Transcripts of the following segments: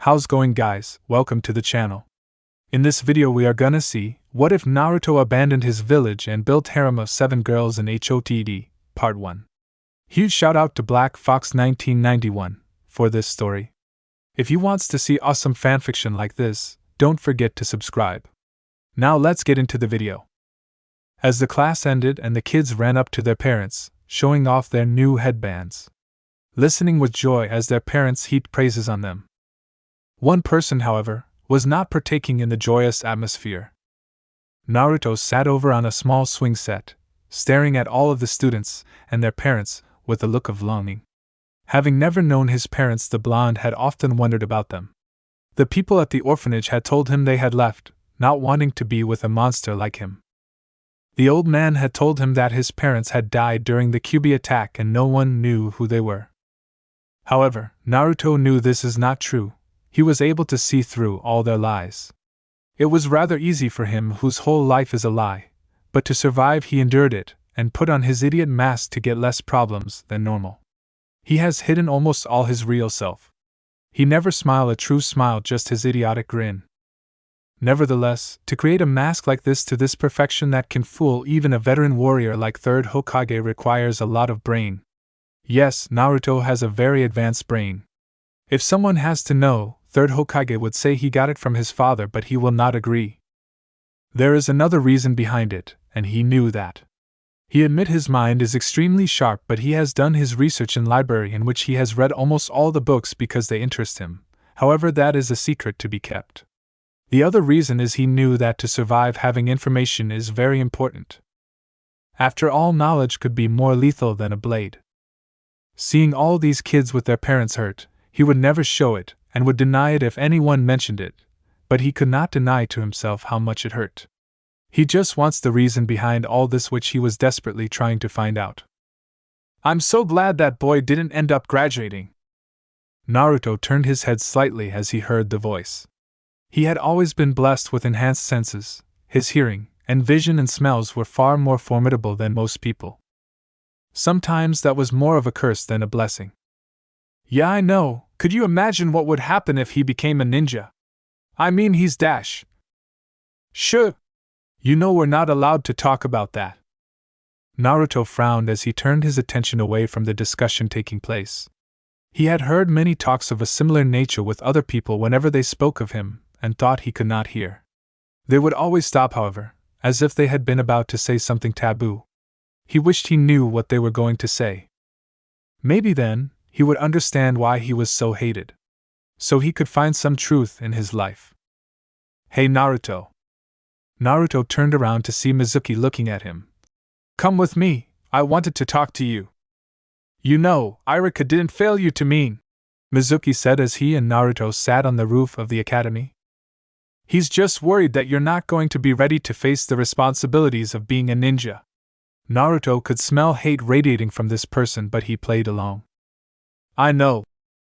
How's going, guys? Welcome to the channel. In this video we are gonna see, what if Naruto abandoned his village and built harem of 7 girls in HOTD, Part 1. Huge shout out to Black Fox 1991 for this story. If you wants to see awesome fanfiction like this, don't forget to subscribe. Now let's get into the video. As the class ended and the kids ran up to their parents, showing off their new headbands, listening with joy as their parents heaped praises on them. One person, however, was not partaking in the joyous atmosphere. Naruto sat over on a small swing set, staring at all of the students and their parents with a look of longing. Having never known his parents, the blonde had often wondered about them. The people at the orphanage had told him they had left, not wanting to be with a monster like him. The old man had told him that his parents had died during the Kyuubi attack and no one knew who they were. However, Naruto knew this is not true. He was able to see through all their lies. It was rather easy for him whose whole life is a lie, but to survive he endured it and put on his idiot mask to get less problems than normal. He has hidden almost all his real self. He never smiled a true smile, just his idiotic grin. Nevertheless, to create a mask like this to this perfection that can fool even a veteran warrior like Third Hokage requires a lot of brain. Yes, Naruto has a very advanced brain. If someone has to know, Third Hokage would say he got it from his father, but he will not agree. There is another reason behind it, and he knew that. He admit his mind is extremely sharp, but he has done his research in library in which he has read almost all the books because they interest him. However, that is a secret to be kept. The other reason is he knew that to survive, having information is very important. After all, knowledge could be more lethal than a blade. Seeing all these kids with their parents hurt, he would never show it, and would deny it if anyone mentioned it, but he could not deny to himself how much it hurt. He just wants the reason behind all this, which he was desperately trying to find out. I'm so glad that boy didn't end up graduating. Naruto turned his head slightly as he heard the voice. He had always been blessed with enhanced senses. His hearing, and vision and smells were far more formidable than most people. Sometimes that was more of a curse than a blessing. Yeah, I know. Could you imagine what would happen if he became a ninja? I mean, he's Dash. Sure. You know we're not allowed to talk about that. Naruto frowned as he turned his attention away from the discussion taking place. He had heard many talks of a similar nature with other people whenever they spoke of him, and thought he could not hear. They would always stop, however, as if they had been about to say something taboo. He wished he knew what they were going to say. Maybe then, he would understand why he was so hated. So he could find some truth in his life. Hey Naruto. Naruto turned around to see Mizuki looking at him. Come with me, I wanted to talk to you. You know, Irika didn't fail you to mean, Mizuki said as he and Naruto sat on the roof of the academy. He's just worried that you're not going to be ready to face the responsibilities of being a ninja. Naruto could smell hate radiating from this person, but he played along. I know,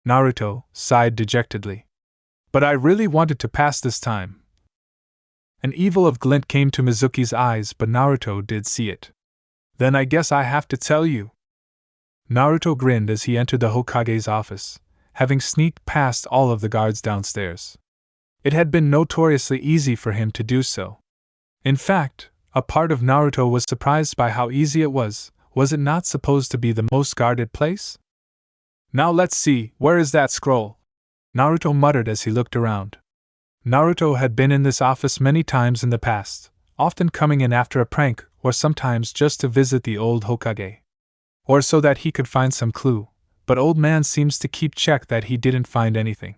Naruto sighed dejectedly. But I really wanted to pass this time. An evil of glint came to Mizuki's eyes, but Naruto did see it. Then I guess I have to tell you. Naruto grinned as he entered the Hokage's office, having sneaked past all of the guards downstairs. It had been notoriously easy for him to do so. In fact, a part of Naruto was surprised by how easy it was. Was it not supposed to be the most guarded place? Now let's see, where is that scroll? Naruto muttered as he looked around. Naruto had been in this office many times in the past, often coming in after a prank, or sometimes just to visit the old Hokage. Or so that he could find some clue, but old man seems to keep check that he didn't find anything.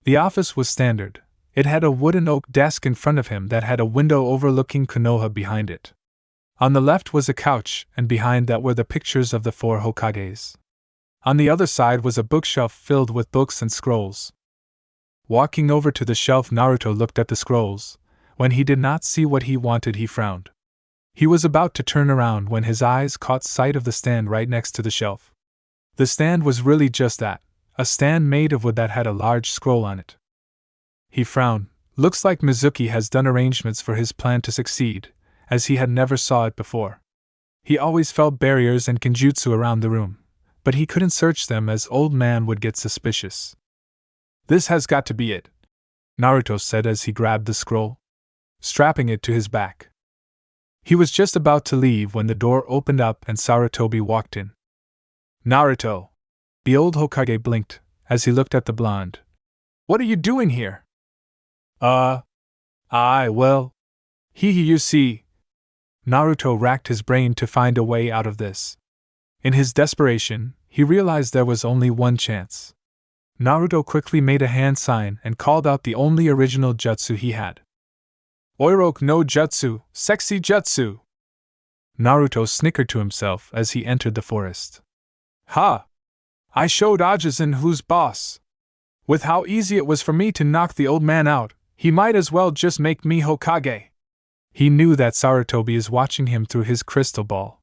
The office was standard. It had a wooden oak desk in front of him that had a window overlooking Konoha behind it. On the left was a couch, and behind that were the pictures of the 4 Hokages. On the other side was a bookshelf filled with books and scrolls. Walking over to the shelf, Naruto looked at the scrolls. When he did not see what he wanted, he frowned. He was about to turn around when his eyes caught sight of the stand right next to the shelf. The stand was really just that, a stand made of wood that had a large scroll on it. He frowned. Looks like Mizuki has done arrangements for his plan to succeed, as he had never saw it before. He always felt barriers and kenjutsu around the room, but he couldn't search them as old man would get suspicious. This has got to be it, Naruto said as he grabbed the scroll, strapping it to his back. He was just about to leave when the door opened up and Sarutobi walked in. Naruto! The old Hokage blinked as he looked at the blonde. What are you doing here? Well. You see. Naruto racked his brain to find a way out of this. In his desperation, he realized there was only one chance. Naruto quickly made a hand sign and called out the only original jutsu he had. Oiroke no jutsu, sexy jutsu! Naruto snickered to himself as he entered the forest. Ha! I showed Ajisen who's boss. With how easy it was for me to knock the old man out, he might as well just make me Hokage. He knew that Sarutobi is watching him through his crystal ball.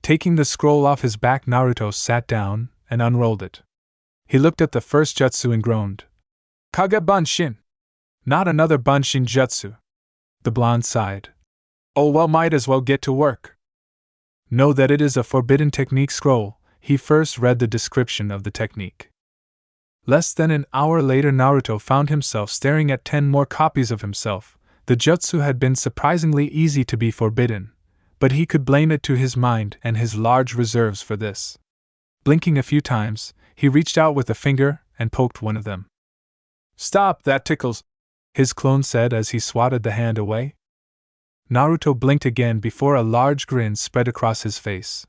Taking the scroll off his back, Naruto sat down and unrolled it. He looked at the first jutsu and groaned. Kage Bunshin! Not another Bunshin jutsu. The blonde sighed. Oh well, might as well get to work. Know that it is a forbidden technique scroll. He first read the description of the technique. Less than an hour later, Naruto found himself staring at 10 more copies of himself. The jutsu had been surprisingly easy to be forbidden, but he could blame it to his mind and his large reserves for this. Blinking a few times, he reached out with a finger and poked one of them. Stop, that tickles, his clone said as he swatted the hand away. Naruto blinked again before a large grin spread across his face.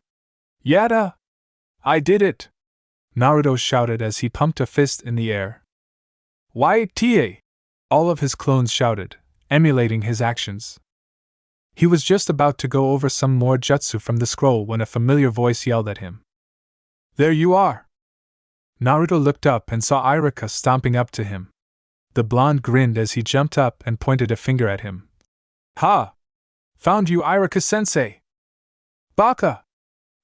Yada! I did it! Naruto shouted as he pumped a fist in the air. YTA! All of his clones shouted, emulating his actions. He was just about to go over some more jutsu from the scroll when a familiar voice yelled at him. There you are! Naruto looked up and saw Iruka stomping up to him. The blonde grinned as he jumped up and pointed a finger at him. Ha! Found you, Iruka-sensei! Baka!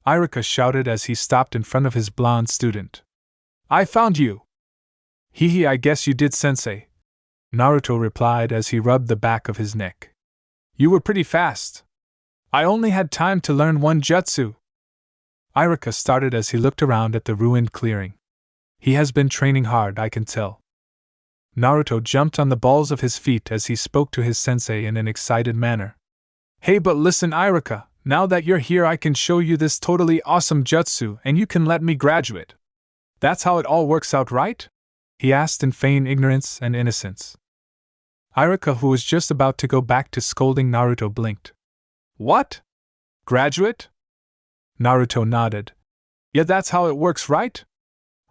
Iruka shouted as he stopped in front of his blonde student. I found you! Hee, I guess you did, sensei, Naruto replied as he rubbed the back of his neck. You were pretty fast. I only had time to learn one jutsu. Iruka started as he looked around at the ruined clearing. He has been training hard, I can tell. Naruto jumped on the balls of his feet as he spoke to his sensei in an excited manner. Hey, but listen, Iruka, now that you're here I can show you this totally awesome jutsu and you can let me graduate. That's how it all works out, right? He asked in feigned ignorance and innocence. Iruka, who was just about to go back to scolding Naruto, blinked. What? Graduate? Naruto nodded. Yeah, that's how it works, right?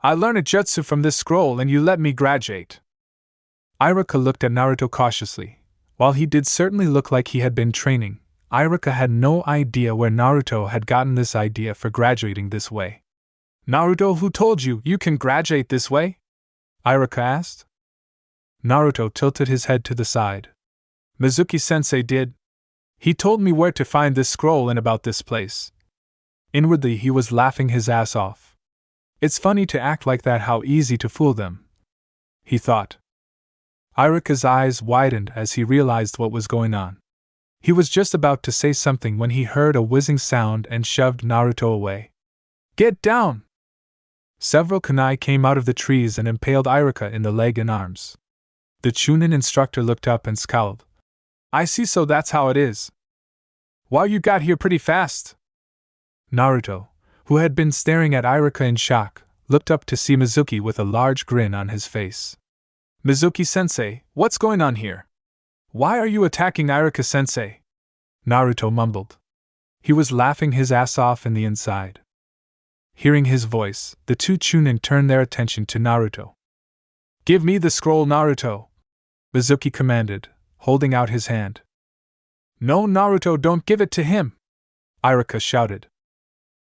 I learned a jutsu from this scroll and you let me graduate. Iruka looked at Naruto cautiously. While he did certainly look like he had been training, Iruka had no idea where Naruto had gotten this idea for graduating this way. Naruto, who told you you can graduate this way? Iruka asked. Naruto tilted his head to the side. Mizuki-sensei did. He told me where to find this scroll and about this place. Inwardly he was laughing his ass off. It's funny to act like that, how easy to fool them, he thought. Iruka's eyes widened as he realized what was going on. He was just about to say something when he heard a whizzing sound and shoved Naruto away. Get down! Several kunai came out of the trees and impaled Iruka in the leg and arms. The Chunin instructor looked up and scowled. I see, so that's how it is. Wow, you got here pretty fast. Naruto, who had been staring at Iruka in shock, looked up to see Mizuki with a large grin on his face. Mizuki-sensei, what's going on here? Why are you attacking Iruka-sensei? Naruto mumbled. He was laughing his ass off in the inside. Hearing his voice, the two Chunin turned their attention to Naruto. Give me the scroll, Naruto, Mizuki commanded, holding out his hand. No, Naruto, don't give it to him, Iruka shouted.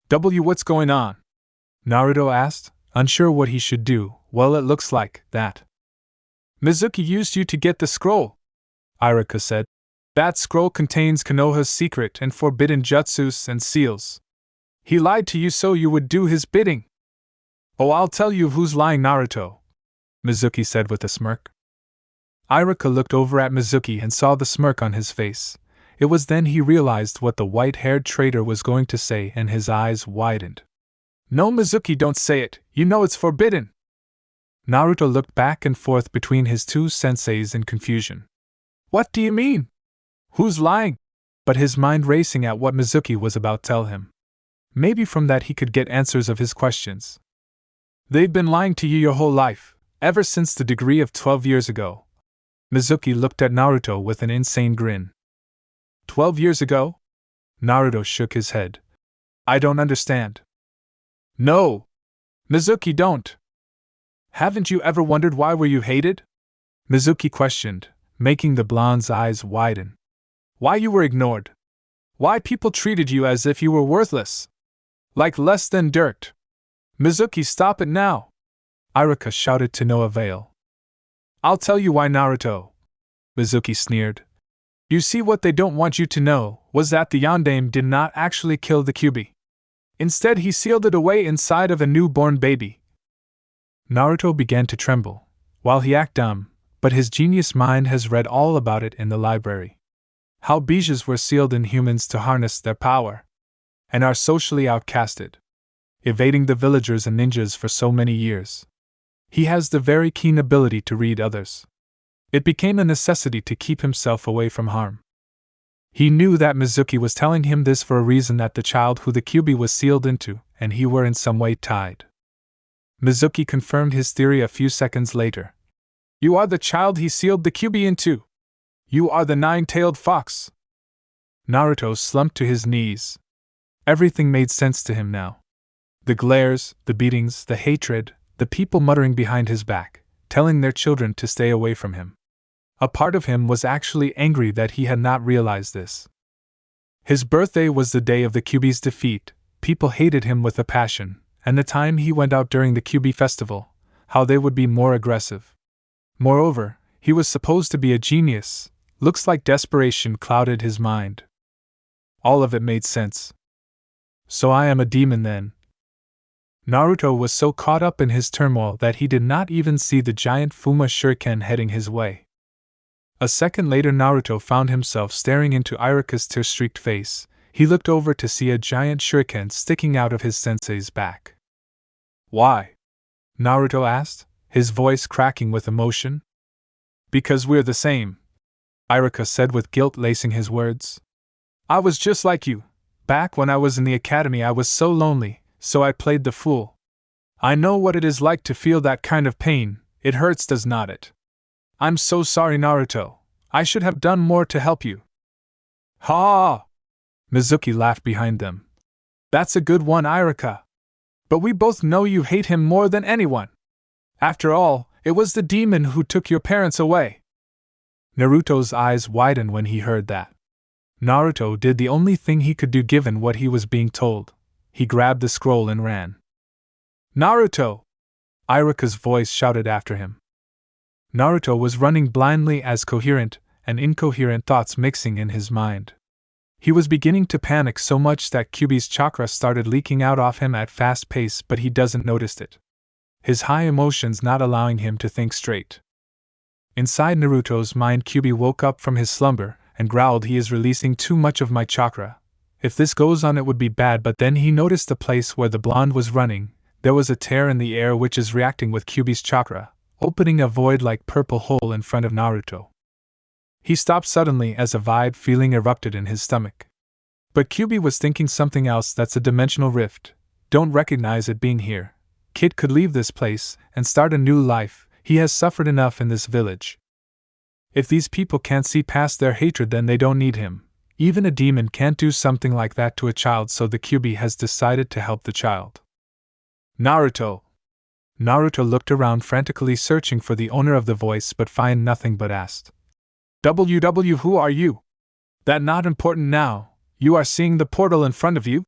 What's going on? Naruto asked, unsure what he should do. Well, it looks like that. Mizuki used you to get the scroll, Iruka said. That scroll contains Konoha's secret and forbidden jutsus and seals. He lied to you so you would do his bidding. Oh, I'll tell you who's lying, Naruto, Mizuki said with a smirk. Iruka looked over at Mizuki and saw the smirk on his face. It was then he realized what the white-haired traitor was going to say and his eyes widened. No, Mizuki, don't say it, you know it's forbidden. Naruto looked back and forth between his two senseis in confusion. What do you mean? Who's lying? But his mind racing at what Mizuki was about to tell him. Maybe from that he could get answers of his questions. They've been lying to you your whole life, ever since the degree of 12 years ago. Mizuki looked at Naruto with an insane grin. 12 years ago? Naruto shook his head. I don't understand. No! Mizuki, don't! Haven't you ever wondered why were you hated? Mizuki questioned, making the blonde's eyes widen. Why you were ignored? Why people treated you as if you were worthless? Like less than dirt? Mizuki, stop it now! Iruka shouted to no avail. I'll tell you why, Naruto. Mizuki sneered. You see, what they don't want you to know was that the Yondaime did not actually kill the Kyuubi. Instead, he sealed it away inside of a newborn baby. Naruto began to tremble, while he acted dumb, but his genius mind has read all about it in the library. How bejas were sealed in humans to harness their power, and are socially outcasted, evading the villagers and ninjas for so many years. He has the very keen ability to read others. It became a necessity to keep himself away from harm. He knew that Mizuki was telling him this for a reason, that the child who the Kyuubi was sealed into, and he were in some way tied. Mizuki confirmed his theory a few seconds later. You are the child he sealed the Kyuubi into! You are the nine-tailed fox! Naruto slumped to his knees. Everything made sense to him now. The glares, the beatings, the hatred, the people muttering behind his back, telling their children to stay away from him. A part of him was actually angry that he had not realized this. His birthday was the day of the Kyuubi's defeat, people hated him with a passion, and the time he went out during the Kyuubi festival, how they would be more aggressive. Moreover, he was supposed to be a genius. Looks like desperation clouded his mind. All of it made sense. So I am a demon then. Naruto was so caught up in his turmoil that he did not even see the giant Fuma shuriken heading his way. A second later, Naruto found himself staring into Iruka's tear-streaked face. He looked over to see a giant shuriken sticking out of his sensei's back. Why? Naruto asked, his voice cracking with emotion. Because we're the same, Iruka said with guilt lacing his words. I was just like you. Back when I was in the academy, I was so lonely, so I played the fool. I know what it is like to feel that kind of pain. It hurts, does not it? I'm so sorry, Naruto. I should have done more to help you. Ha! Mizuki laughed behind them. That's a good one, Iruka. But we both know you hate him more than anyone. After all, it was the demon who took your parents away. Naruto's eyes widened when he heard that. Naruto did the only thing he could do given what he was being told. He grabbed the scroll and ran. Naruto! Iruka's voice shouted after him. Naruto was running blindly as coherent and incoherent thoughts mixing in his mind. He was beginning to panic so much that Kyuubi's chakra started leaking out of him at fast pace, but he doesn't notice it. His high emotions not allowing him to think straight. Inside Naruto's mind, Kyuubi woke up from his slumber and growled, he is releasing too much of my chakra. If this goes on it would be bad. But then he noticed the place where the blonde was running. There was a tear in the air which is reacting with Kyuubi's chakra, opening a void-like purple hole in front of Naruto. He stopped suddenly as a vibe feeling erupted in his stomach. But Kyuubi was thinking something else. That's a dimensional rift. Don't recognize it being here. Kid could leave this place and start a new life. He has suffered enough in this village. If these people can't see past their hatred, then they don't need him. Even a demon can't do something like that to a child, so the Kyuubi has decided to help the child. Naruto! Naruto looked around frantically searching for the owner of the voice but find nothing, but asked. WW, who are you? That not important now. You are seeing the portal in front of you?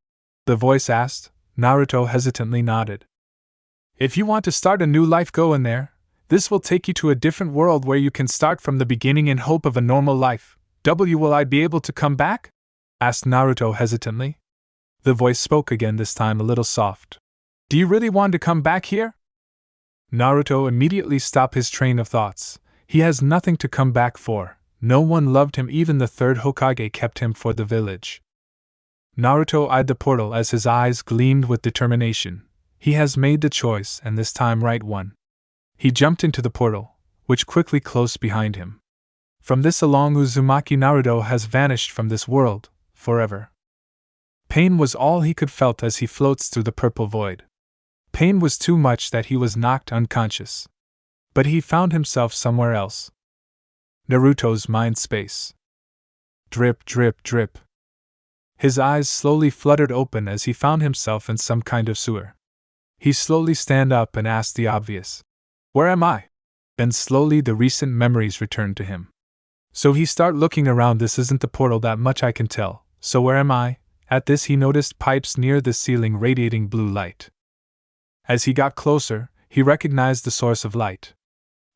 The voice asked. Naruto hesitantly nodded. If you want to start a new life, go in there. This will take you to a different world where you can start from the beginning in hope of a normal life. Will I be able to come back? Asked Naruto hesitantly. The voice spoke again, this time a little soft. Do you really want to come back here? Naruto immediately stopped his train of thoughts. He has nothing to come back for. No one loved him, even the third Hokage kept him for the village. Naruto eyed the portal as his eyes gleamed with determination. He has made the choice, and this time right one. He jumped into the portal, which quickly closed behind him. From this along Uzumaki Naruto has vanished from this world, forever. Pain was all he could felt as he floats through the purple void. Pain was too much that he was knocked unconscious. But he found himself somewhere else. Naruto's mind space. Drip, drip, drip. His eyes slowly fluttered open as he found himself in some kind of sewer. He slowly stand up and asked the obvious. Where am I? Then slowly the recent memories returned to him. So he start looking around. This isn't the portal, that much I can tell. So where am I? At this he noticed pipes near the ceiling radiating blue light. As he got closer, he recognized the source of light.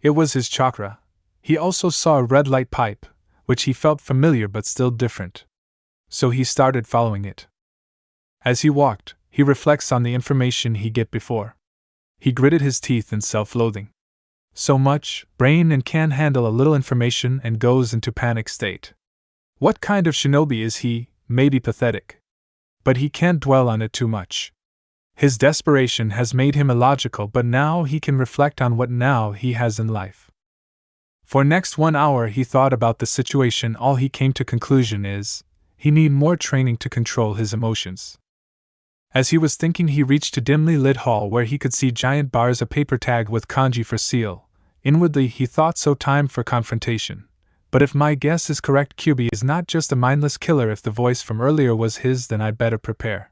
It was his chakra. He also saw a red light pipe, which he felt familiar but still different. So he started following it. As he walked, he reflects on the information he get before. He gritted his teeth in self-loathing. So much brain and can handle a little information and goes into panic state. What kind of shinobi is he? Maybe pathetic. But he can't dwell on it too much. His desperation has made him illogical, but now he can reflect on what now he has in life. For next 1 hour he thought about the situation. All he came to conclusion is, he need more training to control his emotions. As he was thinking, he reached a dimly lit hall where he could see giant bars, a paper tag with kanji for seal. Inwardly he thought, so time for confrontation. But if my guess is correct, Kyuubi is not just a mindless killer. If the voice from earlier was his, then I'd better prepare.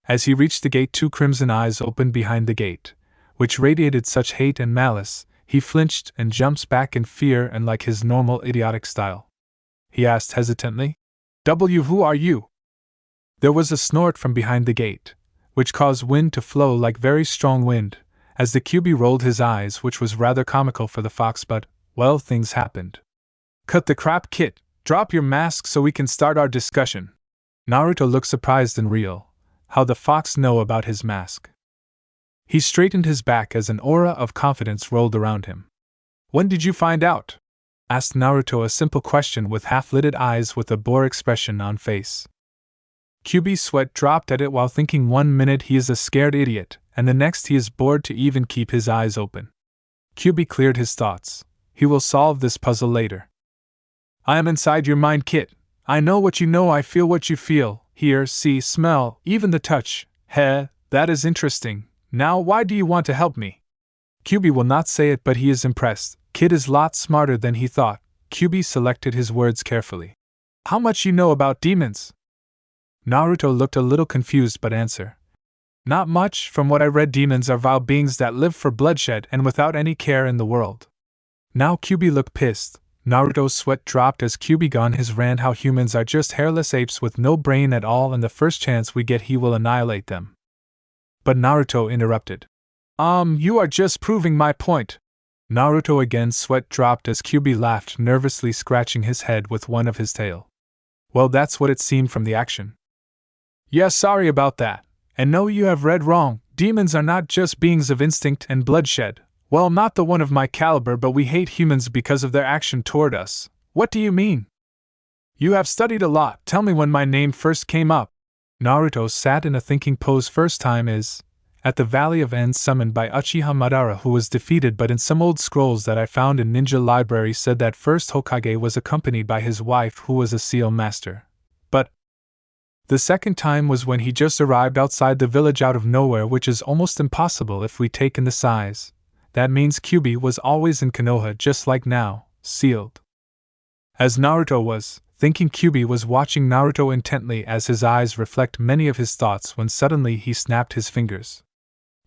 As he reached the gate, 2 crimson eyes opened behind the gate, which radiated such hate and malice. He flinched and jumps back in fear, and like his normal idiotic style, he asked hesitantly, Who are you? There was a snort from behind the gate, which caused wind to flow like very strong wind, as the Kyuubi rolled his eyes, which was rather comical for the fox, but, well, things happened. Cut the crap, Kit. Drop your mask so we can start our discussion. Naruto looked surprised and real. How the fox know about his mask? He straightened his back as an aura of confidence rolled around him. When did you find out? Asked Naruto, a simple question with half-lidded eyes with a bored expression on face. Kyuubi's sweat dropped at it while thinking. 1 minute he is a scared idiot, and the next he is bored to even keep his eyes open. Kyuubi cleared his thoughts. He will solve this puzzle later. I am inside your mind, Kit. I know what you know, I feel what you feel, hear, see, smell, even the touch. Heh, that is interesting. Now why do you want to help me? Kyuubi will not say it, but he is impressed. Kid is lots smarter than he thought. Kyuubi selected his words carefully. How much you know about demons? Naruto looked a little confused but answered. Not much. From what I read, demons are vile beings that live for bloodshed and without any care in the world. Now Kyuubi looked pissed. Naruto's sweat dropped as Kyuubi gone his rant how humans are just hairless apes with no brain at all, and the first chance we get he will annihilate them. But Naruto interrupted. You are just proving my point. Naruto again sweat dropped as Kyuubi laughed, nervously scratching his head with one of his tail. Well, that's what it seemed from the action. Yeah, sorry about that. And no, you have read wrong. Demons are not just beings of instinct and bloodshed. Well, not the one of my caliber, but we hate humans because of their action toward us. What do you mean? You have studied a lot. Tell me when my name first came up. Naruto sat in a thinking pose. First time is at the Valley of End, summoned by Uchiha Madara, who was defeated, but in some old scrolls that I found in Ninja Library said that first Hokage was accompanied by his wife, who was a seal master. But the second time was when he just arrived outside the village out of nowhere, which is almost impossible if we take in the size. That means Kyuubi was always in Konoha, just like now, sealed. As Naruto was thinking, Kyuubi was watching Naruto intently as his eyes reflect many of his thoughts when suddenly he snapped his fingers.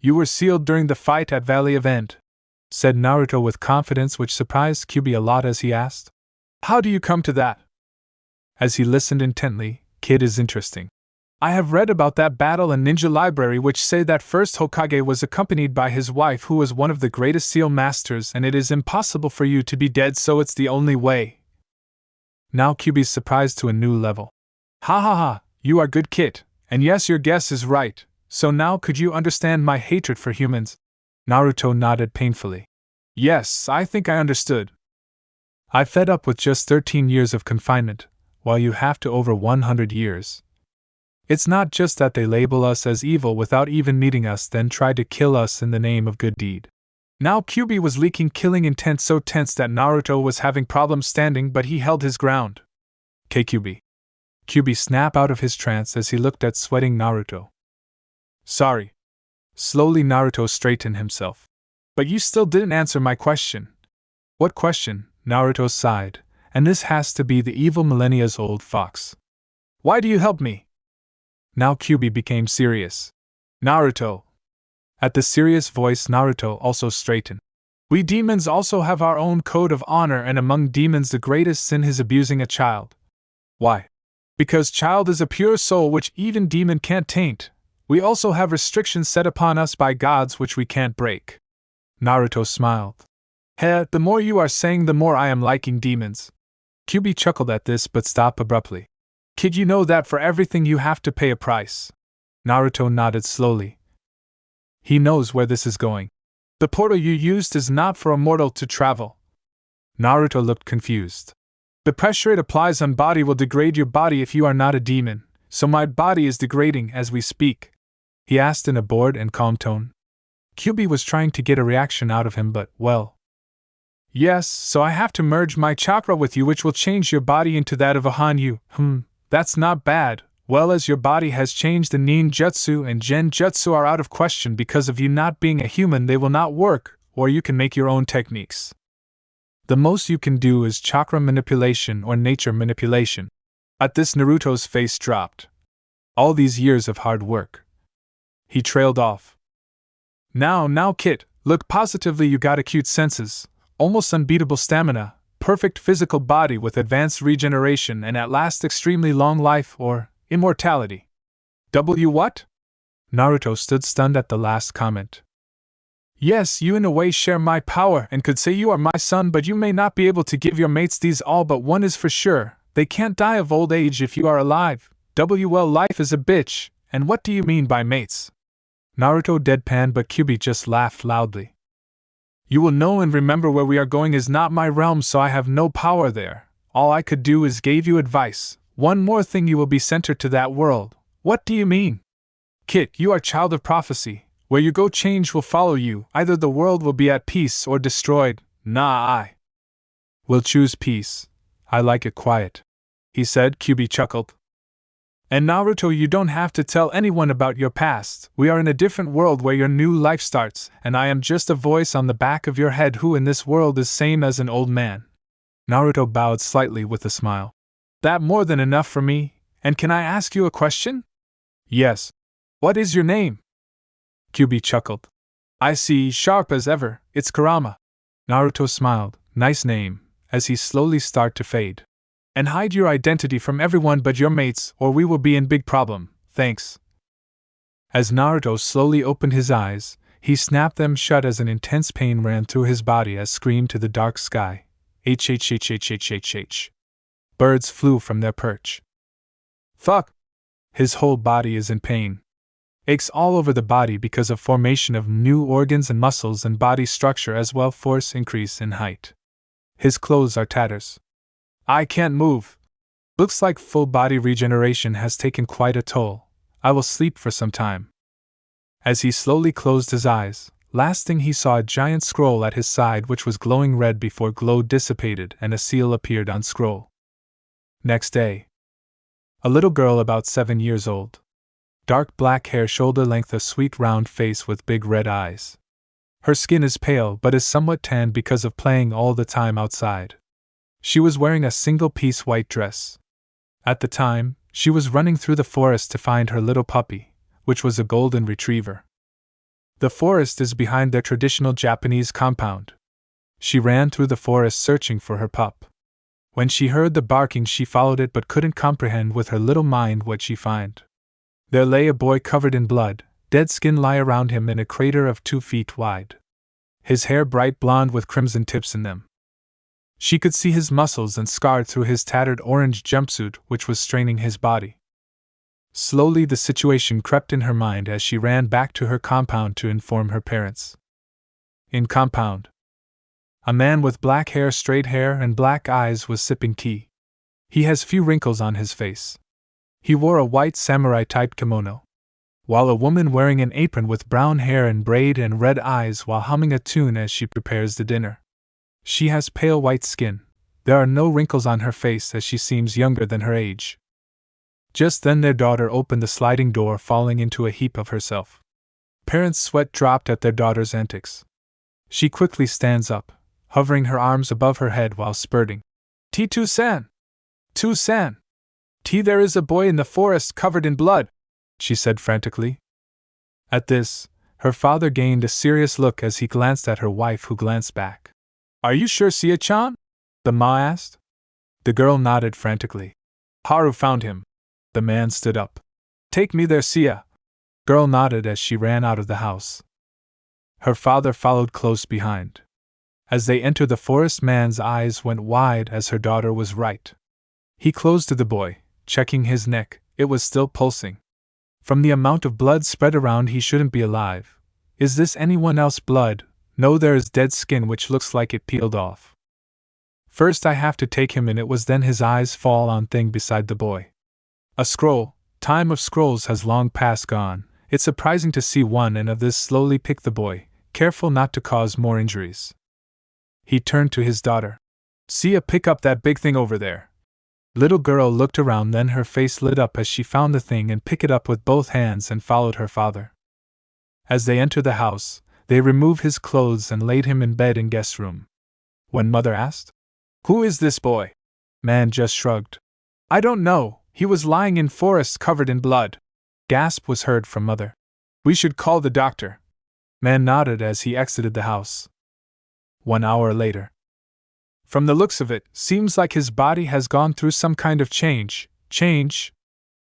You were sealed during the fight at Valley of End, said Naruto with confidence, which surprised Kyuubi a lot as he asked. How do you come to that? As he listened intently, Kid is interesting. I have read about that battle in Ninja Library, which say that first Hokage was accompanied by his wife, who was one of the greatest seal masters, and it is impossible for you to be dead, so it's the only way. Now Kyuubi's surprised to a new level. Ha ha ha, you are good, Kid, and yes, your guess is right. So now could you understand my hatred for humans? Naruto nodded painfully. Yes, I think I understood. I fed up with just 13 years of confinement, while you have to over 100 years. It's not just that they label us as evil without even meeting us, then try to kill us in the name of good deed. Now Kyuubi was leaking killing intent, so tense that Naruto was having problems standing, but he held his ground. Kyuubi. Kyuubi snapped out of his trance as he looked at sweating Naruto. Sorry. Slowly Naruto straightened himself. But you still didn't answer my question. What question? Naruto sighed. And this has to be the evil millennia's old fox. Why do you help me? Now Kyuubi became serious. Naruto. At the serious voice, Naruto also straightened. We demons also have our own code of honor, and among demons the greatest sin is abusing a child. Why? Because child is a pure soul which even demon can't taint. We also have restrictions set upon us by gods which we can't break. Naruto smiled. The more you are saying, the more I am liking demons. Kyuubi chuckled at this but stopped abruptly. Kid, you know that for everything you have to pay a price. Naruto nodded slowly. He knows where this is going. The portal you used is not for a mortal to travel. Naruto looked confused. The pressure it applies on body will degrade your body if you are not a demon, so my body is degrading as we speak. He asked in a bored and calm tone. Kyuubi was trying to get a reaction out of him, but, well. Yes, so I have to merge my chakra with you, which will change your body into that of a Hanyu. That's not bad. Well, as your body has changed, the ninjutsu and genjutsu are out of question because of you not being a human. They will not work, or you can make your own techniques. The most you can do is chakra manipulation or nature manipulation. At this, Naruto's face dropped. All these years of hard work. He trailed off. Now, kid, look positively. You got acute senses, almost unbeatable stamina, perfect physical body with advanced regeneration, and at last extremely long life or immortality. What? Naruto stood stunned at the last comment. Yes, you in a way share my power and could say you are my son, but you may not be able to give your mates these all, but one is for sure, they can't die of old age if you are alive. Well, life is a bitch, and what do you mean by mates? Naruto deadpanned, but Kyuubi just laughed loudly. You will know and remember where we are going is not my realm, so I have no power there. All I could do is give you advice. One more thing, you will be sent to that world. What do you mean? Kid, you are child of prophecy. Where you go, change will follow you. Either the world will be at peace or destroyed. I will choose peace. I like it quiet, he said. Kyuubi chuckled. And Naruto, you don't have to tell anyone about your past. We are in a different world where your new life starts, and I am just a voice on the back of your head who in this world is same as an old man. Naruto bowed slightly with a smile. That more than enough for me, and can I ask you a question? Yes. What is your name? Kyuubi chuckled. I see, sharp as ever, it's Kurama. Naruto smiled. Nice name, as he slowly started to fade. And hide your identity from everyone but your mates, or we will be in big problem, thanks. As Naruto slowly opened his eyes, he snapped them shut as an intense pain ran through his body as screamed to the dark sky. H. Birds flew from their perch. Fuck! His whole body is in pain. Aches all over the body because of formation of new organs and muscles and body structure, as well force increase in height. His clothes are tatters. I can't move. Looks like full body regeneration has taken quite a toll. I will sleep for some time. As he slowly closed his eyes, last thing he saw a giant scroll at his side which was glowing red before glow dissipated and a seal appeared on scroll. Next day. A little girl about 7 years old. Dark black hair, shoulder length, a sweet round face with big red eyes. Her skin is pale but is somewhat tanned because of playing all the time outside. She was wearing a single-piece white dress. At the time, she was running through the forest to find her little puppy, which was a golden retriever. The forest is behind their traditional Japanese compound. She ran through the forest searching for her pup. When she heard the barking, she followed it but couldn't comprehend with her little mind what she found. There lay a boy covered in blood, dead skin lay around him in a crater of 2 feet wide. His hair bright blonde with crimson tips in them. She could see his muscles and scarred through his tattered orange jumpsuit which was straining his body. Slowly the situation crept in her mind as she ran back to her compound to inform her parents. In compound. A man with black hair, straight hair, and black eyes was sipping tea. He has few wrinkles on his face. He wore a white samurai-type kimono. while a woman wearing an apron with brown hair and braid and red eyes while humming a tune as she prepares the dinner. She has pale white skin. There are no wrinkles on her face as she seems younger than her age. Just then their daughter opened the sliding door, falling into a heap of herself. Parents' sweat dropped at their daughter's antics. She quickly stands up, hovering her arms above her head while spurting. T2-san! 2-san! T, there is a boy in the forest covered in blood, she said frantically. At this, her father gained a serious look as he glanced at her wife, who glanced back. Are you sure, Sia-chan? The ma asked. The girl nodded frantically. Haru found him. The man stood up. Take me there, Sia. Girl nodded as she ran out of the house. Her father followed close behind. As they entered the forest, man's eyes went wide as her daughter was right. He closed to the boy, checking his neck. It was still pulsing. From the amount of blood spread around, he shouldn't be alive. Is this anyone else's blood? No, there is dead skin which looks like it peeled off. First I have to take him in. It was then his eyes fall on thing beside the boy. A scroll. Time of scrolls has long past gone. It's surprising to see one, and of this slowly pick the boy, careful not to cause more injuries. He turned to his daughter. Sia, pick up that big thing over there. Little girl looked around, then her face lit up as she found the thing and picked it up with both hands and followed her father. As they entered the house, they removed his clothes and laid him in bed in guest room. When mother asked, Who is this boy? Man just shrugged. I don't know, he was lying in forest covered in blood. Gasp was heard from mother. We should call the doctor. Man nodded as he exited the house. 1 hour later. From the looks of it, seems like his body has gone through some kind of change. Change?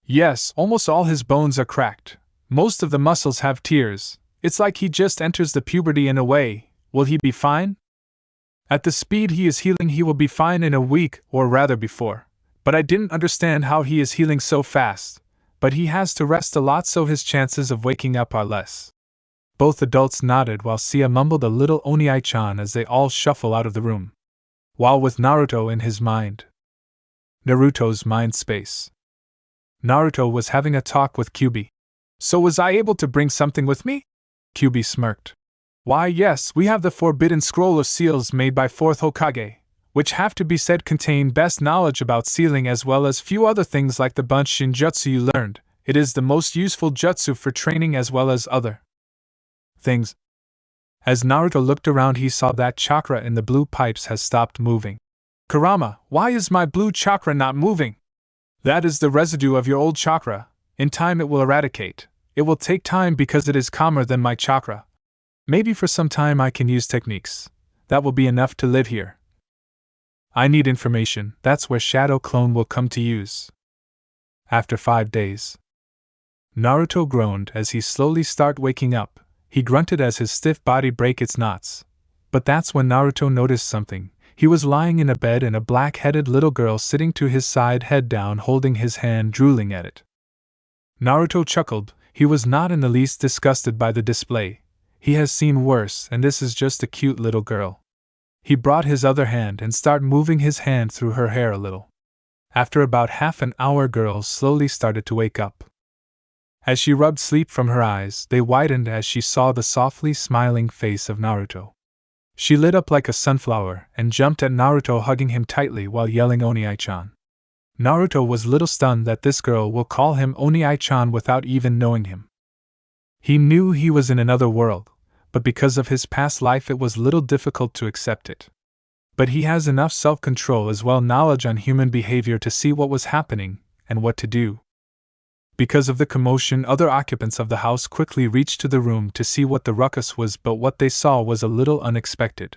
Yes, almost all his bones are cracked. Most of the muscles have tears. It's like he just enters the puberty in a way. Will he be fine? At the speed he is healing, he will be fine in a week, or rather before. But I didn't understand how he is healing so fast. But he has to rest a lot, so his chances of waking up are less. Both adults nodded while Sia mumbled a little Onii-chan as they all shuffle out of the room. While with Naruto in his mind. Naruto's mind space. Naruto was having a talk with Kyubi. So was I able to bring something with me? Kyubi smirked. Why yes, we have the forbidden scroll of seals made by 4th Hokage, which have to be said contain best knowledge about sealing as well as few other things like the Bunshin Jutsu you learned. It is the most useful jutsu for training as well as other things. As Naruto looked around, he saw that chakra in the blue pipes has stopped moving. Kurama, why is my blue chakra not moving? That is the residue of your old chakra. In time it will eradicate. It will take time because it is calmer than my chakra. Maybe for some time I can use techniques. That will be enough to live here. I need information. That's where Shadow Clone will come to use. After 5 days. Naruto groaned as he slowly started waking up. He grunted as his stiff body break its knots. But that's when Naruto noticed something. He was lying in a bed and a black-headed little girl sitting to his side, head down, holding his hand, drooling at it. Naruto chuckled. He was not in the least disgusted by the display. He has seen worse, and this is just a cute little girl. He brought his other hand and started moving his hand through her hair a little. After about half an hour, girl slowly started to wake up. As she rubbed sleep from her eyes, they widened as she saw the softly smiling face of Naruto. She lit up like a sunflower and jumped at Naruto, hugging him tightly while yelling Onii-chan. Naruto was little stunned that this girl will call him Onii-chan without even knowing him. He knew he was in another world, but because of his past life it was little difficult to accept it. But he has enough self-control as well knowledge on human behavior to see what was happening and what to do. Because of the commotion, other occupants of the house quickly reached to the room to see what the ruckus was, but what they saw was a little unexpected.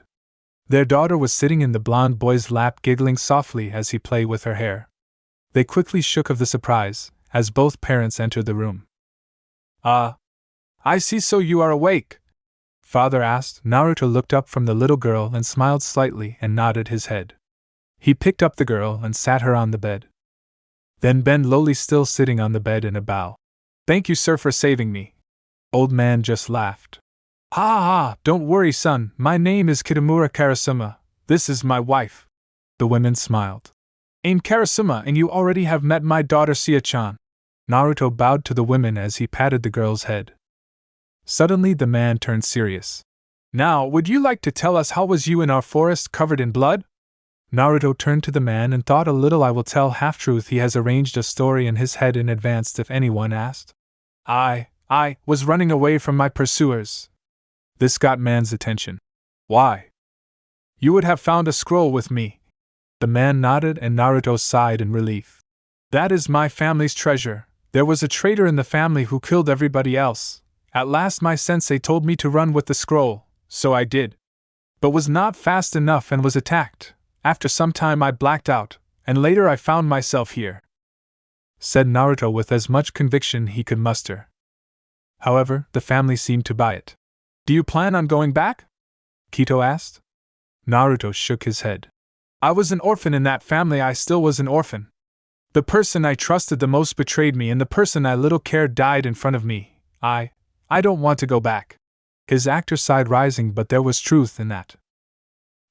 Their daughter was sitting in the blonde boy's lap, giggling softly as he played with her hair. They quickly shook of the surprise as both parents entered the room. I see, so you are awake? Father asked. Naruto looked up from the little girl and smiled slightly and nodded his head. He picked up the girl and sat her on the bed. Then bent lowly, still sitting on the bed, in a bow. Thank you, sir, for saving me. Old man just laughed. Ha ha, don't worry, son, my name is Kitamura Karasuma. This is my wife. The women smiled. I'm Karasuma, and you already have met my daughter Sia-chan. Naruto bowed to the women as he patted the girl's head. Suddenly the man turned serious. Now, would you like to tell us how was you in our forest covered in blood? Naruto turned to the man and thought a little. I will tell half-truth. He has arranged a story in his head in advance if anyone asked. I was running away from my pursuers. This got man's attention. Why? You would have found a scroll with me. The man nodded and Naruto sighed in relief. That is my family's treasure. There was a traitor in the family who killed everybody else. At last my sensei told me to run with the scroll, so I did. But was not fast enough and was attacked. After some time I blacked out, and later I found myself here, said Naruto with as much conviction he could muster. However, the family seemed to buy it. Do you plan on going back? Kito asked. Naruto shook his head. I was an orphan in that family. I still was an orphan. The person I trusted the most betrayed me, and the person I little cared died in front of me. I don't want to go back. His actor sighed, rising, but there was truth in that.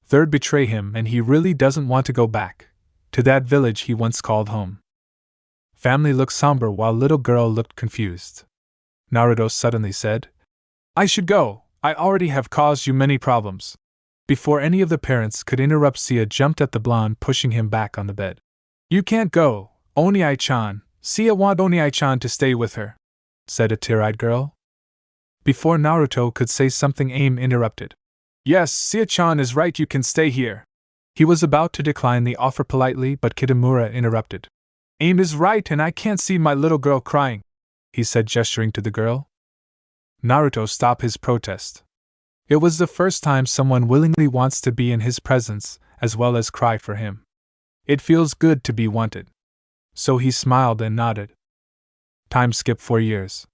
Third betray him, and he really doesn't want to go back to that village he once called home. Family looked somber while little girl looked confused. Naruto suddenly said, I should go. I already have caused you many problems. Before any of the parents could interrupt, Sia jumped at the blonde, pushing him back on the bed. You can't go, Oni-chan. Sia want Oni-chan to stay with her, said a tear-eyed girl. Before Naruto could say something, Aim interrupted. Yes, Sia-chan is right, you can stay here. He was about to decline the offer politely, but Kitamura interrupted. Aim is right, and I can't see my little girl crying, he said, gesturing to the girl. Naruto stopped his protest. It was the first time someone willingly wants to be in his presence, as well as cry for him. It feels good to be wanted. So he smiled and nodded. Time skipped 4 years.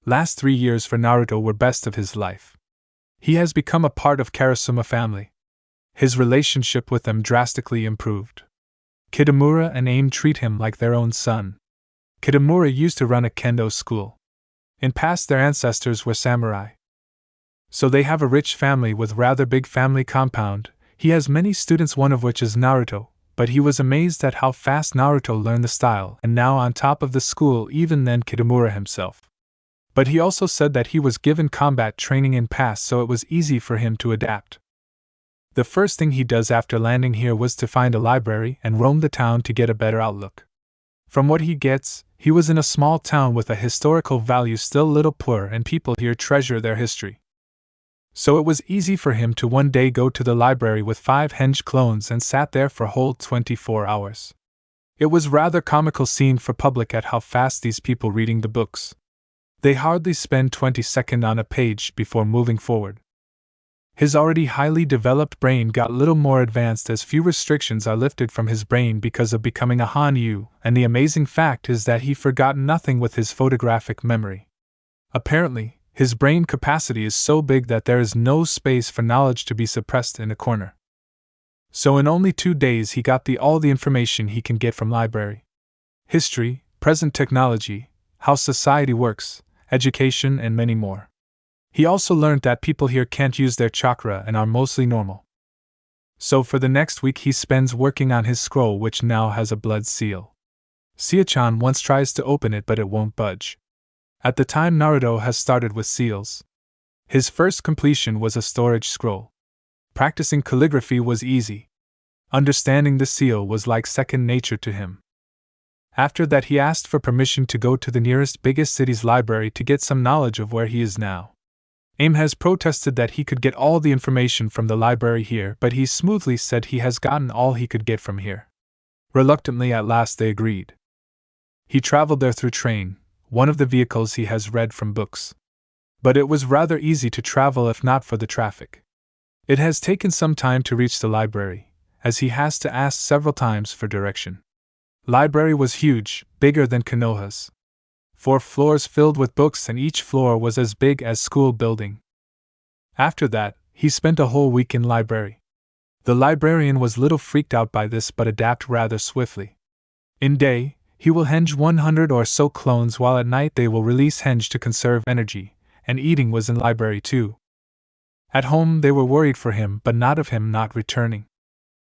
Last 3 years for Naruto were best of his life. He has become a part of Karasuma family. His relationship with them drastically improved. Kitamura and Aim treat him like their own son. Kitamura used to run a kendo school. In past their ancestors were samurai. So they have a rich family with rather big family compound. He has many students, one of which is Naruto, but he was amazed at how fast Naruto learned the style, and now on top of the school even then Kitamura himself. But he also said that he was given combat training in past, so it was easy for him to adapt. The first thing he does after landing here was to find a library and roam the town to get a better outlook. From what he gets, he was in a small town with a historical value, still little poor, and people here treasure their history. So it was easy for him to one day go to the library with 5 henge clones and sat there for whole 24 hours. It was rather comical scene for public at how fast these people reading the books. They hardly spend 20 seconds on a page before moving forward. His already highly developed brain got little more advanced as few restrictions are lifted from his brain because of becoming a Hanyu, and the amazing fact is that he forgot nothing with his photographic memory. Apparently, his brain capacity is so big that there is no space for knowledge to be suppressed in a corner. So in only 2 days he got all the information he can get from library. History, present technology, how society works, education, and many more. He also learned that people here can't use their chakra and are mostly normal. So for the next week he spends working on his scroll, which now has a blood seal. Sia-chan once tries to open it but it won't budge. At the time Naruto has started with seals. His first completion was a storage scroll. Practicing calligraphy was easy. Understanding the seal was like second nature to him. After that he asked for permission to go to the nearest biggest city's library to get some knowledge of where he is now. Aim has protested that he could get all the information from the library here, but he smoothly said he has gotten all he could get from here. Reluctantly at last they agreed. He traveled there through train, one of the vehicles he has read from books. But it was rather easy to travel if not for the traffic. It has taken some time to reach the library, as he has to ask several times for direction. Library was huge, bigger than Konoha's. 4 floors filled with books, and each floor was as big as school building. After that, he spent a whole week in library. The librarian was little freaked out by this but adapted rather swiftly. In day, he will henge 100 or so clones, while at night they will release henge to conserve energy, and eating was in library too. At home they were worried for him, but not of him not returning.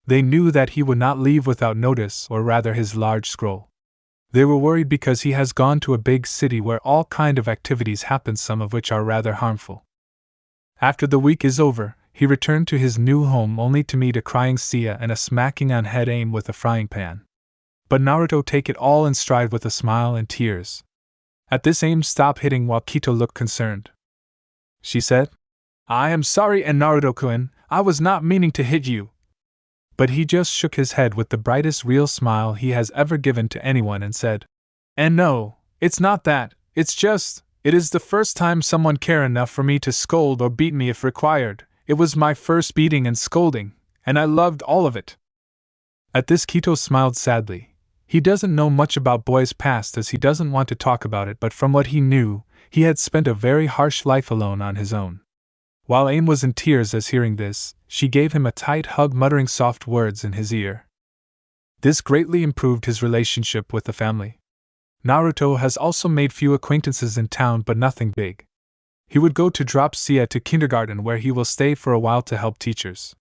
They knew that he would not leave without notice, or rather his large scroll. They were worried because he has gone to a big city where all kind of activities happen, some of which are rather harmful. After the week is over, he returned to his new home only to meet a crying Sia and a smacking on head aim with a frying pan. But Naruto take it all in stride with a smile and tears. At this, Aim stopped hitting while Kito looked concerned. She said, "I am sorry, and Naruto-kun, I was not meaning to hit you." But he just shook his head with the brightest real smile he has ever given to anyone and said, "And no, it's not that, it is the first time someone cared enough for me to scold or beat me if required. It was my first beating and scolding, and I loved all of it." At this, Kito smiled sadly. He doesn't know much about boys' past as he doesn't want to talk about it, but from what he knew, he had spent a very harsh life alone on his own. While Aim was in tears as hearing this, she gave him a tight hug, muttering soft words in his ear. This greatly improved his relationship with the family. Naruto has also made few acquaintances in town, but nothing big. He would go to drop Sia to kindergarten, where he will stay for a while to help teachers.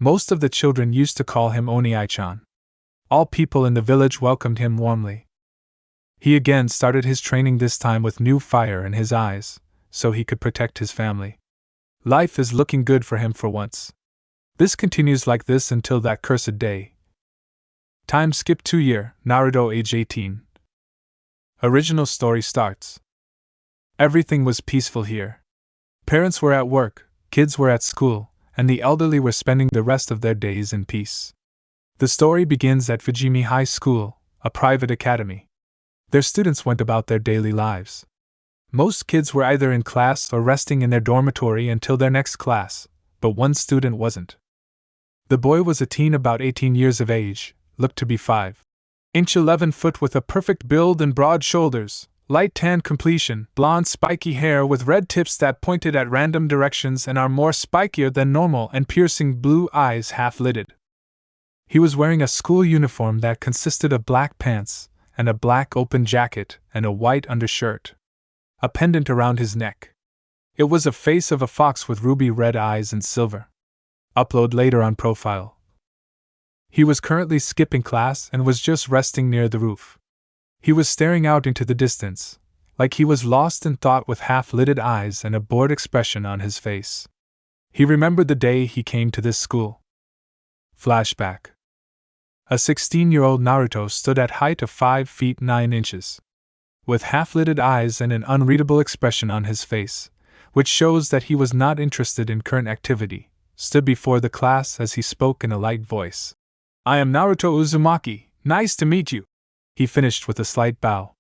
Most of the children used to call him Oni-chan. All people in the village welcomed him warmly. He again started his training, this time with new fire in his eyes, so he could protect his family. Life is looking good for him for once. This continues like this until that cursed day. Time skip 2 years, Naruto age 18. Original story starts. Everything was peaceful here. Parents were at work, kids were at school, and the elderly were spending the rest of their days in peace. The story begins at Fujimi High School, a private academy. Their students went about their daily lives. Most kids were either in class or resting in their dormitory until their next class, but one student wasn't. The boy was a teen about 18 years of age, looked to be 5'11" 11 foot with a perfect build and broad shoulders, light tan complexion, blonde spiky hair with red tips that pointed at random directions and are more spikier than normal, and piercing blue eyes half-lidded. He was wearing a school uniform that consisted of black pants, and a black open jacket, and a white undershirt. A pendant around his neck. It was a face of a fox with ruby red eyes and silver. Upload later on profile. He was currently skipping class and was just resting near the roof. He was staring out into the distance, like he was lost in thought with half-lidded eyes and a bored expression on his face. He remembered the day he came to this school. Flashback. A 16-year-old Naruto stood at height of 5 feet 9 inches. With half-lidded eyes and an unreadable expression on his face, which shows that he was not interested in current activity, stood before the class as he spoke in a light voice. "I am Naruto Uzumaki, nice to meet you," he finished with a slight bow.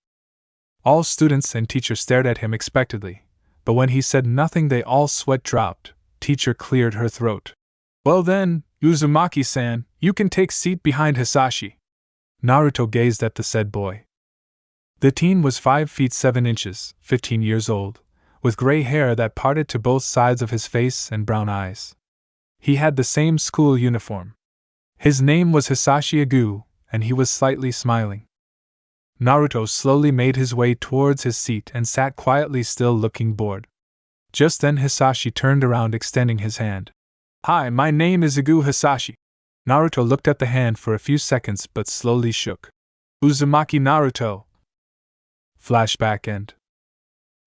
All students and teacher stared at him expectantly, but when he said nothing they all sweat dropped. Teacher cleared her throat. "Well then, Uzumaki-san, you can take seat behind Hisashi." Naruto gazed at the said boy. The teen was 5 feet 7 inches, 15 years old, with gray hair that parted to both sides of his face and brown eyes. He had the same school uniform. His name was Hisashi Agu, and he was slightly smiling. Naruto slowly made his way towards his seat and sat quietly, still looking bored. Just then Hisashi turned around, extending his hand. "Hi, my name is Agu Hisashi." Naruto looked at the hand for a few seconds but slowly shook. "Uzumaki Naruto." Flashback end.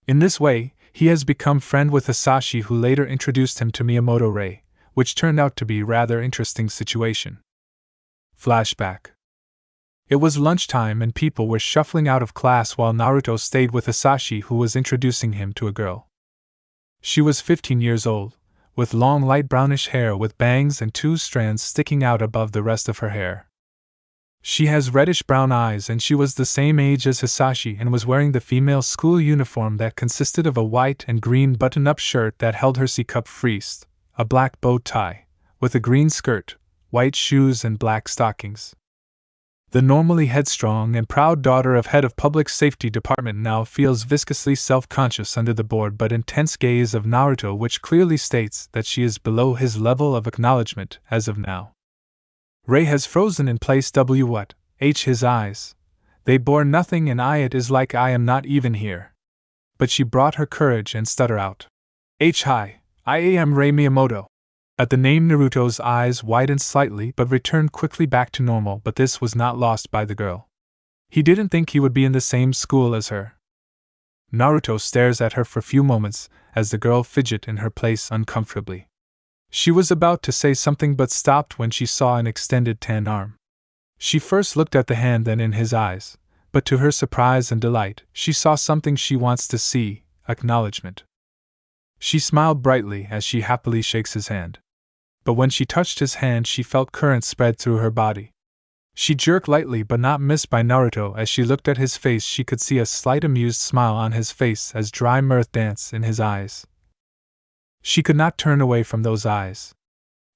In this way, he has become friend with Hisashi, who later introduced him to Miyamoto Rei, which turned out to be rather interesting situation. Flashback. It was lunchtime and people were shuffling out of class while Naruto stayed with Hisashi, who was introducing him to a girl. She was 15 years old, with long light brownish hair with bangs and 2 strands sticking out above the rest of her hair. She has reddish-brown eyes and she was the same age as Hisashi and was wearing the female school uniform that consisted of a white and green button-up shirt that held her C-cup frieze, a black bow tie, with a green skirt, white shoes and black stockings. The normally headstrong and proud daughter of head of public safety department now feels viscously self-conscious under the bored but intense gaze of Naruto, which clearly states that she is below his level of acknowledgement as of now. Rei has frozen in place. What? His eyes. They bore nothing, and it is like I am not even here. But she brought her courage and stutter out. Hi, I am Rei Miyamoto. At the name, Naruto's eyes widened slightly but returned quickly back to normal, but this was not lost by the girl. He didn't think he would be in the same school as her. Naruto stares at her for a few moments as the girl fidgeted in her place uncomfortably. She was about to say something but stopped when she saw an extended tan arm. She first looked at the hand, then in his eyes, but to her surprise and delight, she saw something she wants to see: acknowledgement. She smiled brightly as she happily shakes his hand. But when she touched his hand, she felt currents spread through her body. She jerked lightly but not missed by Naruto. As she looked at his face, she could see a slight amused smile on his face as dry mirth danced in his eyes. She could not turn away from those eyes.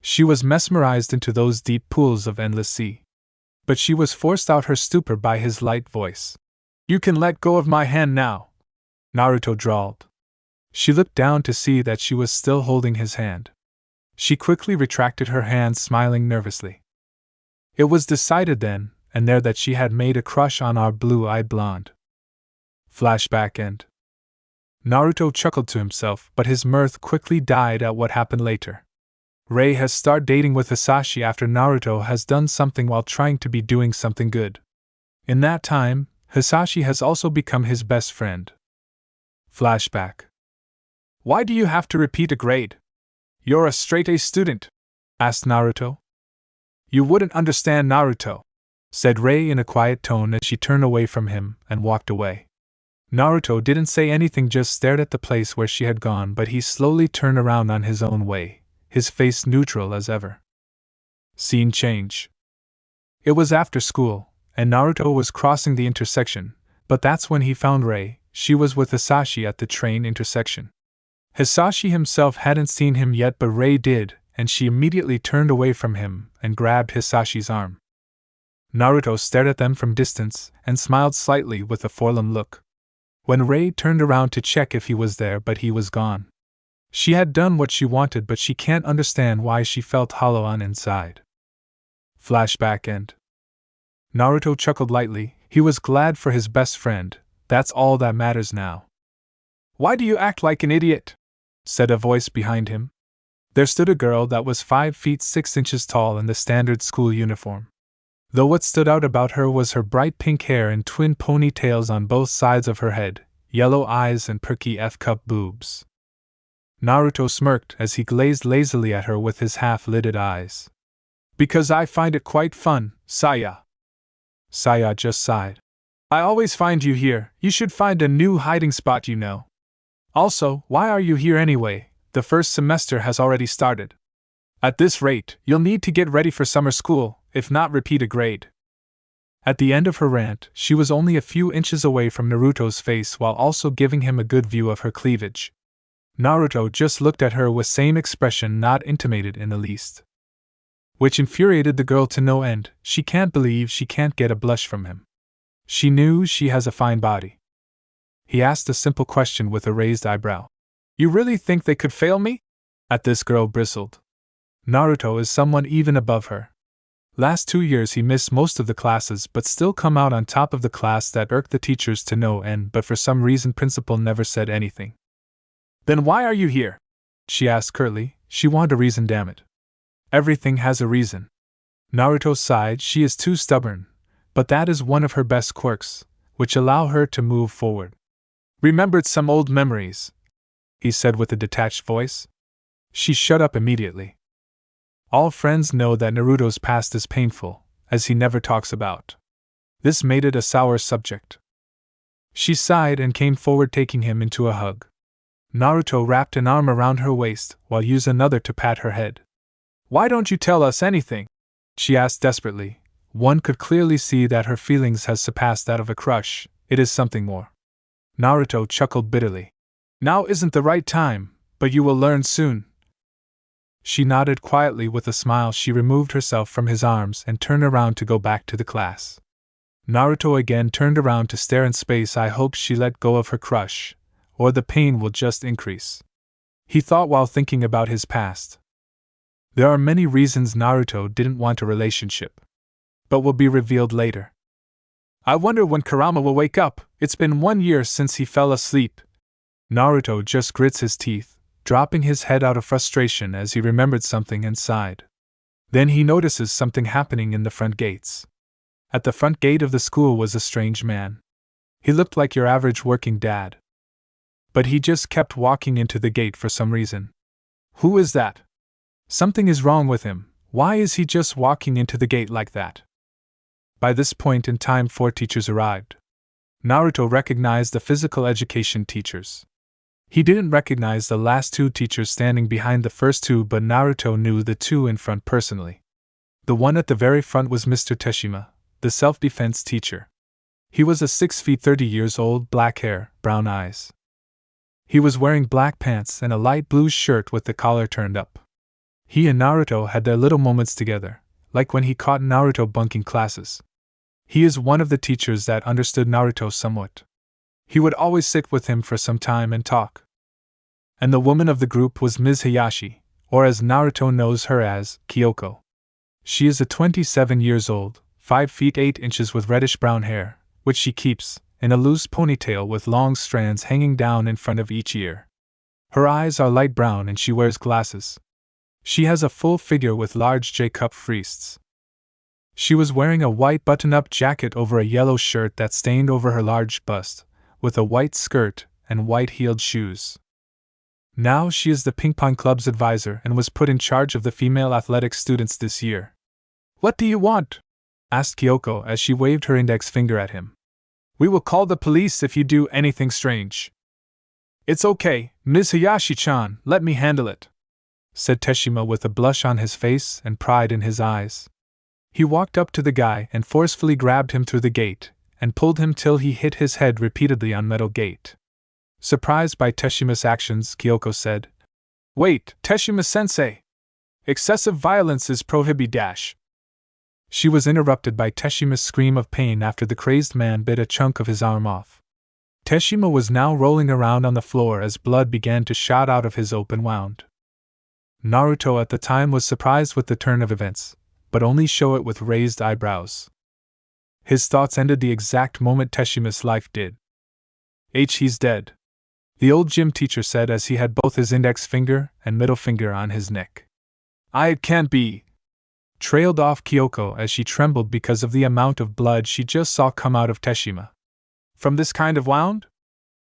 She was mesmerized into those deep pools of endless sea. But she was forced out her stupor by his light voice. "You can let go of my hand now," Naruto drawled. She looked down to see that she was still holding his hand. She quickly retracted her hand, smiling nervously. It was decided then and there that she had made a crush on our blue-eyed blonde. Flashback end. Naruto chuckled to himself, but his mirth quickly died at what happened later. Rei has started dating with Hisashi after Naruto has done something while trying to be doing something good. In that time, Hisashi has also become his best friend. Flashback. "Why do you have to repeat a grade? You're a straight A student," asked Naruto. "You wouldn't understand, Naruto," said Rei in a quiet tone as she turned away from him and walked away. Naruto didn't say anything, just stared at the place where she had gone, but he slowly turned around on his own way, his face neutral as ever. Scene change. It was after school, and Naruto was crossing the intersection, but that's when he found Rei. She was with Hisashi at the train intersection. Hisashi himself hadn't seen him yet, but Rei did, and she immediately turned away from him and grabbed Hisashi's arm. Naruto stared at them from distance and smiled slightly with a forlorn look. When Rei turned around to check if he was there, but he was gone. She had done what she wanted, but she can't understand why she felt hollow on inside. Flashback end. Naruto chuckled lightly. He was glad for his best friend. That's all that matters now. "Why do you act like an idiot?" said a voice behind him. There stood a girl that was 5 feet 6 inches tall in the standard school uniform. Though what stood out about her was her bright pink hair and twin ponytails on both sides of her head, yellow eyes and perky F-cup boobs. Naruto smirked as he gazed lazily at her with his half-lidded eyes. "Because I find it quite fun, Saya." Saya just sighed. "I always find you here. You should find a new hiding spot, you know. Also, why are you here anyway? The first semester has already started. At this rate, you'll need to get ready for summer school, if not repeat a grade." At the end of her rant, she was only a few inches away from Naruto's face while also giving him a good view of her cleavage. Naruto just looked at her with same expression, not intimated in the least. Which infuriated the girl to no end. She can't believe she can't get a blush from him. She knew she has a fine body. He asked a simple question with a raised eyebrow. "You really think they could fail me?" At this, girl bristled. Naruto is someone even above her. Last 2 years he missed most of the classes but still come out on top of the class. That irked the teachers to no end, but for some reason principal never said anything. "Then why are you here?" she asked curtly. She wanted a reason, damn it. Everything has a reason. Naruto sighed. She is too stubborn, but that is one of her best quirks, which allow her to move forward. "Remembered some old memories," he said with a detached voice. She shut up immediately. All friends know that Naruto's past is painful, as he never talks about. This made it a sour subject. She sighed and came forward, taking him into a hug. Naruto wrapped an arm around her waist while used another to pat her head. "Why don't you tell us anything?" she asked desperately. One could clearly see that her feelings has surpassed that of a crush. It is something more. Naruto chuckled bitterly. "Now isn't the right time, but you will learn soon." She nodded quietly with a smile. She removed herself from his arms and turned around to go back to the class. Naruto again turned around to stare in space. I hope she let go of her crush, or the pain will just increase, he thought while thinking about his past. There are many reasons Naruto didn't want a relationship, but will be revealed later. "I wonder when Kurama will wake up. It's been 1 year since he fell asleep." Naruto just grits his teeth, dropping his head out of frustration as he remembered something and sighed. Then he notices something happening in the front gates. At the front gate of the school was a strange man. He looked like your average working dad. But he just kept walking into the gate for some reason. Who is that? Something is wrong with him. Why is he just walking into the gate like that? By this point in time, 4 teachers arrived. Naruto recognized the physical education teachers. He didn't recognize the last 2 teachers standing behind the first 2, but Naruto knew the 2 in front personally. The one at the very front was Mr. Teshima, the self-defense teacher. He was a 6 feet 30 years old, black hair, brown eyes. He was wearing black pants and a light blue shirt with the collar turned up. He and Naruto had their little moments together, like when he caught Naruto bunking classes. He is one of the teachers that understood Naruto somewhat. He would always sit with him for some time and talk. And the woman of the group was Ms. Hayashi, or as Naruto knows her as, Kyoko. She is a 27 years old, 5 feet 8 inches with reddish-brown hair, which she keeps in a loose ponytail with long strands hanging down in front of each ear. Her eyes are light brown and she wears glasses. She has a full figure with large J-cup wrists. She was wearing a white button-up jacket over a yellow shirt that stained over her large bust, with a white skirt and white-heeled shoes. Now she is the ping-pong club's advisor and was put in charge of the female athletic students this year. "What do you want?" asked Kyoko as she waved her index finger at him. "We will call the police if you do anything strange." "It's okay, Ms. Hayashi-chan, let me handle it," said Teshima with a blush on his face and pride in his eyes. He walked up to the guy and forcefully grabbed him through the gate, and pulled him till he hit his head repeatedly on metal gate. Surprised by Teshima's actions, Kyoko said, "Wait, Teshima-sensei! Excessive violence is prohibited." She was interrupted by Teshima's scream of pain after the crazed man bit a chunk of his arm off. Teshima was now rolling around on the floor as blood began to shoot out of his open wound. Naruto at the time was surprised with the turn of events, but only show it with raised eyebrows. His thoughts ended the exact moment Teshima's life did. He's dead," the old gym teacher said as he had both his index finger and middle finger on his neck. It can't be," trailed off Kyoko as she trembled because of the amount of blood she just saw come out of Teshima. "From this kind of wound?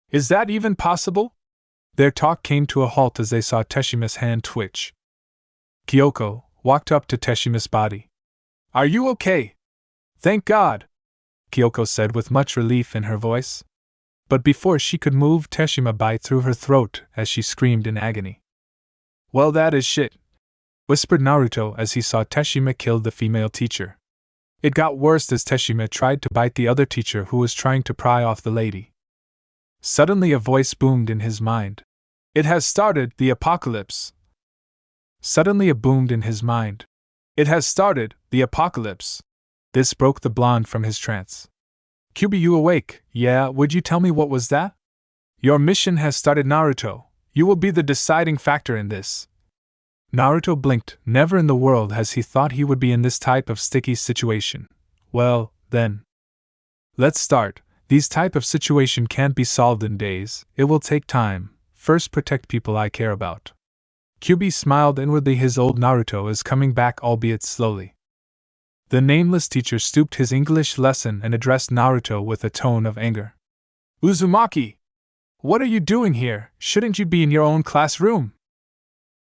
Is that even possible?" Their talk came to a halt as they saw Teshima's hand twitch. Kyoko walked up to Teshima's body. "Are you okay?" "Thank God," Kyoko said with much relief in her voice. But before she could move, Teshima bit through her throat as she screamed in agony. "Well, that is shit," whispered Naruto as he saw Teshima kill the female teacher. It got worse as Teshima tried to bite the other teacher who was trying to pry off the lady. Suddenly a voice boomed in his mind. "It has started, the apocalypse." Suddenly it boomed in his mind. "It has started, the apocalypse." This broke the blonde from his trance. "QB, you awake? Yeah, would you tell me what was that?" "Your mission has started, Naruto. You will be the deciding factor in this." Naruto blinked. Never in the world has he thought he would be in this type of sticky situation. Well, then. Let's start. These type of situation can't be solved in days, it will take time. First protect people I care about. QB smiled inwardly. His old Naruto is coming back, albeit slowly. The nameless teacher stooped his English lesson and addressed Naruto with a tone of anger. "Uzumaki! What are you doing here? Shouldn't you be in your own classroom?"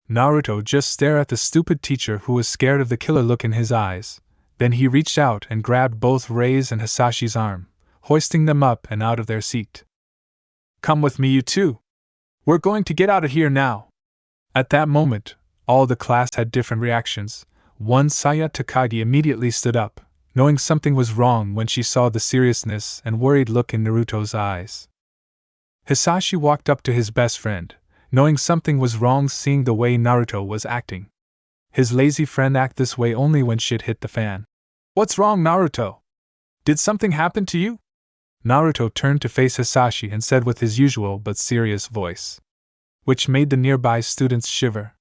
Naruto just stared at the stupid teacher who was scared of the killer look in his eyes. Then he reached out and grabbed both Rei's and Hisashi's arm, hoisting them up and out of their seat. "Come with me, you two. We're going to get out of here now." At that moment, all the class had different reactions. One Saya Takagi immediately stood up, knowing something was wrong when she saw the seriousness and worried look in Naruto's eyes. Hisashi walked up to his best friend, knowing something was wrong seeing the way Naruto was acting. His lazy friend act this way only when shit hit the fan. "What's wrong, Naruto? Did something happen to you?" Naruto turned to face Hisashi and said with his usual but serious voice, which made the nearby students shiver.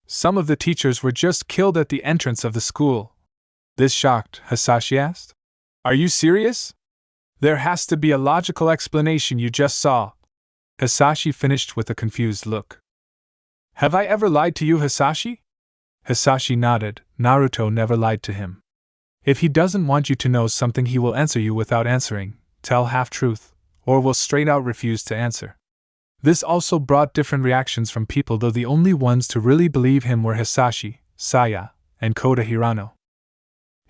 "Some of the teachers were just killed at the entrance of the school." This shocked, Hisashi asked. "Are you serious? There has to be a logical explanation. You just saw." Hisashi finished with a confused look. "Have I ever lied to you, Hisashi?" Hisashi nodded. Naruto never lied to him. If he doesn't want you to know something, he will answer you without answering, tell half-truth, or will straight out refuse to answer. This also brought different reactions from people, though the only ones to really believe him were Hisashi, Saya, and Kota Hirano.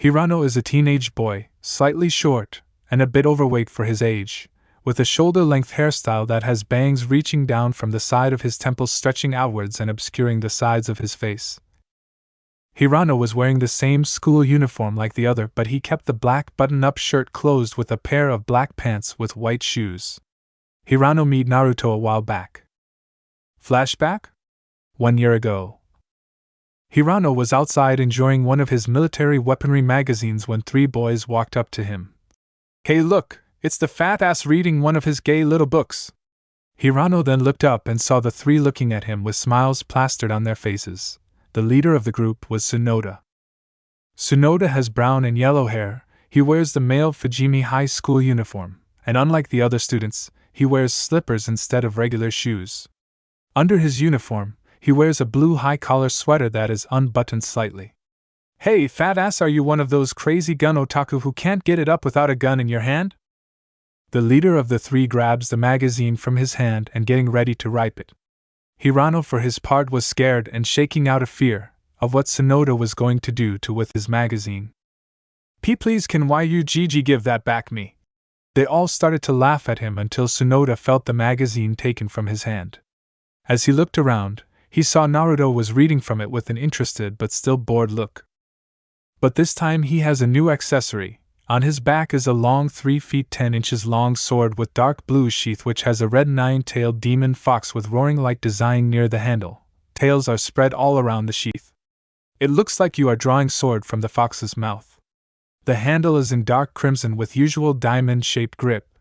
Hirano is a teenage boy, slightly short, and a bit overweight for his age, with a shoulder-length hairstyle that has bangs reaching down from the side of his temples stretching outwards and obscuring the sides of his face. Hirano was wearing the same school uniform like the other, but he kept the black button-up shirt closed with a pair of black pants with white shoes. Hirano met Naruto a while back. Flashback? 1 year ago. Hirano was outside enjoying one of his military weaponry magazines when 3 boys walked up to him. "Hey look, it's the fat ass reading one of his gay little books." Hirano then looked up and saw the 3 looking at him with smiles plastered on their faces. The leader of the group was Tsunoda. Tsunoda has brown and yellow hair, he wears the male Fujimi High School uniform, and unlike the other students, he wears slippers instead of regular shoes. Under his uniform, he wears a blue high-collar sweater that is unbuttoned slightly. "Hey, fat ass, are you one of those crazy gun otaku who can't get it up without a gun in your hand?" The leader of the 3 grabs the magazine from his hand and getting ready to rip it. Hirano for his part was scared and shaking out of fear of what Tsunoda was going to do with his magazine. Please can you give that back me?" They all started to laugh at him until Tsunoda felt the magazine taken from his hand. As he looked around, he saw Naruto was reading from it with an interested but still bored look. But this time he has a new accessory. On his back is a long 3 feet 10 inches long sword with dark blue sheath which has a red 9-tailed demon fox with roaring light design near the handle. Tails are spread all around the sheath. It looks like you are drawing sword from the fox's mouth. The handle is in dark crimson with usual diamond-shaped grip.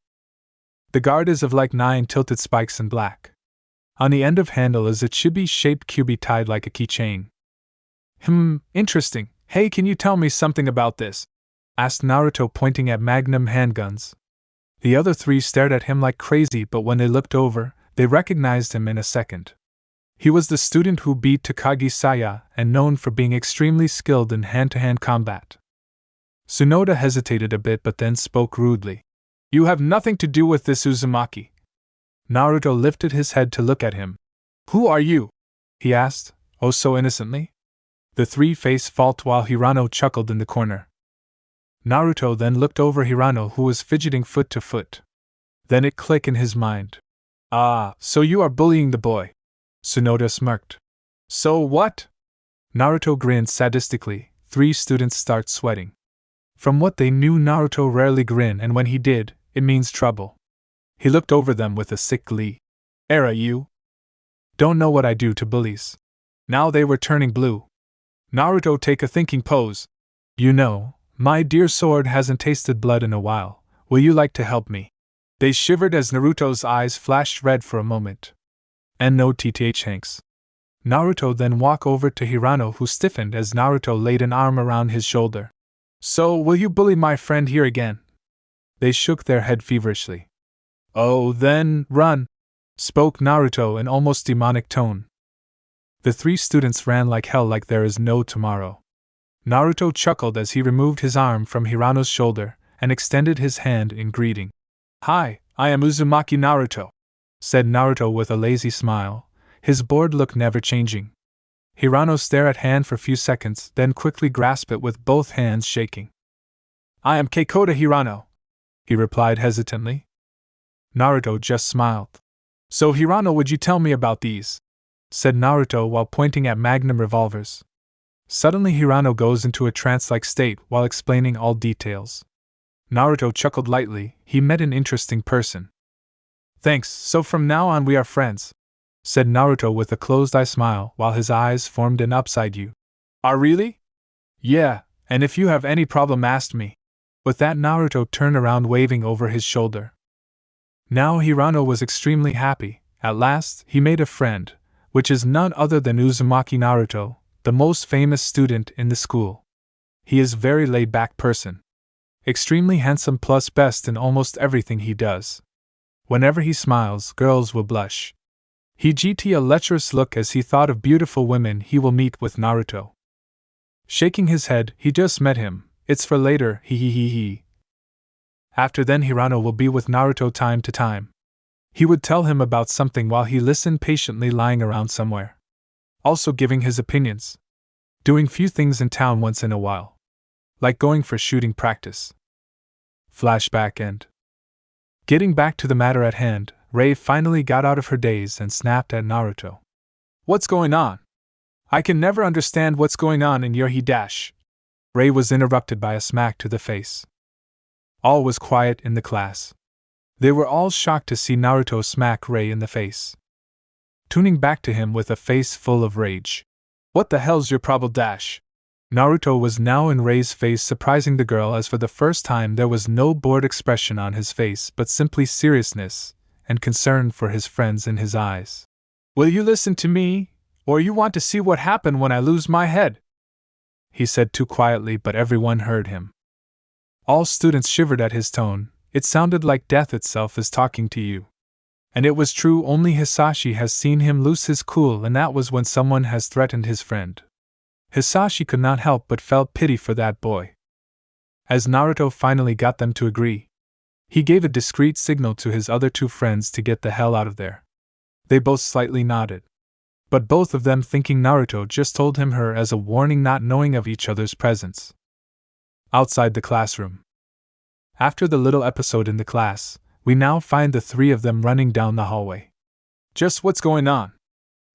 The guard is of like 9 tilted spikes in black. On the end of handle is a chibi-shaped cubie tied like a keychain. Interesting. Hey, can you tell me something about this?" asked Naruto, pointing at magnum handguns. The other 3 stared at him like crazy, but when they looked over, they recognized him in a second. He was the student who beat Takagi Saya and known for being extremely skilled in hand-to-hand combat. Tsunoda hesitated a bit but then spoke rudely. "You have nothing to do with this, Uzumaki." Naruto lifted his head to look at him. "Who are you?" he asked, oh so innocently. The 3 face fault while Hirano chuckled in the corner. Naruto then looked over Hirano who was fidgeting foot to foot. Then it clicked in his mind. "Ah, so you are bullying the boy." Tsunoda smirked. "So what?" Naruto grinned sadistically. 3 students start sweating. From what they knew, Naruto rarely grinned, and when he did, it means trouble. He looked over them with a sick glee. "Era, you don't know what I do to bullies." Now they were turning blue. Naruto take a thinking pose. "You know, my dear sword hasn't tasted blood in a while. Will you like to help me?" They shivered as Naruto's eyes flashed red for a moment. And no TTH Hanks. Naruto then walked over to Hirano who stiffened as Naruto laid an arm around his shoulder. "So, will you bully my friend here again?" They shook their head feverishly. "Oh, then, run!" spoke Naruto in almost demonic tone. The 3 students ran like hell like there is no tomorrow. Naruto chuckled as he removed his arm from Hirano's shoulder and extended his hand in greeting. "Hi, I am Uzumaki Naruto," said Naruto with a lazy smile, his bored look never changing. Hirano stared at hand for a few seconds, then quickly grasped it with both hands shaking. "I am Kota Hirano," he replied hesitantly. Naruto just smiled. "So Hirano, would you tell me about these?" said Naruto while pointing at magnum revolvers. Suddenly Hirano goes into a trance-like state while explaining all details. Naruto chuckled lightly. He met an interesting person. "Thanks, so from now on we are friends," said Naruto with a closed-eye smile while his eyes formed an upside U. "Are really?" "Yeah, and if you have any problem ask me." With that Naruto turned around waving over his shoulder. Now Hirano was extremely happy. At last, he made a friend, which is none other than Uzumaki Naruto, the most famous student in the school. He is very laid-back person. Extremely handsome plus best in almost everything he does. Whenever he smiles, girls will blush. He got a lecherous look as he thought of beautiful women he will meet with Naruto. Shaking his head, he just met him, It's for later, hee hee hee hee. After then Hirano will be with Naruto time to time. He would tell him about something while he listened patiently lying around somewhere. Also giving his opinions. Doing few things in town once in a while. Like going for shooting practice. Flashback end. Getting back to the matter at hand, Rei finally got out of her daze and snapped at Naruto. What's going on? I can never understand what's going on in your dash. Rei was interrupted by a smack to the face. All was quiet in the class. They were all shocked to see Naruto smack Rei in the face. Tuning back to him with a face full of rage. What the hell's your problem dash? Naruto was now in Rei's face, surprising the girl, as for the first time there was no bored expression on his face but simply seriousness and concern for his friends in his eyes. Will you listen to me, or you want to see what happened when I lose my head? He said too quietly, but everyone heard him. All students shivered at his tone. It sounded like death itself is talking to you. And it was true, only Hisashi has seen him lose his cool, and that was when someone has threatened his friend. Hisashi could not help but felt pity for that boy. As Naruto finally got them to agree, he gave a discreet signal to his other two friends to get the hell out of there. They both slightly nodded. But both of them thinking Naruto just told him her as a warning, not knowing of each other's presence. Outside the classroom. After the little episode in the class, we now find the three of them running down the hallway. Just what's going on?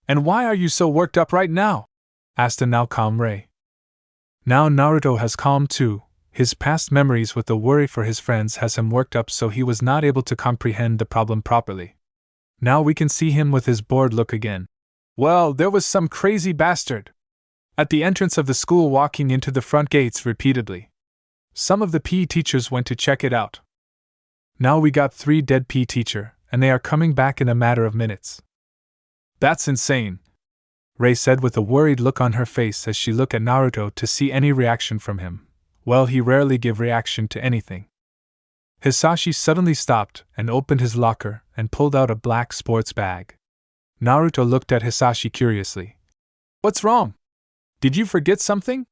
And why are you so worked up right now? Asked a now calm Rei. Now Naruto has calmed too. His past memories with the worry for his friends has him worked up, so he was not able to comprehend the problem properly. Now we can see him with his bored look again. Well, there was some crazy bastard at the entrance of the school walking into the front gates repeatedly. Some of the PE teachers went to check it out. Now we got 3 dead PE teacher, and they are coming back in a matter of minutes. That's insane, Rei said with a worried look on her face as she looked at Naruto to see any reaction from him. Well, he rarely give reaction to anything. Hisashi suddenly stopped and opened his locker and pulled out a black sports bag. Naruto looked at Hisashi curiously. What's wrong? Did you forget something?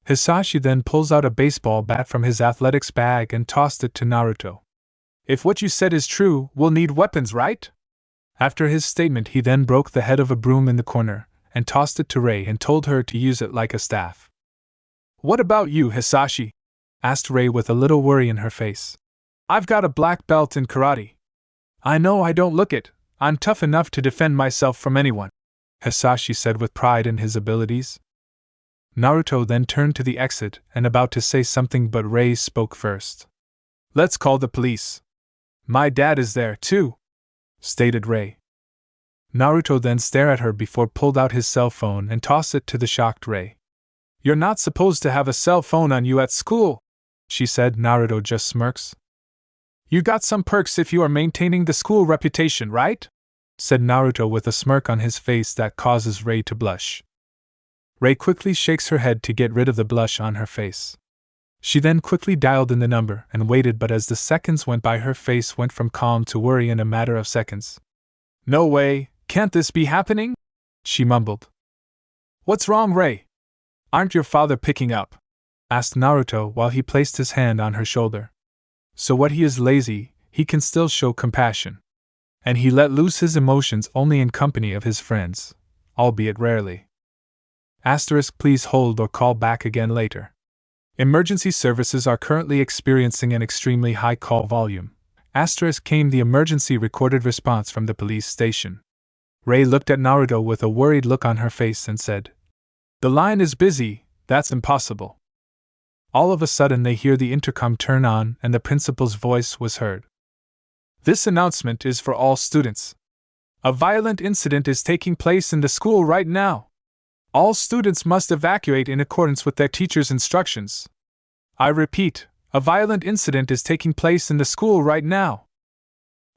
Hisashi then pulls out a baseball bat from his athletics bag and tossed it to Naruto. If what you said is true, we'll need weapons, right? After his statement, he then broke the head of a broom in the corner and tossed it to Rei and told her to use it like a staff. What about you, Hisashi? Asked Rei with a little worry in her face. I've got a black belt in karate. I know I don't look it. I'm tough enough to defend myself from anyone, Hisashi said with pride in his abilities. Naruto then turned to the exit and about to say something, but Rei spoke first. Let's call the police. My dad is there too, stated Rei. Naruto then stared at her before pulled out his cell phone and tossed it to the shocked Rei. You're not supposed to have a cell phone on you at school, she said. Naruto just smirks. You got some perks if you are maintaining the school reputation, right? Said Naruto with a smirk on his face that causes Rei to blush. Rei quickly shakes her head to get rid of the blush on her face. She then quickly dialed in the number and waited, but as the seconds went by her face went from calm to worry in a matter of seconds. No way, can't this be happening? She mumbled. What's wrong, Rei? Aren't your father picking up? Asked Naruto while he placed his hand on her shoulder. So what, he is lazy, he can still show compassion. And he let loose his emotions only in company of his friends, albeit rarely. Asterisk, please hold or call back again later. Emergency services are currently experiencing an extremely high call volume. Asterisk, came the emergency recorded response from the police station. Rei looked at Naruto with a worried look on her face and said, The line is busy, that's impossible. All of a sudden they hear the intercom turn on and the principal's voice was heard. This announcement is for all students. A violent incident is taking place in the school right now. All students must evacuate in accordance with their teacher's instructions. I repeat, a violent incident is taking place in the school right now.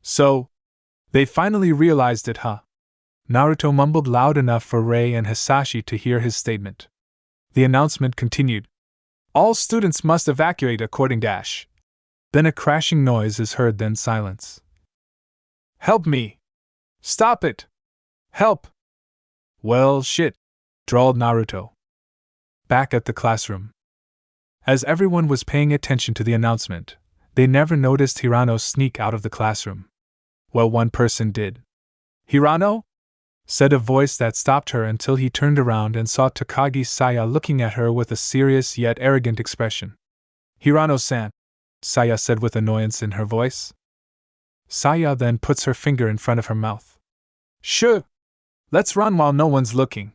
So, they finally realized it, huh? Naruto mumbled loud enough for Rei and Hisashi to hear his statement. The announcement continued. All students must evacuate according dash. Then a crashing noise is heard, then silence. Help me! Stop it! Help! Well, shit, drawled Naruto. Back at the classroom. As everyone was paying attention to the announcement, they never noticed Hirano sneak out of the classroom. Well, one person did. "Hirano?" said a voice that stopped her until he turned around and saw Takagi Saya looking at her with a serious yet arrogant expression. "Hirano-san," Saya said with annoyance in her voice. Saya then puts her finger in front of her mouth. "Sure! Let's run while no one's looking."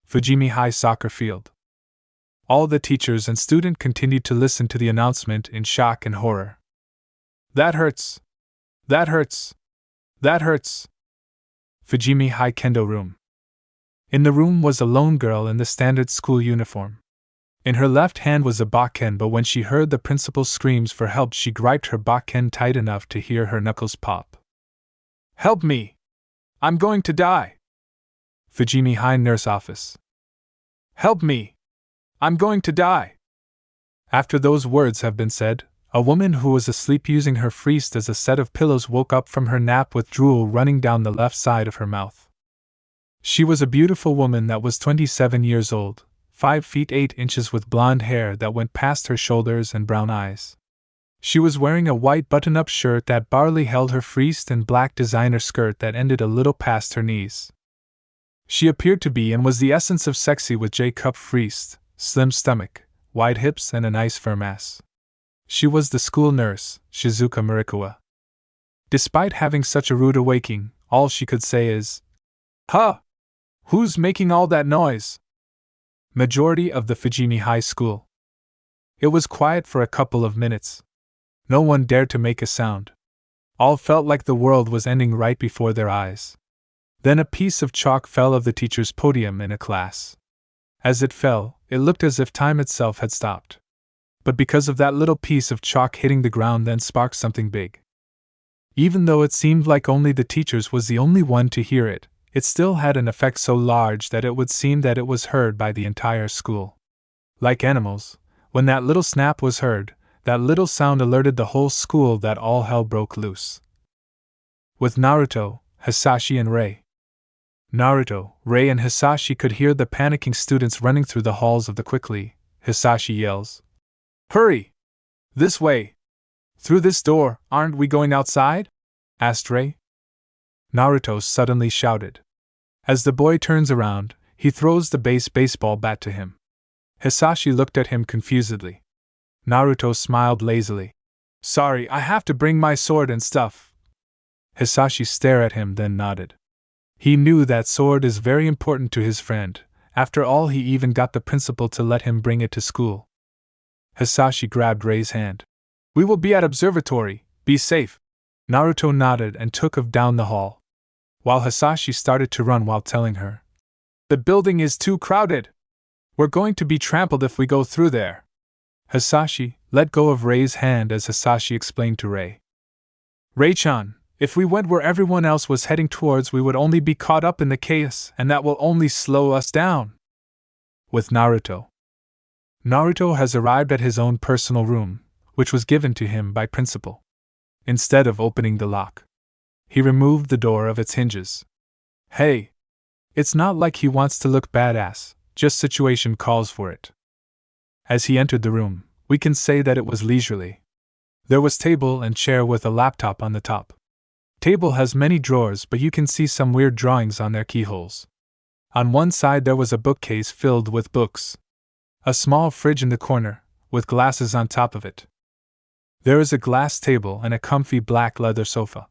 Fujimi High Soccer Field. All the teachers and students continued to listen to the announcement in shock and horror. "That hurts! That hurts! That hurts!" Fujimi High Kendo Room. In the room was a lone girl in the standard school uniform. In her left hand was a bakken, but when she heard the principal's screams for help, she gripped her bakken tight enough to hear her knuckles pop. "Help me! I'm going to die!" Fujimi High Nurse Office. "Help me! I'm going to die!" After those words have been said, a woman who was asleep using her fist as a set of pillows woke up from her nap with drool running down the left side of her mouth. She was a beautiful woman that was 27 years old, 5 feet 8 inches with blonde hair that went past her shoulders and brown eyes. She was wearing a white button-up shirt that barely held her fist and black designer skirt that ended a little past her knees. She appeared to be and was the essence of sexy with J-cup fist, slim stomach, wide hips and a nice firm ass. She was the school nurse, Shizuka Murikawa. Despite having such a rude awakening, all she could say is, "Huh! Who's making all that noise?" Majority of the Fujimi High School. It was quiet for a couple of minutes. No one dared to make a sound. All felt like the world was ending right before their eyes. Then a piece of chalk fell off the teacher's podium in a class. As it fell, it looked as if time itself had stopped. But because of that little piece of chalk hitting the ground then sparked something big. Even though it seemed like only the teachers was the only one to hear it, it still had an effect so large that it would seem that it was heard by the entire school. Like animals, when that little snap was heard, that little sound alerted the whole school that all hell broke loose. With Naruto, Hisashi and Rei. Naruto, Rei and Hisashi could hear the panicking students running through the halls of the quickly. Hisashi yells, "Hurry! This way! Through this door, aren't we going outside?" asked Rei. Naruto suddenly shouted. As the boy turns around, he throws the baseball bat to him. Hisashi looked at him confusedly. Naruto smiled lazily. "Sorry, I have to bring my sword and stuff." Hisashi stared at him then nodded. He knew that sword is very important to his friend. After all, he even got the principal to let him bring it to school. Hisashi grabbed Rei's hand. "We will be at observatory, be safe." Naruto nodded and took off down the hall, while Hisashi started to run while telling her, "The building is too crowded. We're going to be trampled if we go through there." Hisashi let go of Rei's hand as Hisashi explained to Rei. "Rei-chan, if we went where everyone else was heading towards, we would only be caught up in the chaos, and that will only slow us down." With Naruto. Naruto has arrived at his own personal room, which was given to him by principal. Instead of opening the lock, he removed the door of its hinges. Hey! It's not like he wants to look badass, just situation calls for it. As he entered the room, we can say that it was leisurely. There was table and chair with a laptop on the top. Table has many drawers, but you can see some weird drawings on their keyholes. On one side there was a bookcase filled with books. A small fridge in the corner, with glasses on top of it. There is a glass table and a comfy black leather sofa.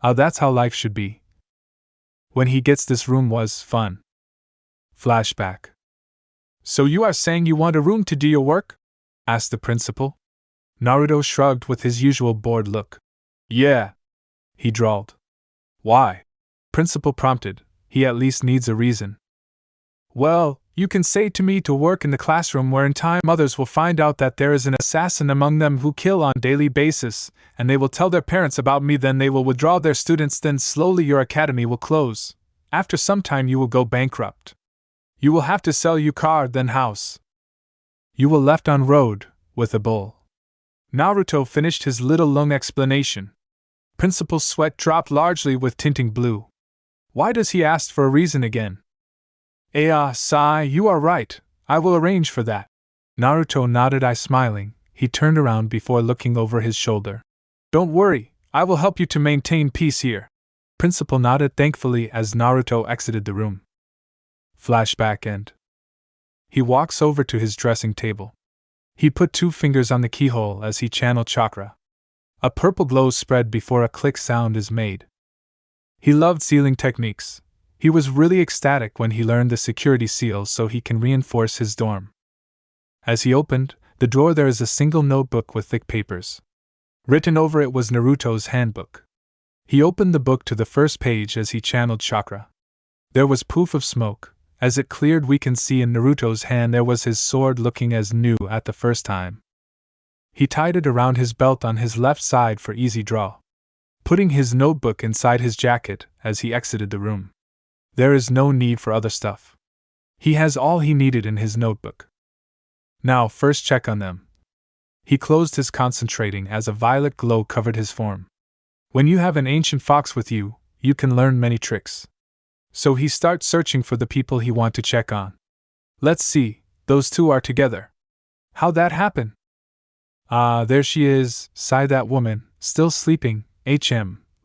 That's how life should be. When he gets this room was fun. Flashback. "So you are saying you want a room to do your work?" asked the principal. Naruto shrugged with his usual bored look. "Yeah," he drawled. "Why?" Principal prompted. He at least needs a reason. "Well, you can say to me to work in the classroom where in time others will find out that there is an assassin among them who kill on daily basis, and they will tell their parents about me, then they will withdraw their students, then slowly your academy will close. After some time you will go bankrupt. You will have to sell your car, then house. You will left on road, with a bull." Naruto finished his little long explanation. Principal's sweat dropped largely with tinting blue. Why does he ask for a reason again? Sai, you are right, I will arrange for that." Naruto nodded, smiling. He turned around before looking over his shoulder. Don't worry, I will help you to maintain peace here. Principal nodded thankfully as Naruto exited the room. Flashback end. He walks over to his dressing table. He put 2 fingers on the keyhole as he channeled chakra. A purple glow spread before a click sound is made. He loved sealing techniques. He was really ecstatic when he learned the security seals so he can reinforce his dorm. As he opened the drawer, there is a single notebook with thick papers. Written over it was Naruto's handbook. He opened the book to the first page as he channeled chakra. There was poof of smoke. As it cleared, we can see in Naruto's hand there was his sword, looking as new at the first time. He tied it around his belt on his left side for easy draw, putting his notebook inside his jacket as he exited the room. There is no need for other stuff. He has all he needed in his notebook. Now first check on them. He closed his concentrating as a violet glow covered his form. When you have an ancient fox with you, you can learn many tricks. So he starts searching for the people he want to check on. Let's see, those 2 are together. How'd that happen? Ah, there she is, sighed that woman, still sleeping.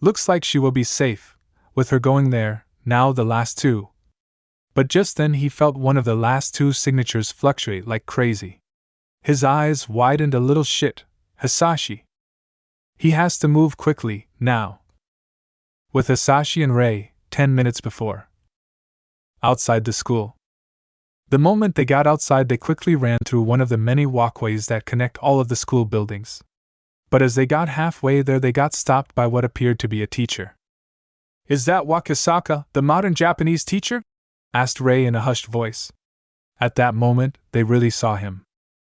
Looks like she will be safe, with her going there, now the last 2. But just then he felt one of the last 2 signatures fluctuate like crazy. His eyes widened a little. Shit, Hisashi. He has to move quickly, now. With Hisashi and Rei, 10 minutes before. Outside the school. The moment they got outside, they quickly ran through one of the many walkways that connect all of the school buildings. But as they got halfway there, they got stopped by what appeared to be a teacher. Is that Wakasaka, the modern Japanese teacher? Asked Rei in a hushed voice. At that moment, they really saw him.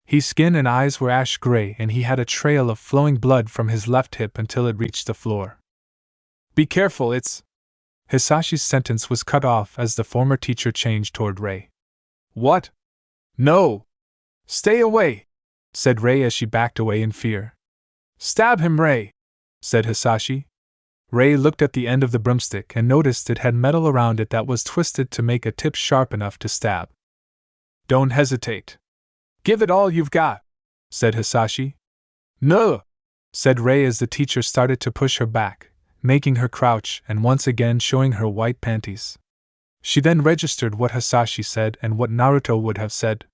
His skin and eyes were ash gray, and he had a trail of flowing blood from his left hip until it reached the floor. Be careful, it's... Hisashi's sentence was cut off as the former teacher changed toward Rei. What? No! Stay away! Said Rei as she backed away in fear. Stab him, Rei! Said Hisashi. Rei looked at the end of the broomstick and noticed it had metal around it that was twisted to make a tip sharp enough to stab. Don't hesitate. Give it all you've got, said Hisashi. No! Said Rei as the teacher started to push her back, making her crouch and once again showing her white panties. She then registered what Hisashi said and what Naruto would have said.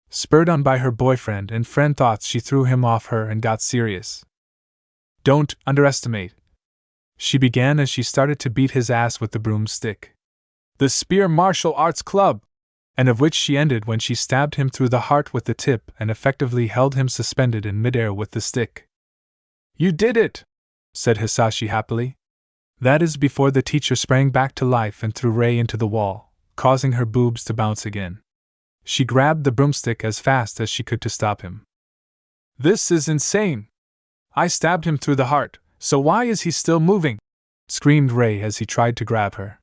Spurred on by her boyfriend and friend thoughts, she threw him off her and got serious. Don't underestimate, she began as she started to beat his ass with the broomstick. The Spear Martial Arts Club! And of which she ended when she stabbed him through the heart with the tip and effectively held him suspended in midair with the stick. You did it! Said Hisashi happily. That is before the teacher sprang back to life and threw Rei into the wall, causing her boobs to bounce again. She grabbed the broomstick as fast as she could to stop him. This is insane! I stabbed him through the heart, so why is he still moving? Screamed Rei as he tried to grab her.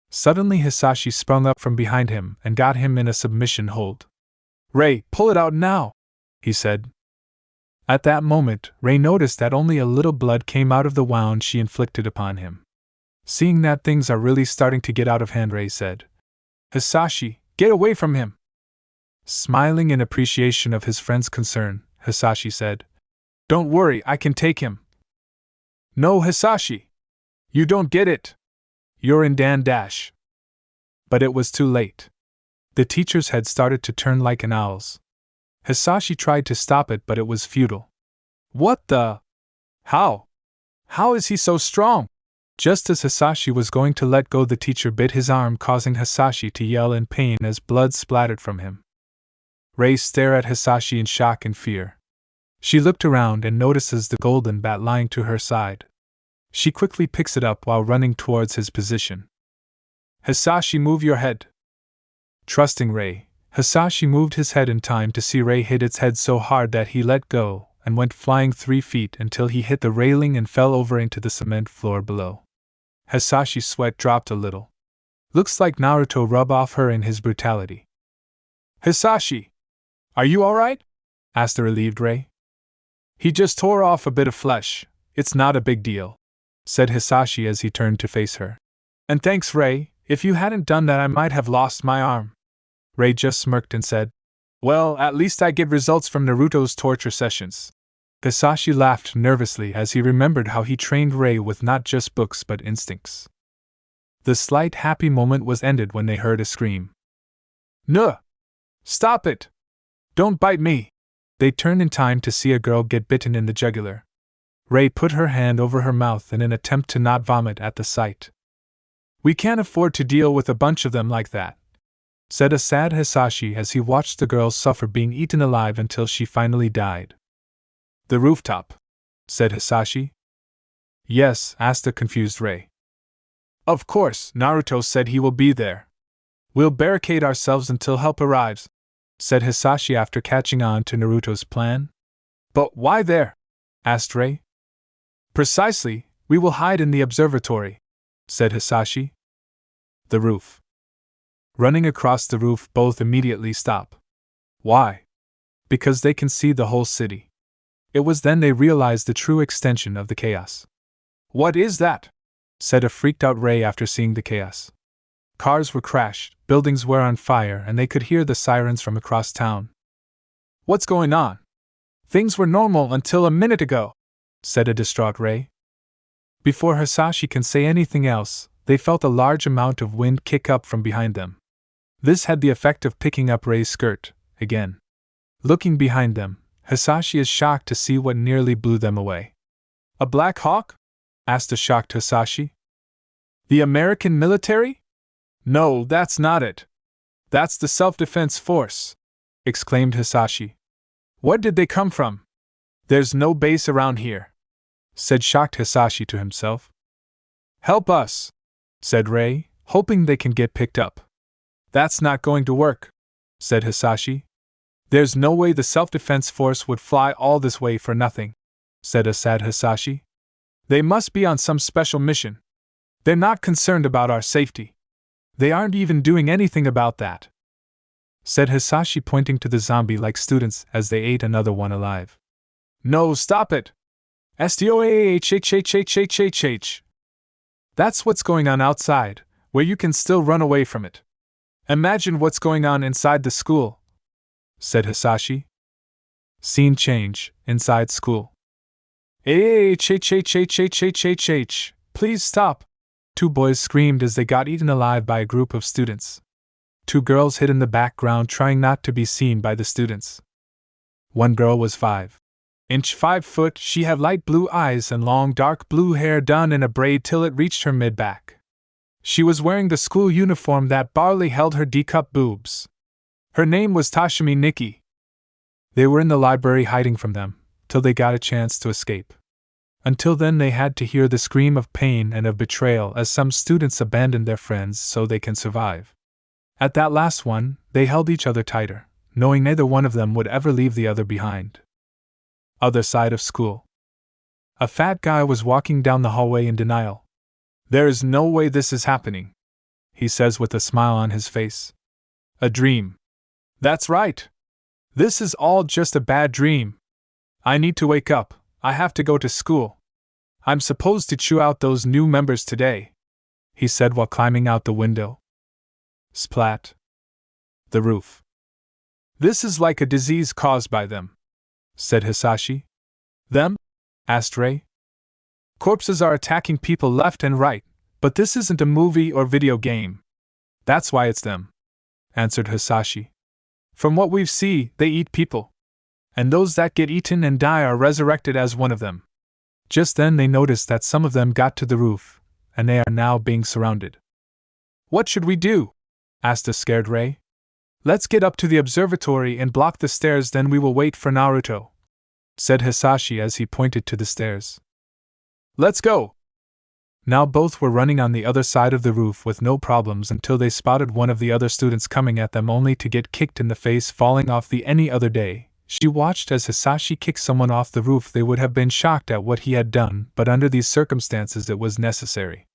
Suddenly Hisashi sprung up from behind him and got him in a submission hold. Rei, pull it out now, he said. At that moment, Rei noticed that only a little blood came out of the wound she inflicted upon him. Seeing that things are really starting to get out of hand, Rei said, Hisashi, get away from him! Smiling in appreciation of his friend's concern, Hisashi said, Don't worry, I can take him. No, Hisashi! You don't get it! You're in Dan Dash. But it was too late. The teacher's head started to turn like an owl's. Hisashi tried to stop it, but it was futile. What the? How? How is he so strong? Just as Hisashi was going to let go, the teacher bit his arm, causing Hisashi to yell in pain as blood splattered from him. Rei stared at Hisashi in shock and fear. She looked around and notices the golden bat lying to her side. She quickly picks it up while running towards his position. Hisashi, move your head. Trusting Rei, Hisashi moved his head in time to see Rei hit its head so hard that he let go and went flying 3 feet until he hit the railing and fell over into the cement floor below. Hisashi's sweat dropped a little. Looks like Naruto rubbed off her in his brutality. Hisashi! Are you alright? Asked the relieved Rei. He just tore off a bit of flesh. It's not a big deal, said Hisashi as he turned to face her. And thanks, Rei. If you hadn't done that, I might have lost my arm. Rei just smirked and said, Well, at least I get results from Naruto's torture sessions. Kakashi laughed nervously as he remembered how he trained Rei with not just books but instincts. The slight happy moment was ended when they heard a scream. "Nuh! Stop it! Don't bite me!" They turned in time to see a girl get bitten in the jugular. Rei put her hand over her mouth in an attempt to not vomit at the sight. "We can't afford to deal with a bunch of them like that," said a sad Hisashi as he watched the girl suffer being eaten alive until she finally died. "The rooftop," said Hisashi. "Yes," asked the confused Rei. "Of course, Naruto said he will be there. We'll barricade ourselves until help arrives," said Hisashi after catching on to Naruto's plan. "But why there?" asked Rei. "Precisely, we will hide in the observatory," said Hisashi. "The roof." Running across the roof, both immediately stop. Why? Because they can see the whole city. It was then they realized the true extension of the chaos. "What is that?" said a freaked out Rei after seeing the chaos. Cars were crashed, buildings were on fire, and they could hear the sirens from across town. "What's going on? Things were normal until a minute ago," said a distraught Rei. Before Hisashi can say anything else, they felt a large amount of wind kick up from behind them. This had the effect of picking up Rei's skirt, again. Looking behind them, Hisashi is shocked to see what nearly blew them away. "A Black Hawk?" asked the shocked Hisashi. "The American military? No, that's not it. That's the self-defense force," exclaimed Hisashi. "Where did they come from? There's no base around here," said shocked Hisashi to himself. "Help us," said Rei, hoping they can get picked up. "That's not going to work," said Hisashi. "There's no way the self-defense force would fly all this way for nothing," said a sad Hisashi. "They must be on some special mission. They're not concerned about our safety. They aren't even doing anything about that," said Hisashi, pointing to the zombie-like students as they ate another one alive. "No, stop it! STOAHHHHHHH! That's what's going on outside, where you can still run away from it. Imagine what's going on inside the school," said Hisashi. Scene change, inside school. "HHHHHHHH! Please stop!" Two boys screamed as they got eaten alive by a group of students. Two girls hid in the background trying not to be seen by the students. One girl was 5 foot, she had light blue eyes and long dark blue hair done in a braid till it reached her mid-back. She was wearing the school uniform that barely held her D-cup boobs. Her name was Tashimi Nikki. They were in the library hiding from them, till they got a chance to escape. Until then they had to hear the scream of pain and of betrayal as some students abandoned their friends so they can survive. At that last one, they held each other tighter, knowing neither one of them would ever leave the other behind. Other side of school. A fat guy was walking down the hallway in denial. "There is no way this is happening," he says with a smile on his face. "A dream. That's right. This is all just a bad dream. I need to wake up. I have to go to school. I'm supposed to chew out those new members today," he said while climbing out the window. Splat. The roof. "This is like a disease caused by them," said Hisashi. "Them?" asked Rei. "Corpses are attacking people left and right, but this isn't a movie or video game. That's why it's them," answered Hisashi. "From what we've seen, they eat people. And those that get eaten and die are resurrected as one of them." Just then they noticed that some of them got to the roof, and they are now being surrounded. "What should we do?" asked a scared Rei. "Let's get up to the observatory and block the stairs, then we will wait for Naruto," said Hisashi as he pointed to the stairs. "Let's go!" Now both were running on the other side of the roof with no problems until they spotted one of the other students coming at them only to get kicked in the face falling off the any other day. She watched as Hisashi kicked someone off the roof. They would have been shocked at what he had done, but under these circumstances it was necessary.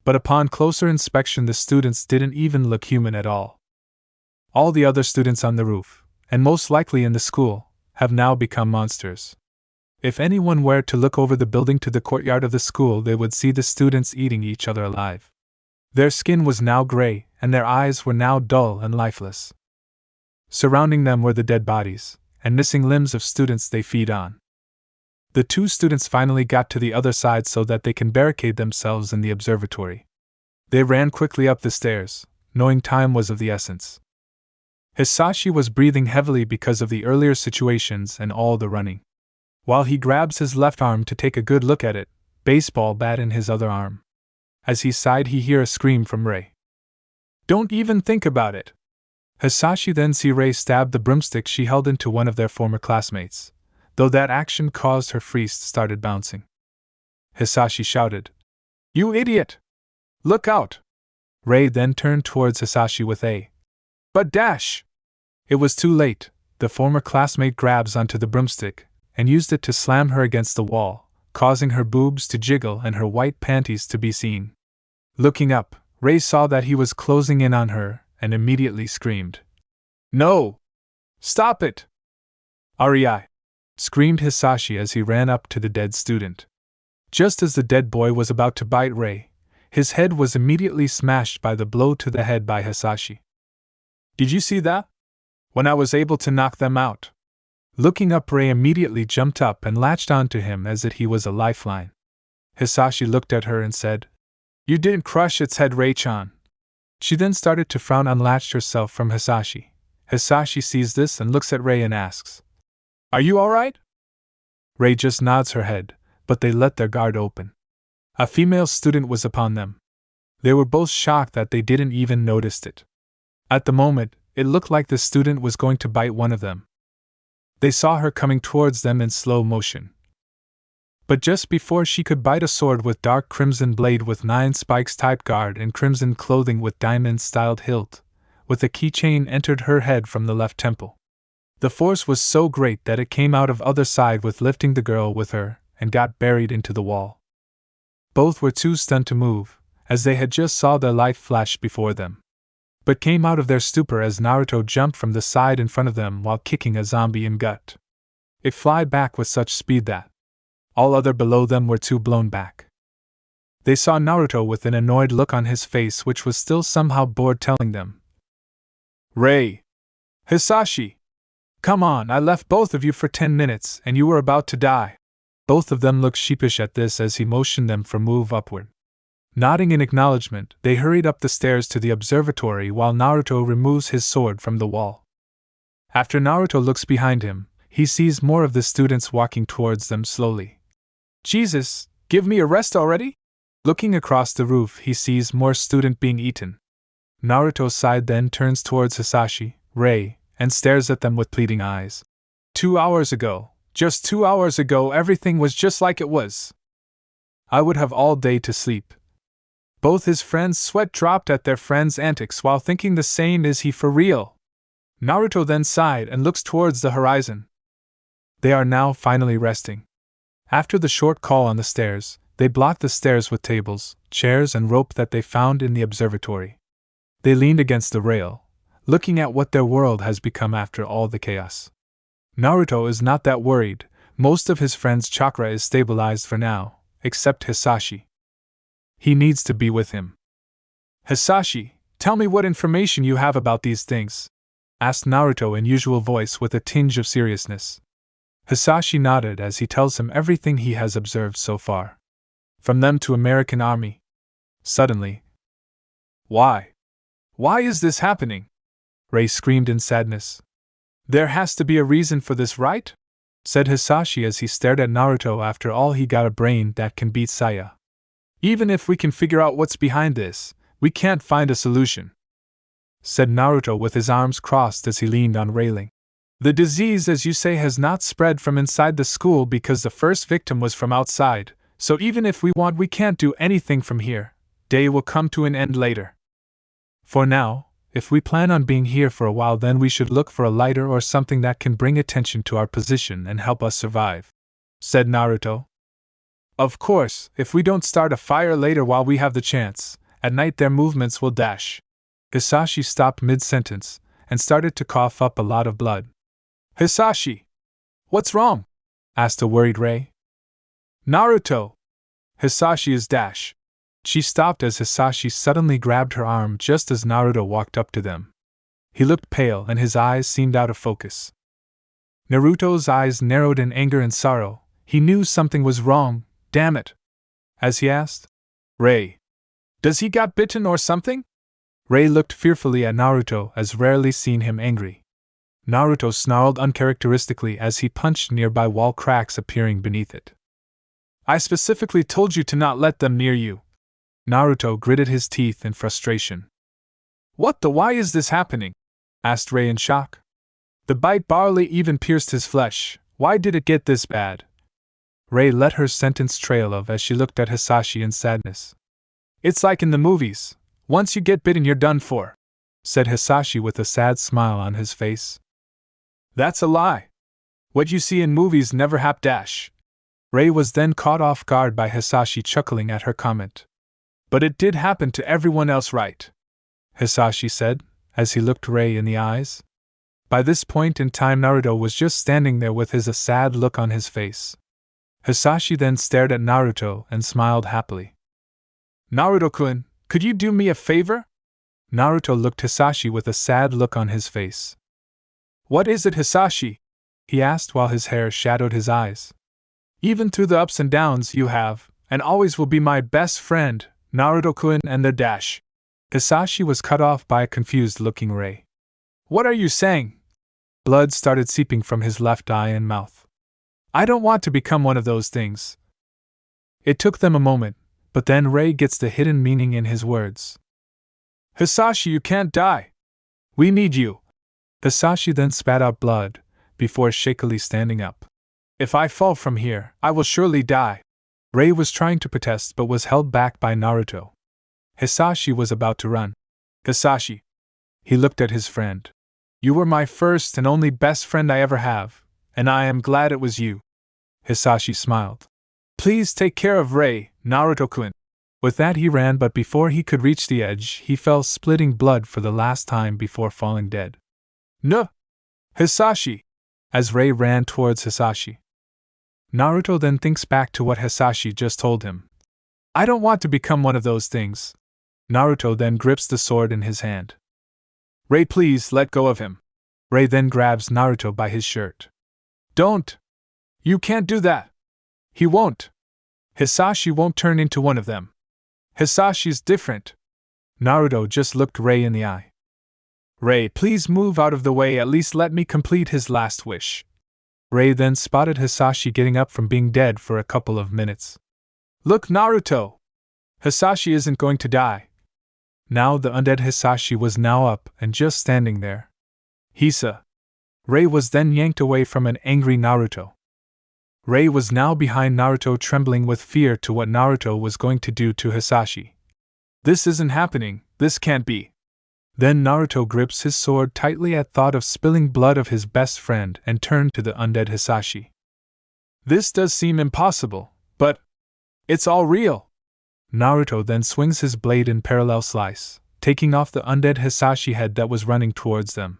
But upon closer inspection the students didn't even look human at all. All the other students on the roof, and most likely in the school, have now become monsters. If anyone were to look over the building to the courtyard of the school, they would see the students eating each other alive. Their skin was now gray, and their eyes were now dull and lifeless. Surrounding them were the dead bodies and missing limbs of students they feed on. The two students finally got to the other side so that they can barricade themselves in the observatory. They ran quickly up the stairs, knowing time was of the essence. Hisashi was breathing heavily because of the earlier situations and all the running. While he grabs his left arm to take a good look at it, baseball bat in his other arm. As he sighed, he hear a scream from Rei. "Don't even think about it!" Hisashi then see Rei stab the broomstick she held into one of their former classmates, though that action caused her fist started bouncing. Hisashi shouted, "You idiot! Look out!" Rei then turned towards Hisashi with a "but dash!" It was too late. The former classmate grabs onto the broomstick and used it to slam her against the wall, causing her boobs to jiggle and her white panties to be seen. Looking up, Rei saw that he was closing in on her and immediately screamed, "No! Stop it!" "Ari!" screamed Hisashi as he ran up to the dead student. Just as the dead boy was about to bite Rei, his head was immediately smashed by the blow to the head by Hisashi. "Did you see that? When I was able to knock them out." Looking up, Rei immediately jumped up and latched onto him as if he was a lifeline. Hisashi looked at her and said, "You didn't crush its head, Rei-chan." She then started to frown, unlatched herself from Hisashi. Hisashi sees this and looks at Rei and asks, "Are you alright?" Rei just nods her head, but they let their guard open. A female student was upon them. They were both shocked that they didn't even notice it. At the moment, it looked like the student was going to bite one of them. They saw her coming towards them in slow motion. But just before she could bite, a sword with dark crimson blade with 9 spikes type guard and crimson clothing with diamond-styled hilt, with a keychain, entered her head from the left temple. The force was so great that it came out of other side with lifting the girl with her and got buried into the wall. Both were too stunned to move, as they had just saw their life flash before them, but came out of their stupor as Naruto jumped from the side in front of them while kicking a zombie in gut. It flied back with such speed that all other below them were too blown back. They saw Naruto with an annoyed look on his face, which was still somehow bored, telling them, "Rei! Hisashi! Come on, I left both of you for 10 minutes and you were about to die." Both of them looked sheepish at this as he motioned them for move upward. Nodding in acknowledgement, they hurried up the stairs to the observatory while Naruto removes his sword from the wall. After Naruto looks behind him, he sees more of the students walking towards them slowly. "Jesus, give me a rest already?" Looking across the roof, he sees more student being eaten. Naruto sighed, then turns towards Hisashi, Rei, and stares at them with pleading eyes. 2 hours ago, just 2 hours ago, everything was just like it was. I would have all day to sleep. Both his friends' sweat dropped at their friend's antics while thinking the same. Is he for real? Naruto then sighed and looks towards the horizon. They are now finally resting. After the short call on the stairs, they blocked the stairs with tables, chairs, and rope that they found in the observatory. They leaned against the rail, looking at what their world has become after all the chaos. Naruto is not that worried. Most of his friends' chakra is stabilized for now, except Hisashi. He needs to be with him. "Hisashi, tell me what information you have about these things," asked Naruto in usual voice with a tinge of seriousness. Hisashi nodded as he tells him everything he has observed so far. From them to American army. Suddenly, "Why? Why is this happening?" Rei screamed in sadness. "There has to be a reason for this, right?" said Hisashi as he stared at Naruto. "After all, he got a brain that can beat Saya. Even if we can figure out what's behind this, we can't find a solution," said Naruto with his arms crossed as he leaned on railing. "The disease, as you say, has not spread from inside the school because the first victim was from outside, so even if we want, we can't do anything from here. Day will come to an end later. For now, if we plan on being here for a while, then we should look for a lighter or something that can bring attention to our position and help us survive," said Naruto. "Of course, if we don't start a fire later while we have the chance, at night their movements will dash." Hisashi stopped mid-sentence and started to cough up a lot of blood. "Hisashi! What's wrong?" asked a worried Rei. "Naruto! Hisashi is dash." She stopped as Hisashi suddenly grabbed her arm just as Naruto walked up to them. He looked pale and his eyes seemed out of focus. Naruto's eyes narrowed in anger and sorrow. He knew something was wrong, damn it. As he asked, Ray, does he got bitten or something? Ray looked fearfully at Naruto, as rarely seen him angry. Naruto snarled uncharacteristically as he punched nearby wall cracks appearing beneath it. I specifically told you to not let them near you. Naruto gritted his teeth in frustration. What the why is this happening? Asked Ray in shock. The bite barely even pierced his flesh. Why did it get this bad? Ray let her sentence trail off as she looked at Hisashi in sadness. It's like in the movies. Once you get bitten, you're done for, said Hisashi with a sad smile on his face. That's a lie. What you see in movies never hap-dash. Ray was then caught off guard by Hisashi chuckling at her comment. But it did happen to everyone else, right? Hisashi said, as he looked Ray in the eyes. By this point in time, Naruto was just standing there with a sad look on his face. Hisashi then stared at Naruto and smiled happily. Naruto-kun, could you do me a favor? Naruto looked Hisashi with a sad look on his face. What is it, Hisashi? He asked while his hair shadowed his eyes. Even through the ups and downs, you have, and always will be my best friend, Naruto-kun and the dash. Hisashi was cut off by a confused-looking Ray. What are you saying? Blood started seeping from his left eye and mouth. I don't want to become one of those things. It took them a moment, but then Ray gets the hidden meaning in his words. Hisashi, you can't die. We need you. Hisashi then spat out blood, before shakily standing up. If I fall from here, I will surely die. Ray was trying to protest but was held back by Naruto. Hisashi was about to run. Hisashi. He looked at his friend. You were my first and only best friend I ever have, and I am glad it was you. Hisashi smiled. Please take care of Ray, Naruto-kun. With that he ran, but before he could reach the edge, he fell splitting blood for the last time before falling dead. No! Hisashi! As Ray ran towards Hisashi. Naruto then thinks back to what Hisashi just told him. I don't want to become one of those things. Naruto then grips the sword in his hand. Ray, please let go of him. Ray then grabs Naruto by his shirt. Don't! You can't do that! He won't! Hisashi won't turn into one of them. Hisashi's different. Naruto just looked Ray in the eye. Ray, please move out of the way, at least let me complete his last wish. Ray then spotted Hisashi getting up from being dead for a couple of minutes. Look, Naruto! Hisashi isn't going to die. Now the undead Hisashi was now up and just standing there. Hisa. Ray was then yanked away from an angry Naruto. Ray was now behind Naruto, trembling with fear to what Naruto was going to do to Hisashi. This isn't happening, this can't be. Then Naruto grips his sword tightly at thought of spilling blood of his best friend and turned to the undead Hisashi. This does seem impossible, but it's all real. Naruto then swings his blade in parallel slice, taking off the undead Hisashi head that was running towards them.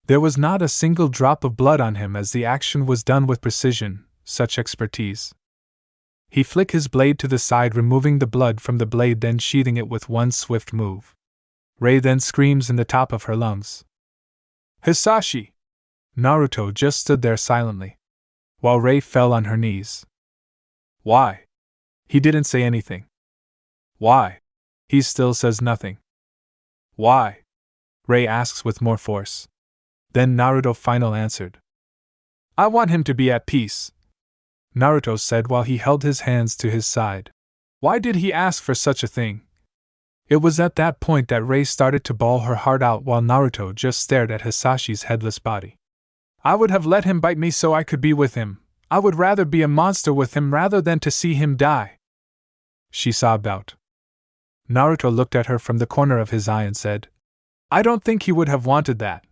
There was not a single drop of blood on him as the action was done with precision, such expertise. He flicked his blade to the side, removing the blood from the blade, then sheathing it with one swift move. Ray then screams in the top of her lungs. Hisashi! Naruto just stood there silently, while Ray fell on her knees. Why? He didn't say anything. Why? He still says nothing. Why? Ray asks with more force. Then Naruto finally answered. I want him to be at peace, Naruto said while he held his hands to his side. Why did he ask for such a thing? It was at that point that Ray started to bawl her heart out while Naruto just stared at Hisashi's headless body. I would have let him bite me so I could be with him. I would rather be a monster with him rather than to see him die. She sobbed out. Naruto looked at her from the corner of his eye and said, I don't think he would have wanted that.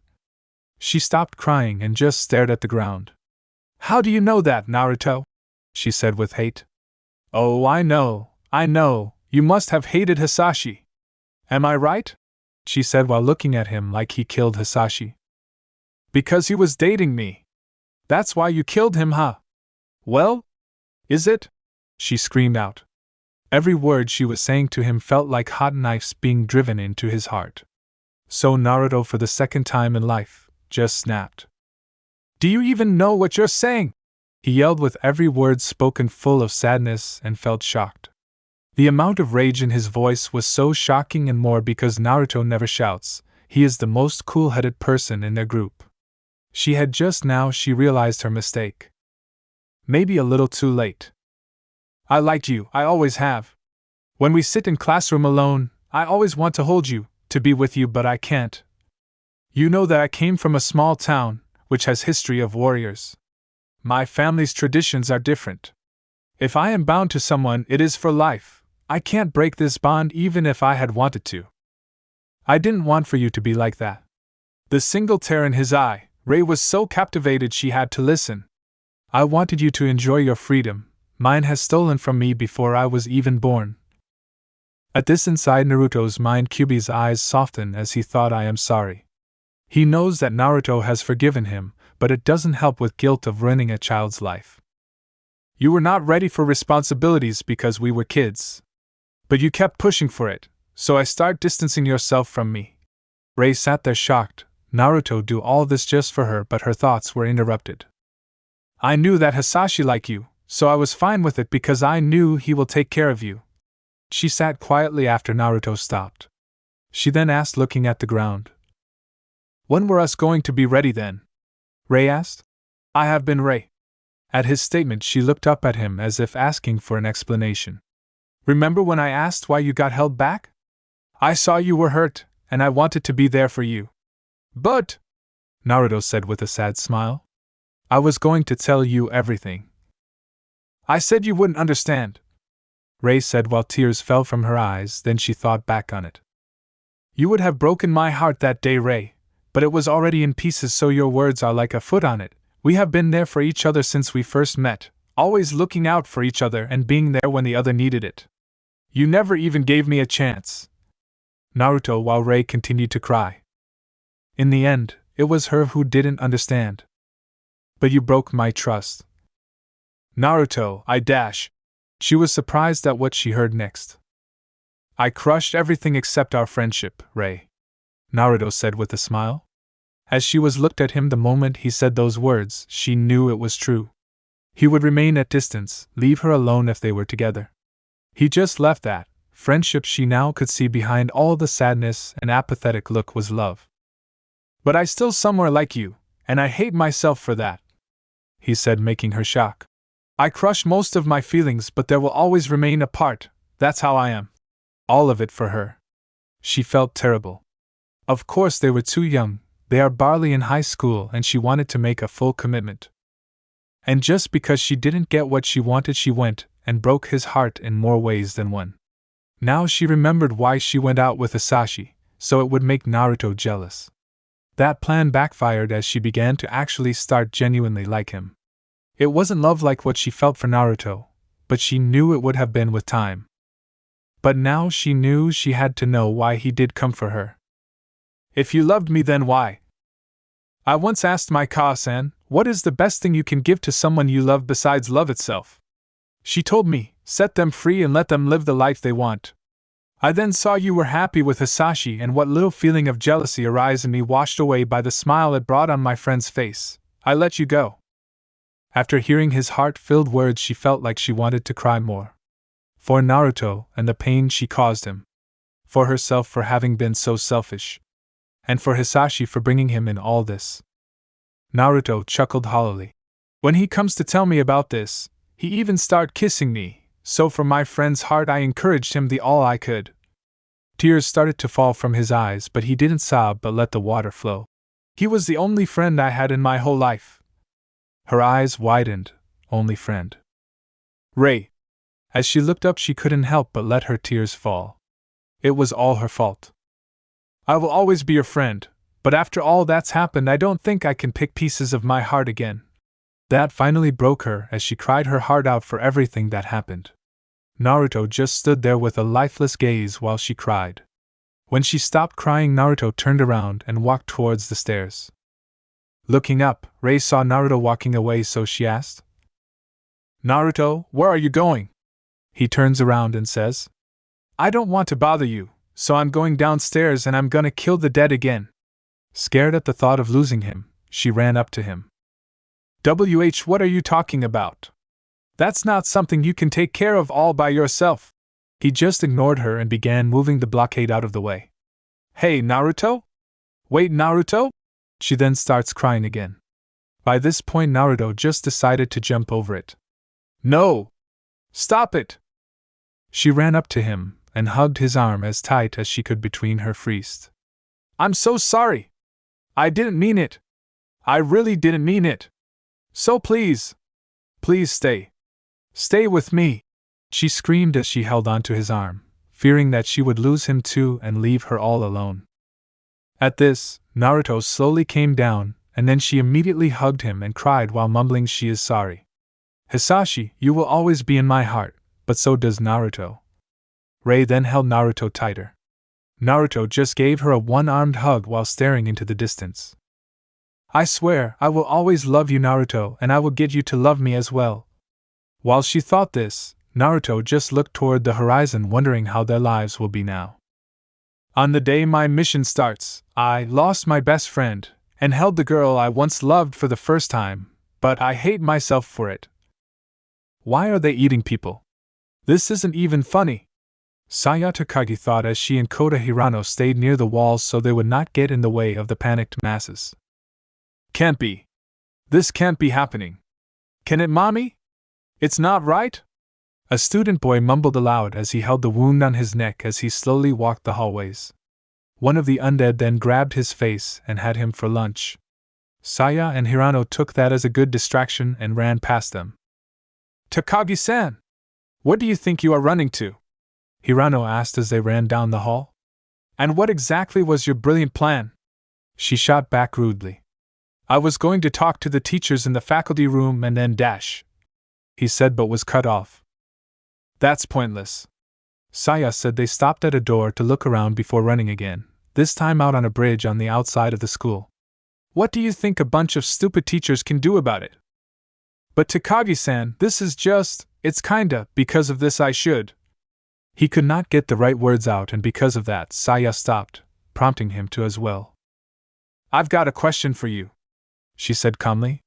She stopped crying and just stared at the ground. How do you know that, Naruto? She said with hate. Oh, I know. You must have hated Hisashi. Am I right? She said while looking at him like he killed Hisashi. Because he was dating me. That's why you killed him, huh? Well? Is it? She screamed out. Every word she was saying to him felt like hot knives being driven into his heart. So Naruto, for the second time in life, just snapped. "Do you even know what you're saying?" he yelled, with every word spoken full of sadness, and felt shocked. The amount of rage in his voice was so shocking, and more because Naruto never shouts. He is the most cool-headed person in their group. She had just now she realized her mistake. Maybe a little too late. "I liked you, I always have. When we sit in classroom alone, I always want to hold you, to be with you, but I can't. You know that I came from a small town, which has history of warriors. My family's traditions are different. If I am bound to someone, it is for life. I can't break this bond even if I had wanted to. I didn't want for you to be like that." The single tear in his eye, Ray was so captivated she had to listen. "I wanted you to enjoy your freedom. Mine has stolen from me before I was even born." At this, inside Naruto's mind, Kyuubi's eyes soften as he thought, "I am sorry." He knows that Naruto has forgiven him, but it doesn't help with guilt of ruining a child's life. "You were not ready for responsibilities because we were kids. But you kept pushing for it, so I start distancing yourself from me." Ray sat there shocked. Naruto do all this just for her, but her thoughts were interrupted. "I knew that Hisashi liked you, so I was fine with it because I knew he will take care of you." She sat quietly after Naruto stopped. She then asked, looking at the ground, "When were us going to be ready then?" Ray asked. "I have been Ray." At his statement, she looked up at him as if asking for an explanation. "Remember when I asked why you got held back? I saw you were hurt, and I wanted to be there for you. But," Naruto said with a sad smile, "I was going to tell you everything. I said you wouldn't understand," Ray said while tears fell from her eyes. Then she thought back on it. "You would have broken my heart that day, Ray, but it was already in pieces, so your words are like a foot on it. We have been there for each other since we first met, always looking out for each other and being there when the other needed it. You never even gave me a chance." Naruto, while Ray continued to cry. "In the end, it was her who didn't understand. But you broke my trust." "Naruto, I dash." She was surprised at what she heard next. "I crushed everything except our friendship, Ray," Naruto said with a smile. As she was looked at him the moment he said those words, she knew it was true. He would remain at distance, leave her alone if they were together. He just left that. Friendship she now could see behind all the sadness and apathetic look was love. "But I still somewhere like you, and I hate myself for that," he said, making her shock. "I crush most of my feelings, but there will always remain a part. That's how I am." All of it for her. She felt terrible. Of course they were too young, they are barely in high school, and she wanted to make a full commitment. And just because she didn't get what she wanted, she went and broke his heart in more ways than one. Now she remembered why she went out with Hisashi, so it would make Naruto jealous. That plan backfired as she began to actually start genuinely like him. It wasn't love like what she felt for Naruto, but she knew it would have been with time. But now she knew she had to know why he did come for her. "If you loved me, then why? I once asked my Ka-san, what is the best thing you can give to someone you love besides love itself? She told me, set them free and let them live the life they want. I then saw you were happy with Hisashi, and what little feeling of jealousy arose in me washed away by the smile it brought on my friend's face. I let you go." After hearing his heart-filled words, she felt like she wanted to cry more. For Naruto and the pain she caused him. For herself for having been so selfish. And for Hisashi for bringing him in all this. Naruto chuckled hollowly. "When he comes to tell me about this, he even started kissing me, so for my friend's heart I encouraged him the all I could." Tears started to fall from his eyes, but he didn't sob but let the water flow. "He was the only friend I had in my whole life." Her eyes widened. Only friend. "Ray." As she looked up, she couldn't help but let her tears fall. It was all her fault. "I will always be your friend, but after all that's happened, I don't think I can pick pieces of my heart again." That finally broke her as she cried her heart out for everything that happened. Naruto just stood there with a lifeless gaze while she cried. When she stopped crying, Naruto turned around and walked towards the stairs. Looking up, Ray saw Naruto walking away, so she asked, "Naruto, where are you going?" He turns around and says, "I don't want to bother you, So I'm going downstairs and I'm gonna kill the dead again. Scared at the thought of losing him, she ran up to him. What are you talking about? That's not something you can take care of all by yourself. He just ignored her and began moving the blockade out of the way. Hey, Naruto? Wait, Naruto? She then starts crying again. By this point, Naruto just decided to jump over it. No! Stop it! She ran up to him and hugged his arm as tight as she could between her fists. I'm so sorry! I didn't mean it! I really didn't mean it! So please! Please stay! Stay with me! She screamed as she held onto his arm, fearing that she would lose him too and leave her all alone. At this, Naruto slowly came down, and then she immediately hugged him and cried while mumbling she is sorry. Hisashi, you will always be in my heart, but so does Naruto. Rei then held Naruto tighter. Naruto just gave her a one-armed hug while staring into the distance. I swear, I will always love you, Naruto, and I will get you to love me as well. While she thought this, Naruto just looked toward the horizon, wondering how their lives will be now. On the day my mission starts, I lost my best friend, and held the girl I once loved for the first time, but I hate myself for it. Why are they eating people? This isn't even funny. Saya Takagi thought as she and Kota Hirano stayed near the walls so they would not get in the way of the panicked masses. Can't be. This can't be happening. Can it, mommy? It's not right? A student boy mumbled aloud as he held the wound on his neck as he slowly walked the hallways. One of the undead then grabbed his face and had him for lunch. Saya and Hirano took that as a good distraction and ran past them. Takagi-san! What do you think you are running to? Hirano asked as they ran down the hall. And what exactly was your brilliant plan? She shot back rudely. I was going to talk to the teachers in the faculty room and then dash. He said but was cut off. That's pointless. Saya said they stopped at a door to look around before running again, this time out on a bridge on the outside of the school. What do you think a bunch of stupid teachers can do about it? But Takagi-san, this is just, it's kinda, because of this I should. He could not get the right words out, and because of that, Saya stopped, prompting him to as well. I've got a question for you, she said calmly.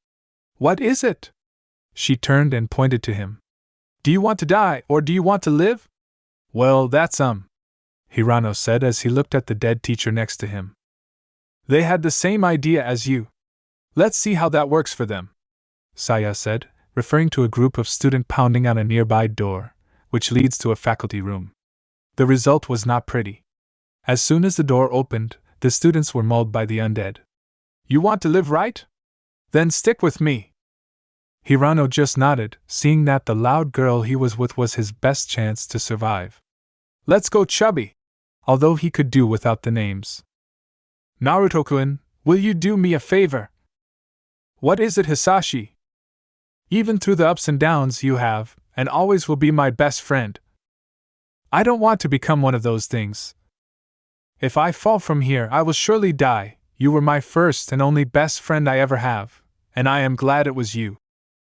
What is it? She turned and pointed to him. Do you want to die, or do you want to live? Well, that's Hirano said as he looked at the dead teacher next to him. They had the same idea as you. Let's see how that works for them, Saya said, referring to a group of students pounding on a nearby door, which leads to a faculty room. The result was not pretty. As soon as the door opened, the students were mauled by the undead. You want to live, right? Then stick with me. Hirano just nodded, seeing that the loud girl he was with was his best chance to survive. Let's go, Chubby! Although he could do without the names. Naruto-kun, will you do me a favor? What is it, Hisashi? Even through the ups and downs, you have, and always will be my best friend. I don't want to become one of those things. If I fall from here, I will surely die. You were my first and only best friend I ever have, and I am glad it was you.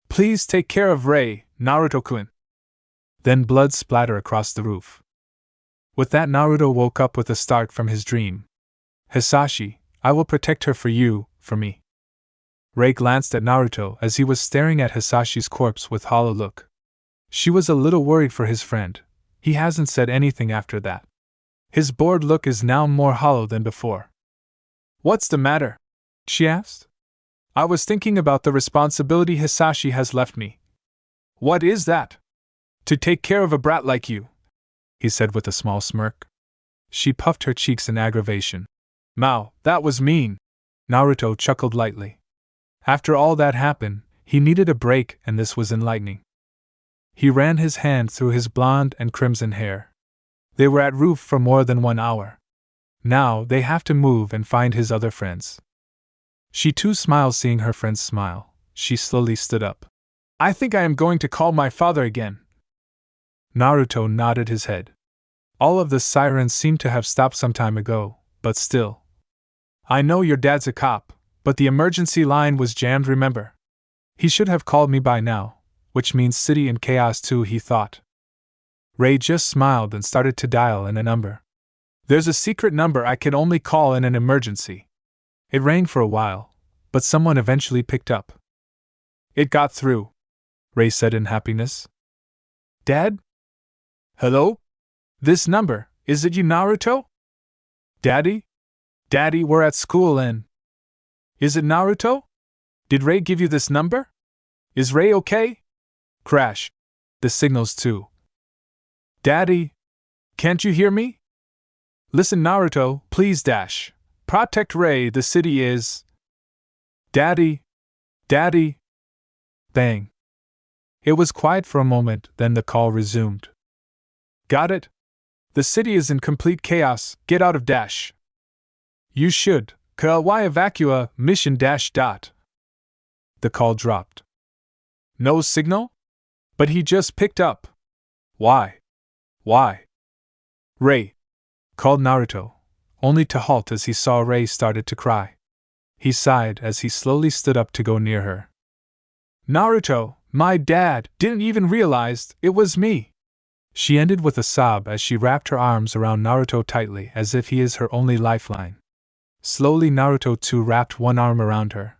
Please take care of Rei, Naruto-kun. Then blood splattered across the roof. With that, Naruto woke up with a start from his dream. Hisashi, I will protect her for you, for me. Rei glanced at Naruto as he was staring at Hisashi's corpse with hollow look. She was a little worried for his friend. He hasn't said anything after that. His bored look is now more hollow than before. What's the matter? She asked. I was thinking about the responsibility Hisashi has left me. What is that? To take care of a brat like you, he said with a small smirk. She puffed her cheeks in aggravation. Mao, that was mean. Naruto chuckled lightly. After all that happened, he needed a break, and this was enlightening. He ran his hand through his blonde and crimson hair. They were at roof for more than 1 hour. Now they have to move and find his other friends. She too smiled, seeing her friends smile. She slowly stood up. I think I am going to call my father again. Naruto nodded his head. All of the sirens seemed to have stopped some time ago, but still. I know your dad's a cop, but the emergency line was jammed, remember? He should have called me by now, which means city in chaos too, he thought. Rei just smiled and started to dial in a number. There's a secret number I can only call in an emergency. It rang for a while, but someone eventually picked up. It got through, Ray said in happiness. Dad? Hello? This number, is it you, Naruto? Daddy? Daddy, we're at school and… Is it Naruto? Did Ray give you this number? Is Ray okay? Crash. The signal's too. Daddy? Can't you hear me? Listen, Naruto, please dash. Protect Ray, the city is… Daddy? Daddy? Bang. It was quiet for a moment, then the call resumed. Got it? The city is in complete chaos, get out of dash. You should, why evacua, mission dash dot. The call dropped. No signal? But he just picked up. Why? Why? Ray, called Naruto, only to halt as he saw Ray started to cry. He sighed as he slowly stood up to go near her. Naruto, my dad didn't even realize it was me. She ended with a sob as she wrapped her arms around Naruto tightly as if he is her only lifeline. Slowly Naruto too wrapped one arm around her.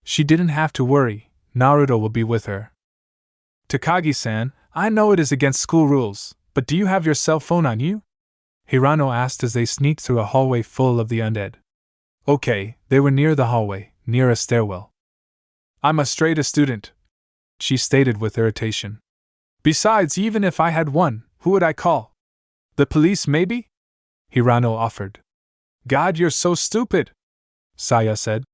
She didn't have to worry, Naruto will be with her. Takagi-san, I know it is against school rules, but do you have your cell phone on you? Hirano asked as they sneaked through a hallway full of the undead. Okay, they were near the hallway, near a stairwell. I'm a straight-A student, she stated with irritation. Besides, even if I had one, who would I call? The police, maybe? Hirano offered. God, you're so stupid, Saya said.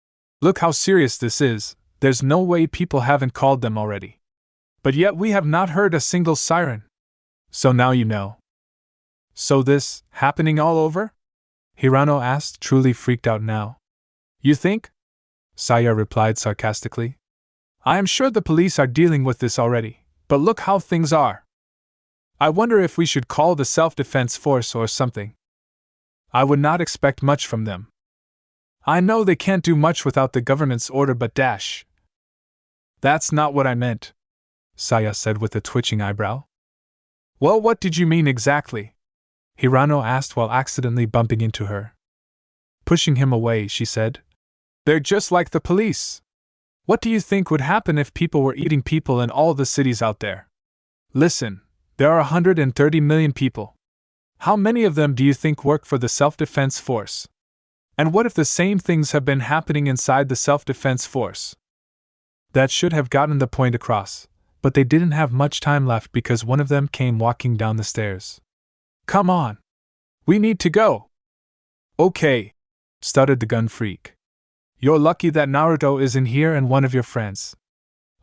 Look how serious this is, there's no way people haven't called them already. But yet we have not heard a single siren. So now you know. So this, happening all over? Hirano asked, truly freaked out now. You think? Saya replied sarcastically. I am sure the police are dealing with this already, but look how things are. I wonder if we should call the self-defense force or something. I would not expect much from them. I know they can't do much without the government's order, but dash. That's not what I meant, Saya said with a twitching eyebrow. Well, what did you mean exactly? Hirano asked while accidentally bumping into her. Pushing him away, she said. They're just like the police. What do you think would happen if people were eating people in all the cities out there? Listen, there are 130 million people. How many of them do you think work for the self-defense force? And what if the same things have been happening inside the self-defense force? That should have gotten the point across, but they didn't have much time left because one of them came walking down the stairs. Come on! We need to go! Okay, stuttered the gun freak. You're lucky that Naruto isn't here and one of your friends.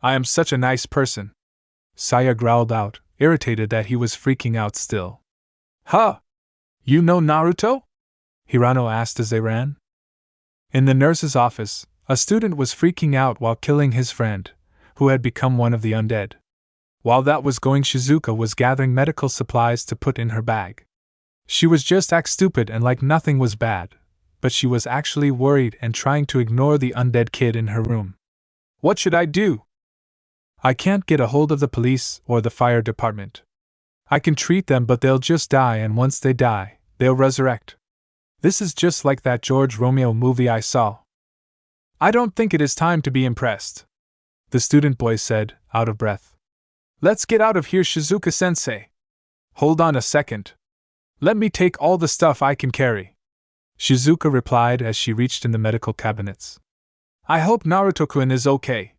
I am such a nice person. Saya growled out, irritated that he was freaking out still. Huh? You know Naruto? Hirano asked as they ran. In the nurse's office, a student was freaking out while killing his friend, who had become one of the undead. While that was going, Shizuka was gathering medical supplies to put in her bag. She was just act stupid and like nothing was bad, but she was actually worried and trying to ignore the undead kid in her room. What should I do? I can't get a hold of the police or the fire department. I can treat them, but they'll just die, and once they die, they'll resurrect. This is just like that George Romeo movie I saw. I don't think it is time to be impressed, the student boy said, out of breath. Let's get out of here, Shizuka-sensei. Hold on a second. Let me take all the stuff I can carry. Shizuka replied as she reached in the medical cabinets. I hope Naruto-kun is okay.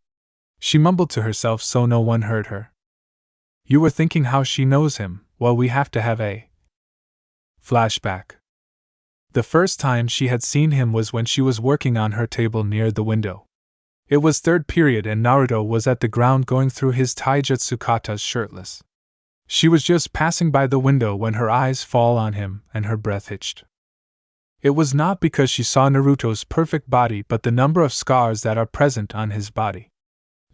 She mumbled to herself so no one heard her. You were thinking how she knows him. Well, we have to have a flashback. The first time she had seen him was when she was working on her table near the window. It was third period and Naruto was at the ground going through his taijutsu katas shirtless. She was just passing by the window when her eyes fall on him and her breath hitched. It was not because she saw Naruto's perfect body but the number of scars that are present on his body.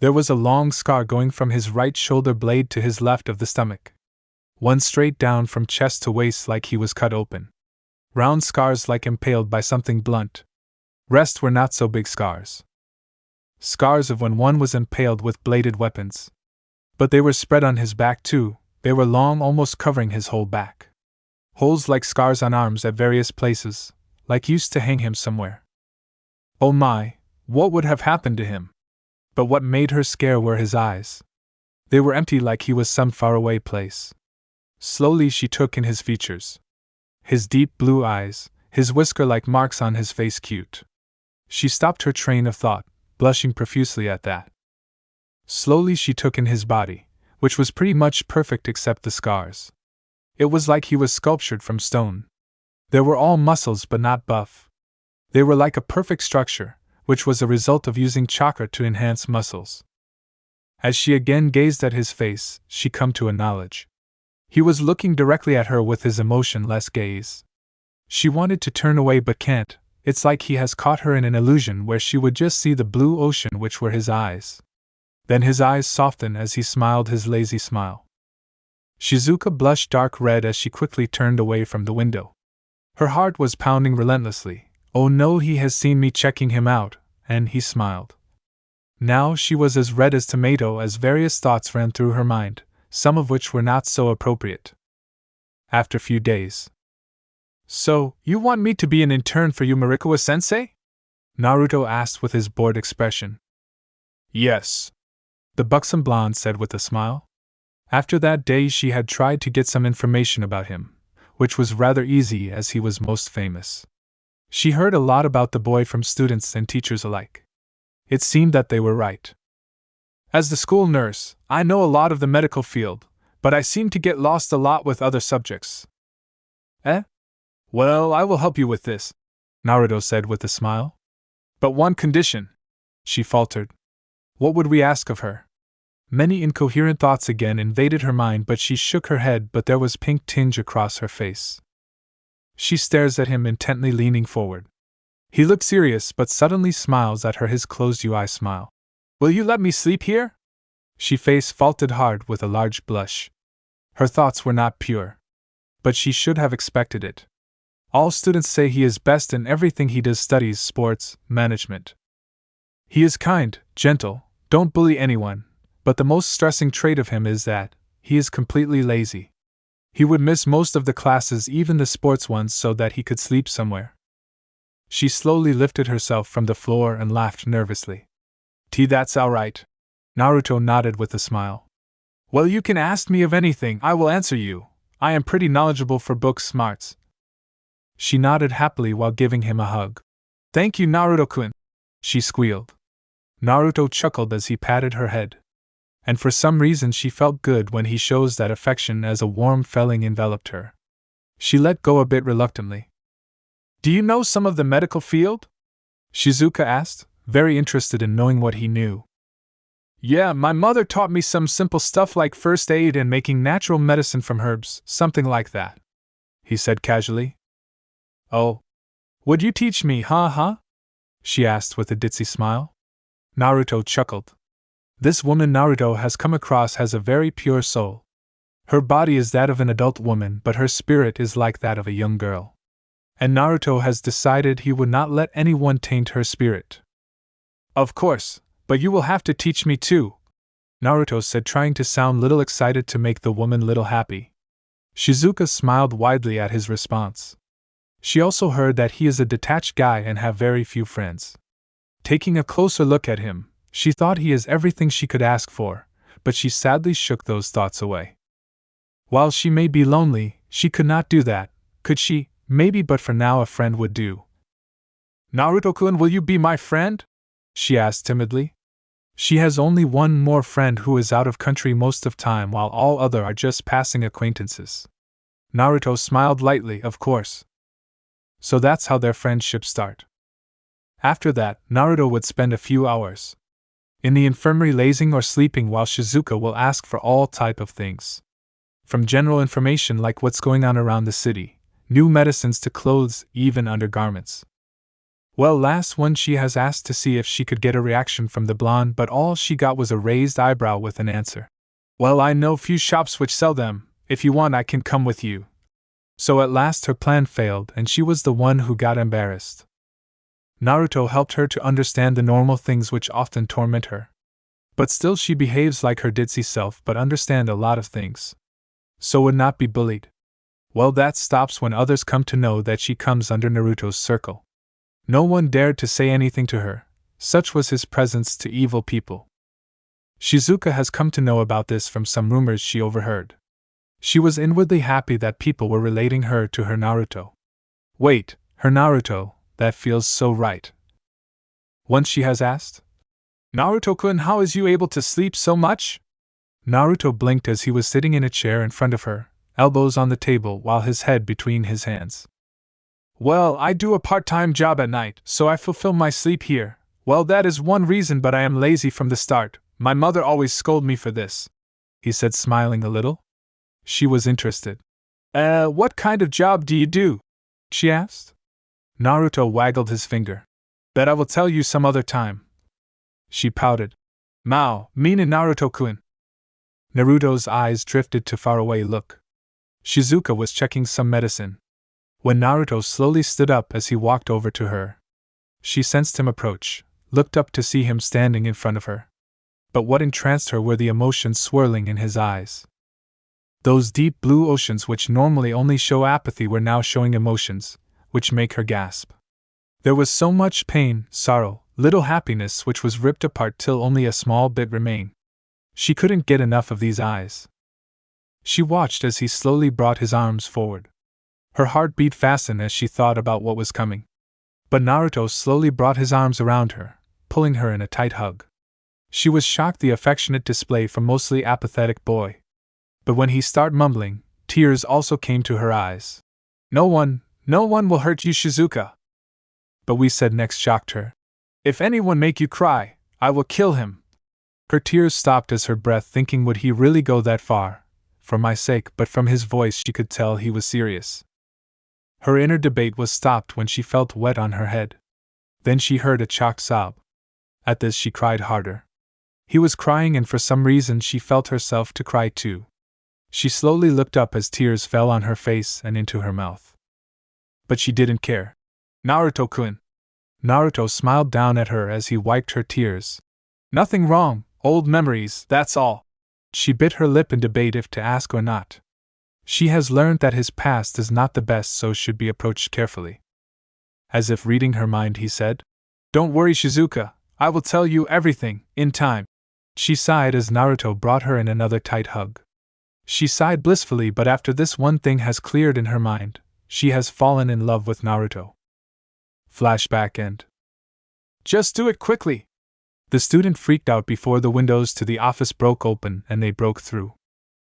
There was a long scar going from his right shoulder blade to his left of the stomach. One straight down from chest to waist like he was cut open. Round scars like impaled by something blunt. Rest were not so big scars. Scars of when one was impaled with bladed weapons. But they were spread on his back too, they were long, almost covering his whole back. Holes like scars on arms at various places, like used to hang him somewhere. Oh my, what would have happened to him? But what made her scare were his eyes. They were empty like he was some faraway place. Slowly she took in his features. His deep blue eyes, his whisker-like marks on his face cute. She stopped her train of thought, blushing profusely at that. Slowly she took in his body, which was pretty much perfect except the scars. It was like he was sculptured from stone. There were all muscles but not buff. They were like a perfect structure, which was a result of using chakra to enhance muscles. As she again gazed at his face, she come to a knowledge. He was looking directly at her with his emotionless gaze. She wanted to turn away but can't. It's like he has caught her in an illusion where she would just see the blue ocean which were his eyes. Then his eyes softened as he smiled his lazy smile. Shizuka blushed dark red as she quickly turned away from the window. Her heart was pounding relentlessly. Oh no, he has seen me checking him out, and he smiled. Now she was as red as tomato as various thoughts ran through her mind, some of which were not so appropriate. After a few days. So, you want me to be an intern for you, Marikawa-sensei? Naruto asked with his bored expression. Yes. The buxom blonde said with a smile. After that day she had tried to get some information about him, which was rather easy as he was most famous. She heard a lot about the boy from students and teachers alike. It seemed that they were right. As the school nurse, I know a lot of the medical field, but I seem to get lost a lot with other subjects. Eh? Well, I will help you with this, Naruto said with a smile. But one condition, she faltered. What would we ask of her? Many incoherent thoughts again invaded her mind, but she shook her head, but there was pink tinge across her face. She stares at him intently, leaning forward. He looks serious but suddenly smiles at her his closed eye smile. Will you let me sleep here? She face faltered hard with a large blush. Her thoughts were not pure. But she should have expected it. All students say he is best in everything he does, studies, sports, management. He is kind, gentle, don't bully anyone, but the most stressing trait of him is that he is completely lazy. He would miss most of the classes, even the sports ones, so that he could sleep somewhere. She slowly lifted herself from the floor and laughed nervously. That's all right. Naruto nodded with a smile. Well, you can ask me of anything, I will answer you. I am pretty knowledgeable for book smarts. She nodded happily while giving him a hug. Thank you, Naruto-kun, she squealed. Naruto chuckled as he patted her head. And for some reason she felt good when he shows that affection as a warm feeling enveloped her. She let go a bit reluctantly. Do you know some of the medical field? Shizuka asked, very interested in knowing what he knew. Yeah, my mother taught me some simple stuff like first aid and making natural medicine from herbs, something like that, he said casually. Oh. Would you teach me, huh? She asked with a ditzy smile. Naruto chuckled. This woman Naruto has come across has a very pure soul. Her body is that of an adult woman, but her spirit is like that of a young girl. And Naruto has decided he would not let anyone taint her spirit. Of course, but you will have to teach me too, Naruto said, trying to sound little excited to make the woman little happy. Shizuka smiled widely at his response. She also heard that he is a detached guy and have very few friends. Taking a closer look at him, she thought he is everything she could ask for, but she sadly shook those thoughts away. While she may be lonely, she could not do that, could she? Maybe, but for now a friend would do. Naruto-kun, will you be my friend? She asked timidly. She has only one more friend who is out of country most of time, while all other are just passing acquaintances. Naruto smiled lightly, of course. So that's how their friendship start. After that, Naruto would spend a few hours in the infirmary lazing or sleeping, while Shizuka will ask for all type of things. From general information like what's going on around the city, new medicines to clothes, even undergarments. Well, last one she has asked to see if she could get a reaction from the blonde, but all she got was a raised eyebrow with an answer. Well, I know few shops which sell them, if you want I can come with you. So at last her plan failed and she was the one who got embarrassed. Naruto helped her to understand the normal things which often torment her. But still she behaves like her ditzy self but understand a lot of things. So would not be bullied. Well, that stops when others come to know that she comes under Naruto's circle. No one dared to say anything to her, such was his presence to evil people. Shizuka has come to know about this from some rumors she overheard. She was inwardly happy that people were relating her to her Naruto. Wait, her Naruto, that feels so right. Once she has asked, Naruto-kun, how is you able to sleep so much? Naruto blinked as he was sitting in a chair in front of her, elbows on the table while his head between his hands. Well, I do a part-time job at night, so I fulfill my sleep here. Well, that is one reason, but I am lazy from the start. My mother always scolded me for this, he said, smiling a little. She was interested. What kind of job do you do? She asked. Naruto waggled his finger. Bet I will tell you some other time. She pouted. Mao, mean Naruto-kun. Naruto's eyes drifted to faraway look. Shizuka was checking some medicine. When Naruto slowly stood up as he walked over to her, she sensed him approach, looked up to see him standing in front of her. But what entranced her were the emotions swirling in his eyes. Those deep blue oceans which normally only show apathy were now showing emotions, which make her gasp. There was so much pain, sorrow, little happiness which was ripped apart till only a small bit remained. She couldn't get enough of these eyes. She watched as he slowly brought his arms forward. Her heart beat faster as she thought about what was coming. But Naruto slowly brought his arms around her, pulling her in a tight hug. She was shocked the affectionate display from mostly apathetic boy. But when he started mumbling, tears also came to her eyes. No one will hurt you, Shizuka. But we said next shocked her. If anyone make you cry, I will kill him. Her tears stopped as her breath, thinking would he really go that far, for my sake, but from his voice she could tell he was serious. Her inner debate was stopped when she felt wet on her head. Then she heard a choked sob. At this she cried harder. He was crying and for some reason she felt herself to cry too. She slowly looked up as tears fell on her face and into her mouth. But she didn't care. Naruto-kun. Naruto smiled down at her as he wiped her tears. Nothing wrong, old memories, that's all. She bit her lip in debate if to ask or not. She has learned that his past is not the best, so should be approached carefully. As if reading her mind, he said, Don't worry, Shizuka, I will tell you everything, in time. She sighed as Naruto brought her in another tight hug. She sighed blissfully, but after this one thing has cleared in her mind, she has fallen in love with Naruto. Flashback end. Just do it quickly! The student freaked out before the windows to the office broke open and they broke through.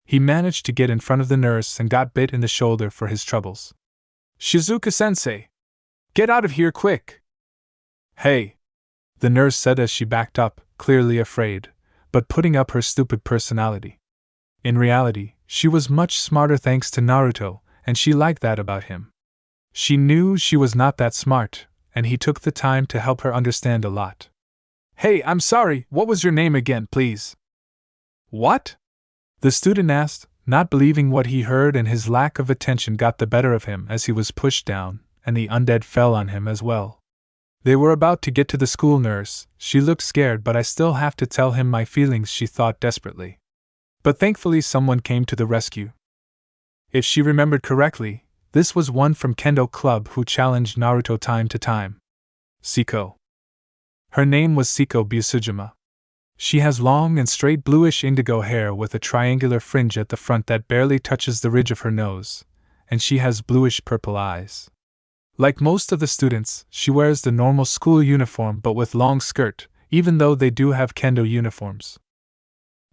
He managed to get in front of the nurse and got bit in the shoulder for his troubles. Shizuka-sensei! Get out of here quick! Hey! The nurse said as she backed up, clearly afraid, but putting up her stupid personality. In reality, she was much smarter thanks to Naruto, and she liked that about him. She knew she was not that smart, and he took the time to help her understand a lot. Hey, I'm sorry, what was your name again, please? What? The student asked, not believing what he heard, and his lack of attention got the better of him as he was pushed down, and the undead fell on him as well. They were about to get to the school nurse. She looked scared, but I still have to tell him my feelings, she thought desperately. But thankfully someone came to the rescue. If she remembered correctly, this was one from Kendo Club who challenged Naruto time to time. Siko. Her name was Siko Busujima. She has long and straight bluish indigo hair with a triangular fringe at the front that barely touches the ridge of her nose, and she has bluish purple eyes. Like most of the students, she wears the normal school uniform but with long skirt, even though they do have kendo uniforms.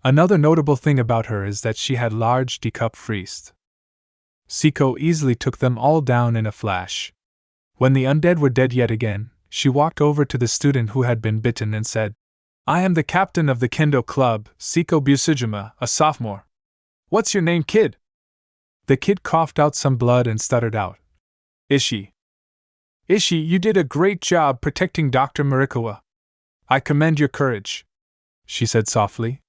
Another notable thing about her is that she had large D-cup fries. Siko easily took them all down in a flash. When the undead were dead yet again, she walked over to the student who had been bitten and said, I am the captain of the Kendo Club, Siko Busujima, a sophomore. What's your name, kid? The kid coughed out some blood and stuttered out, Ishi. Ishi, you did a great job protecting Dr. Marikawa. I commend your courage, she said softly.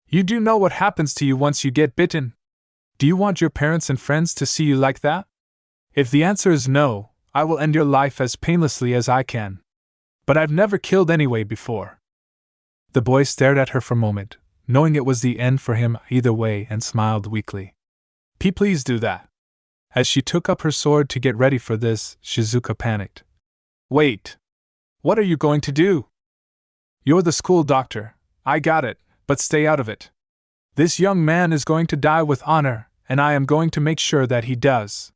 You do know what happens to you once you get bitten? Do you want your parents and friends to see you like that? If the answer is no, I will end your life as painlessly as I can. But I've never killed anyway before. The boy stared at her for a moment, knowing it was the end for him either way, and smiled weakly. Please do that. As she took up her sword to get ready for this, Shizuka panicked. Wait! What are you going to do? You're the school doctor. I got it, but stay out of it. This young man is going to die with honor, and I am going to make sure that he does,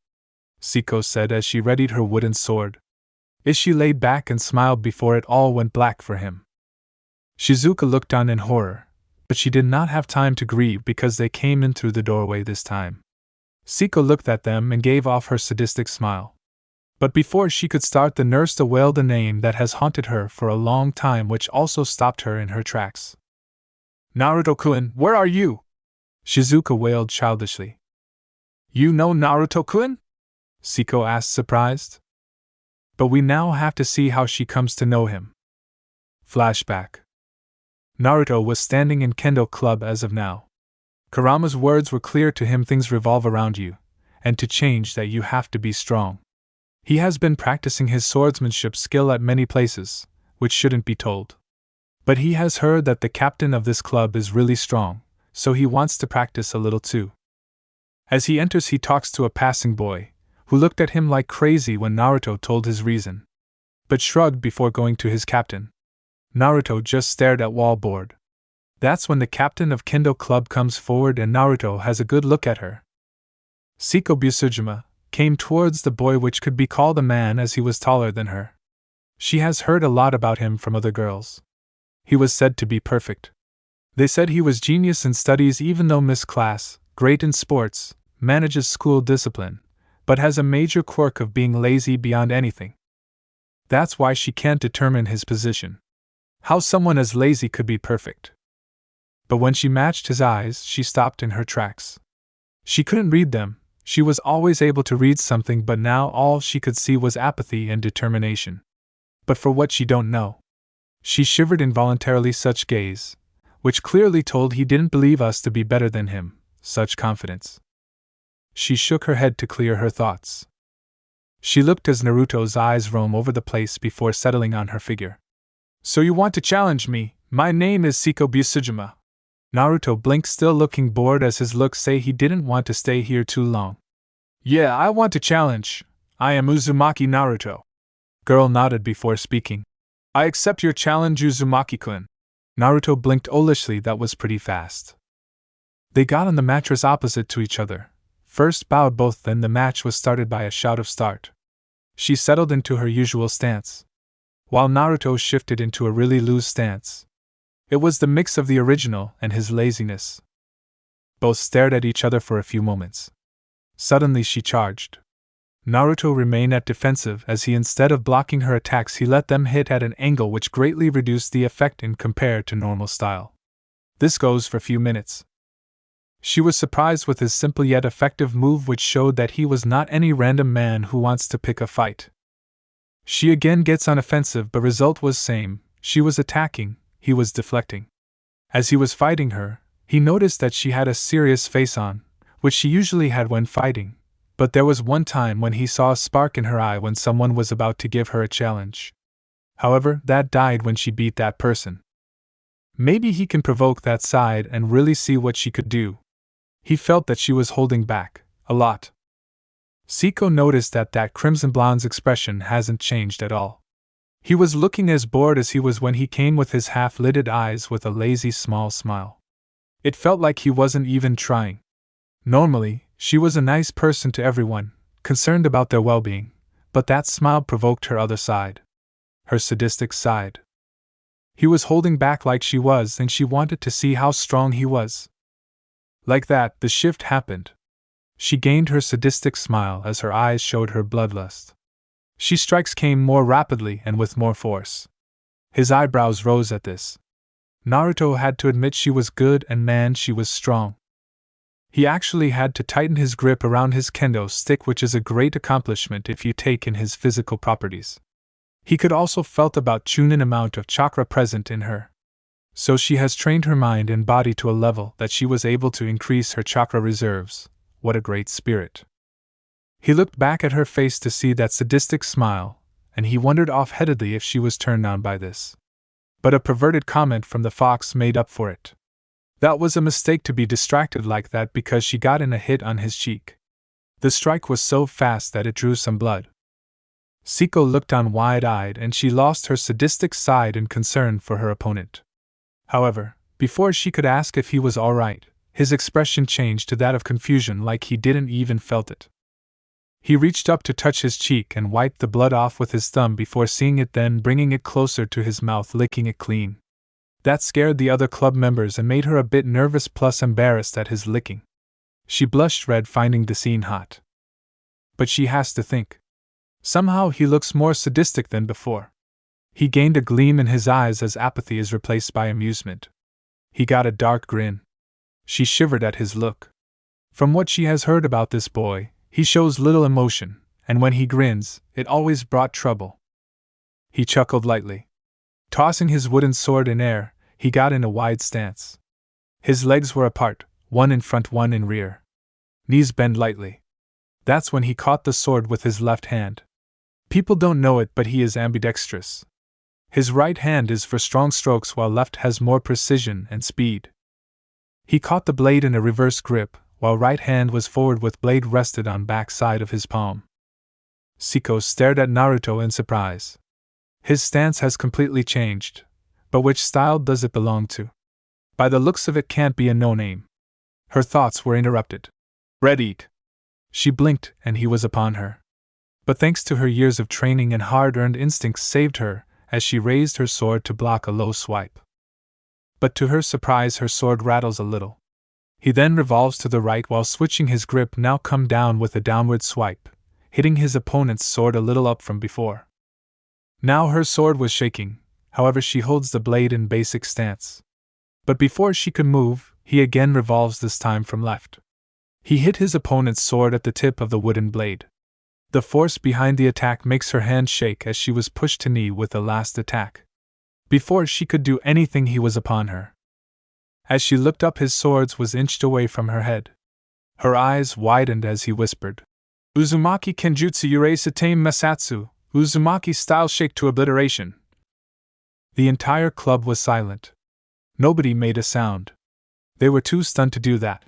Siko said as she readied her wooden sword. Ishi laid back and smiled before it all went black for him. Shizuka looked on in horror, but she did not have time to grieve because they came in through the doorway this time. Siko looked at them and gave off her sadistic smile. But before she could start, the nurse wailed a name that has haunted her for a long time, which also stopped her in her tracks. Naruto-kun, where are you? Shizuka wailed childishly. You know Naruto-kun? Siko asked, surprised. But we now have to see how she comes to know him. Flashback. Naruto was standing in Kendo Club as of now. Kurama's words were clear to him: things revolve around you, and to change that you have to be strong. He has been practicing his swordsmanship skill at many places, which shouldn't be told. But he has heard that the captain of this club is really strong, so he wants to practice a little too. As he enters, he talks to a passing boy, who looked at him like crazy when Naruto told his reason, but shrugged before going to his captain. Naruto just stared at wall bored. That's when the captain of Kendo Club comes forward and Naruto has a good look at her. Siko Busujima came towards the boy, which could be called a man as he was taller than her. She has heard a lot about him from other girls. He was said to be perfect. They said he was genius in studies, even though missed class, great in sports, manages school discipline, but has a major quirk of being lazy beyond anything. That's why she can't determine his position. How someone as lazy could be perfect. But when she matched his eyes, she stopped in her tracks. She couldn't read them. She was always able to read something, but now all she could see was apathy and determination. But for what she don't know. She shivered involuntarily. Such gaze, which clearly told he didn't believe us to be better than him, such confidence. She shook her head to clear her thoughts. She looked as Naruto's eyes roam over the place before settling on her figure. So you want to challenge me? My name is Siko Busujima. Naruto blinked, still looking bored, as his looks say he didn't want to stay here too long. Yeah, I want to challenge. I am Uzumaki Naruto. Girl nodded before speaking. I accept your challenge, Uzumaki-kun. Naruto blinked olishly. That was pretty fast. They got on the mattress opposite to each other. First bowed both, then the match was started by a shout of start. She settled into her usual stance, while Naruto shifted into a really loose stance. It was the mix of the original and his laziness. Both stared at each other for a few moments. Suddenly she charged. Naruto remained at defensive, as he, instead of blocking her attacks, he let them hit at an angle which greatly reduced the effect in compared to normal style. This goes for a few minutes. She was surprised with his simple yet effective move, which showed that he was not any random man who wants to pick a fight. She again gets on offensive, but result was same. She was attacking, he was deflecting. As he was fighting her, he noticed that she had a serious face on, which she usually had when fighting, but there was one time when he saw a spark in her eye when someone was about to give her a challenge. However, that died when she beat that person. Maybe he can provoke that side and really see what she could do. He felt that she was holding back, a lot. Siko noticed that crimson blonde's expression hasn't changed at all. He was looking as bored as he was when he came, with his half-lidded eyes with a lazy small smile. It felt like he wasn't even trying. Normally, she was a nice person to everyone, concerned about their well-being, but that smile provoked her other side. Her sadistic side. He was holding back like she was, and she wanted to see how strong he was. Like that, the shift happened. She gained her sadistic smile as her eyes showed her bloodlust. She strikes came more rapidly and with more force. His eyebrows rose at this. Naruto had to admit she was good, and man, she was strong. He actually had to tighten his grip around his kendo stick, which is a great accomplishment if you take in his physical properties. He could also felt about chunin amount of chakra present in her. So she has trained her mind and body to a level that she was able to increase her chakra reserves. What a great spirit. He looked back at her face to see that sadistic smile, and he wondered off-headedly if she was turned on by this. But a perverted comment from the fox made up for it. That was a mistake to be distracted like that, because she got in a hit on his cheek. The strike was so fast that it drew some blood. Siko looked on wide-eyed and she lost her sadistic side in concern for her opponent. However, before she could ask if he was all right, his expression changed to that of confusion, like he didn't even felt it. He reached up to touch his cheek and wiped the blood off with his thumb before seeing it, then bringing it closer to his mouth, licking it clean. That scared the other club members and made her a bit nervous plus embarrassed at his licking. She blushed red, finding the scene hot. But she has to think. Somehow he looks more sadistic than before. He gained a gleam in his eyes as apathy is replaced by amusement. He got a dark grin. She shivered at his look. From what she has heard about this boy, he shows little emotion, and when he grins, it always brought trouble. He chuckled lightly. Tossing his wooden sword in air, he got in a wide stance. His legs were apart, one in front, one in rear. Knees bent lightly. That's when he caught the sword with his left hand. People don't know it, but he is ambidextrous. His right hand is for strong strokes while left has more precision and speed. He caught the blade in a reverse grip, while right hand was forward with blade rested on back side of his palm. Siko stared at Naruto in surprise. His stance has completely changed, but which style does it belong to? By the looks of it, can't be a no-name. Her thoughts were interrupted. Red eat. She blinked and he was upon her. But thanks to her years of training and hard-earned instincts saved her, as she raised her sword to block a low swipe. But to her surprise her sword rattles a little. He then revolves to the right while switching his grip, now come down with a downward swipe, hitting his opponent's sword a little up from before. Now her sword was shaking, however she holds the blade in basic stance. But before she could move, he again revolves, this time from left. He hit his opponent's sword at the tip of the wooden blade. The force behind the attack makes her hand shake as she was pushed to knee with the last attack. Before she could do anything he was upon her. As she looked up, his sword was inched away from her head. Her eyes widened as he whispered, Uzumaki Kenjutsu Yurei Satame Masatsu, Uzumaki style shake to obliteration. The entire club was silent. Nobody made a sound. They were too stunned to do that.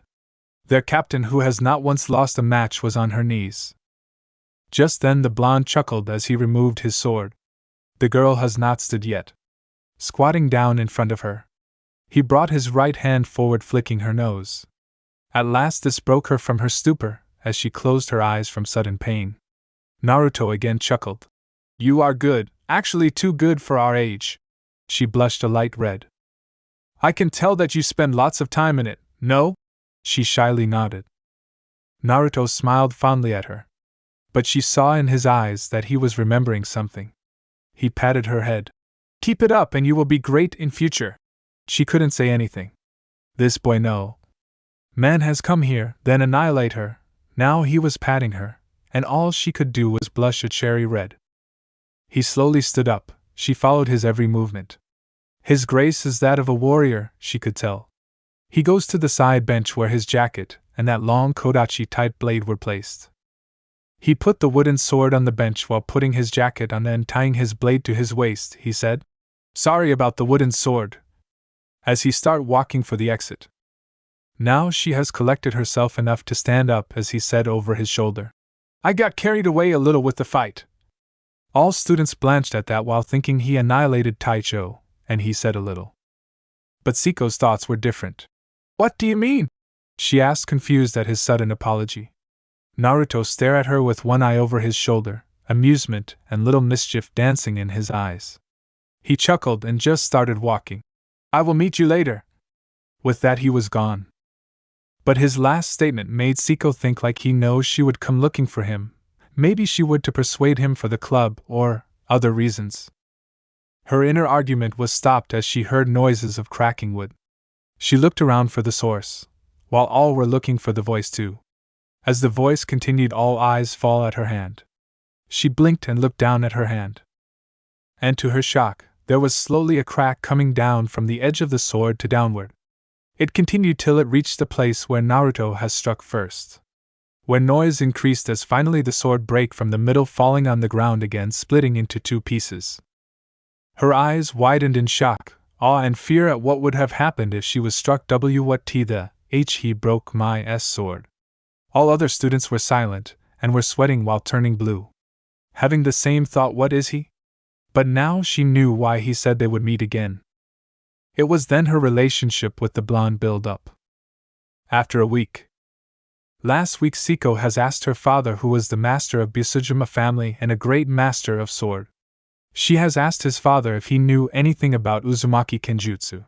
Their captain, who has not once lost a match, was on her knees. Just then the blonde chuckled as he removed his sword. The girl has not stood yet. Squatting down in front of her, he brought his right hand forward, flicking her nose. At last this broke her from her stupor, as she closed her eyes from sudden pain. Naruto again chuckled. You are good, actually too good for our age. She blushed a light red. I can tell that you spend lots of time in it, no? She shyly nodded. Naruto smiled fondly at her. But she saw in his eyes that he was remembering something. He patted her head. Keep it up and you will be great in future. She couldn't say anything. This boy no. Man has come here, then annihilate her. Now he was patting her, and all she could do was blush a cherry red. He slowly stood up, she followed his every movement. His grace is that of a warrior, she could tell. He goes to the side bench where his jacket and that long kodachi type blade were placed. He put the wooden sword on the bench while putting his jacket on and tying his blade to his waist. He said, Sorry about the wooden sword, as he started walking for the exit. Now she has collected herself enough to stand up, as he said over his shoulder. I got carried away a little with the fight. All students blanched at that while thinking he annihilated Taicho, and he said a little. But Siko's thoughts were different. What do you mean? She asked, confused at his sudden apology. Naruto stared at her with one eye over his shoulder, amusement and little mischief dancing in his eyes. He chuckled and just started walking. I will meet you later. With that he was gone. But his last statement made Siko think like he knows she would come looking for him. Maybe she would to persuade him for the club or other reasons. Her inner argument was stopped as she heard noises of cracking wood. She looked around for the source, while all were looking for the voice too. As the voice continued, all eyes fall at her hand. She blinked and looked down at her hand. And to her shock, there was slowly a crack coming down from the edge of the sword to downward. It continued till it reached the place where Naruto has struck first. Where noise increased as finally the sword broke from the middle, falling on the ground again, splitting into two pieces. Her eyes widened in shock, awe and fear at what would have happened if she was struck. What the H, he broke my sword. All other students were silent, and were sweating while turning blue. Having the same thought, what is he? But now she knew why he said they would meet again. It was then her relationship with the blonde built up. After a week. Last week Siko has asked her father, who was the master of Busujima family and a great master of sword. She has asked his father if he knew anything about Uzumaki Kenjutsu.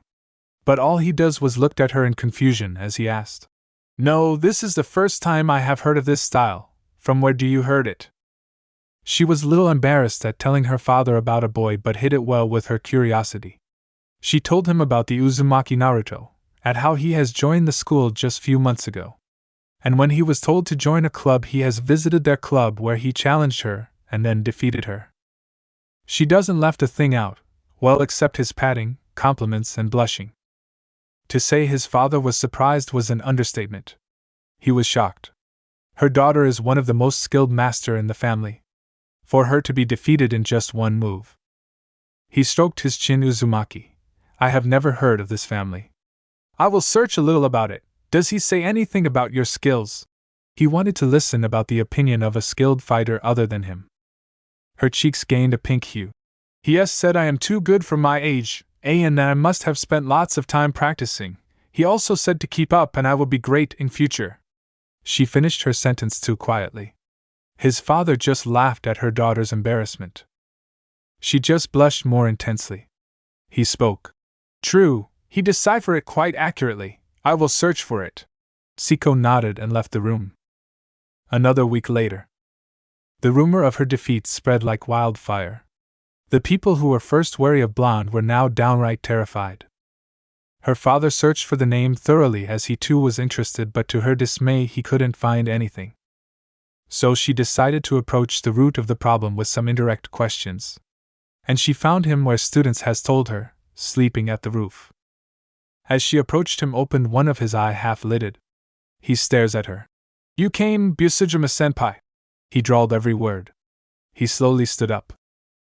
But all he does was looked at her in confusion as he asked, "No, this is the first time I have heard of this style. From where do you heard it?" She was a little embarrassed at telling her father about a boy, but hid it well with her curiosity. She told him about the Uzumaki Naruto, and how he has joined the school just few months ago. And when he was told to join a club, he has visited their club where he challenged her and then defeated her. She doesn't left a thing out, well, except his patting, compliments, and blushing. To say his father was surprised was an understatement. He was shocked. Her daughter is one of the most skilled master in the family. For her to be defeated in just one move. He stroked his chin. Uzumaki, I have never heard of this family. I will search a little about it. Does he say anything about your skills? He wanted to listen about the opinion of a skilled fighter other than him. Her cheeks gained a pink hue. He has said I am too good for my age, and that I must have spent lots of time practicing. He also said to keep up and I will be great in future. She finished her sentence too quietly. His father just laughed at her daughter's embarrassment. She just blushed more intensely. He spoke. True, he deciphered it quite accurately. I will search for it. Siko nodded and left the room. Another week later. The rumor of her defeat spread like wildfire. The people who were first wary of Blonde were now downright terrified. Her father searched for the name thoroughly as he too was interested, but to her dismay he couldn't find anything. So she decided to approach the root of the problem with some indirect questions. And she found him where students has told her, sleeping at the roof. As she approached him, opened one of his eye half-lidded. He stares at her. You came, Busujima-senpai. He drawled every word. He slowly stood up.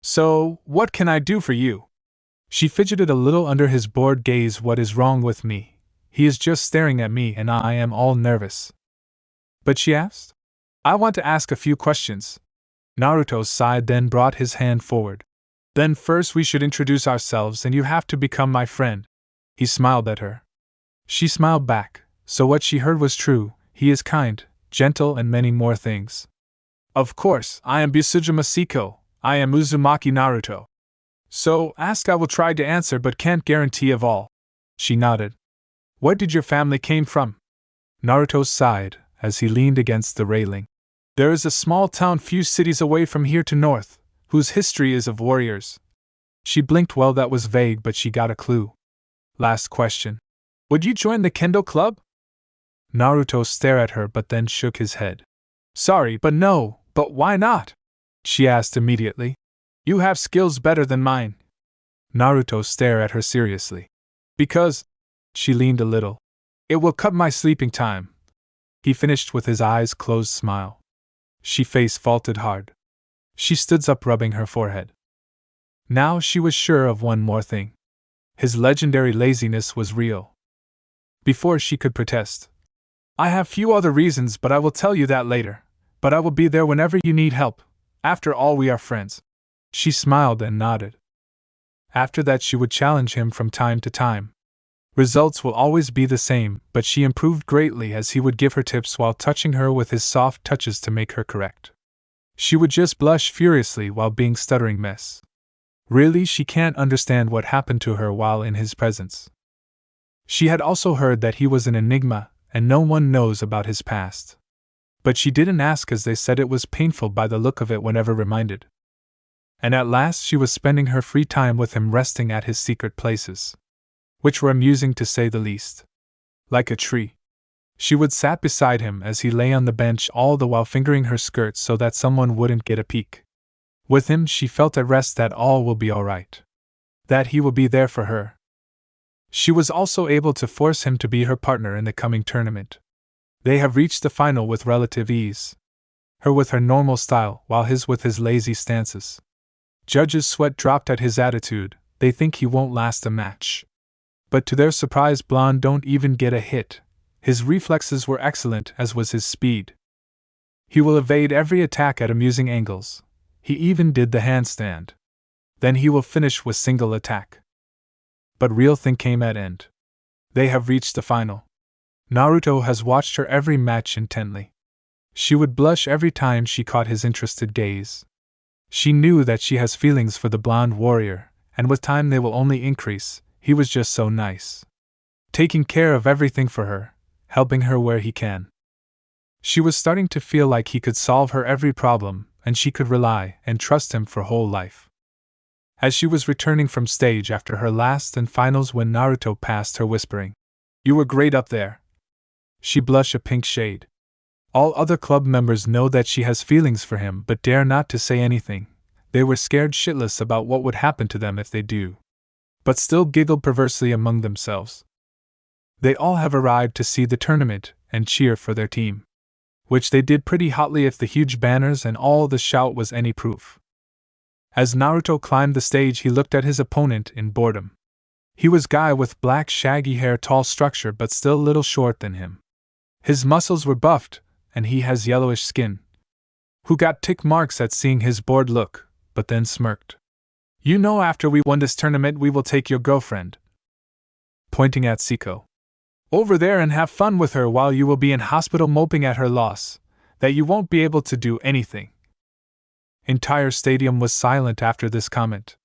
So, what can I do for you? She fidgeted a little under his bored gaze. What is wrong with me? He is just staring at me and I am all nervous. But she asked, I want to ask a few questions. Naruto sighed, then brought his hand forward. Then first we should introduce ourselves and you have to become my friend. He smiled at her. She smiled back, so what she heard was true. He is kind, gentle, and many more things. Of course, I am Busujima Siko. I am Uzumaki Naruto. So, ask, I will try to answer but can't guarantee of all. She nodded. Where did your family came from? Naruto sighed, as he leaned against the railing. There is a small town few cities away from here to north, whose history is of warriors. She blinked. Well, that was vague, but she got a clue. Last question. Would you join the Kendo club? Naruto stared at her but then shook his head. Sorry, but no. But why not? She asked immediately. You have skills better than mine. Naruto stared at her seriously. Because, she leaned a little, it will cut my sleeping time. He finished with his eyes closed smile. She face faulted hard. She stood up, rubbing her forehead. Now she was sure of one more thing. His legendary laziness was real. Before she could protest. I have few other reasons, but I will tell you that later. But I will be there whenever you need help. After all, we are friends. She smiled and nodded. After that she would challenge him from time to time. Results will always be the same, but she improved greatly as he would give her tips while touching her with his soft touches to make her correct. She would just blush furiously while being stuttering mess. Really, she can't understand what happened to her while in his presence. She had also heard that he was an enigma, and no one knows about his past. But she didn't ask as they said it was painful by the look of it whenever reminded. And at last she was spending her free time with him, resting at his secret places, which were amusing to say the least. Like a tree. She would sat beside him as he lay on the bench, all the while fingering her skirt so that someone wouldn't get a peek. With him she felt at rest that all will be all right. That he will be there for her. She was also able to force him to be her partner in the coming tournament. They have reached the final with relative ease. Her with her normal style, while his with his lazy stances. Judges' sweat dropped at his attitude. They think he won't last a match. But to their surprise, Blonde don't even get a hit. His reflexes were excellent, as was his speed. He will evade every attack at amusing angles. He even did the handstand. Then he will finish with single attack. But real thing came at end. They have reached the final. Naruto has watched her every match intently. She would blush every time she caught his interested gaze. She knew that she has feelings for the blonde warrior, and with time they will only increase. He was just so nice. Taking care of everything for her, helping her where he can. She was starting to feel like he could solve her every problem, and she could rely and trust him for whole life. As she was returning from stage after her last and finals when Naruto passed her whispering, "You were great up there." She blushed a pink shade. All other club members know that she has feelings for him but dare not to say anything. They were scared shitless about what would happen to them if they do. But still giggled perversely among themselves. They all have arrived to see the tournament and cheer for their team. Which they did pretty hotly if the huge banners and all the shout was any proof. As Naruto climbed the stage, he looked at his opponent in boredom. He was guy with black shaggy hair, tall structure but still little short than him. His muscles were buffed, and he has yellowish skin. Who got tick marks at seeing his bored look, but then smirked. "You know, after we won this tournament we will take your girlfriend," pointing at Siko, "over there and have fun with her while you will be in hospital moping at her loss, that you won't be able to do anything." Entire stadium was silent after this comment.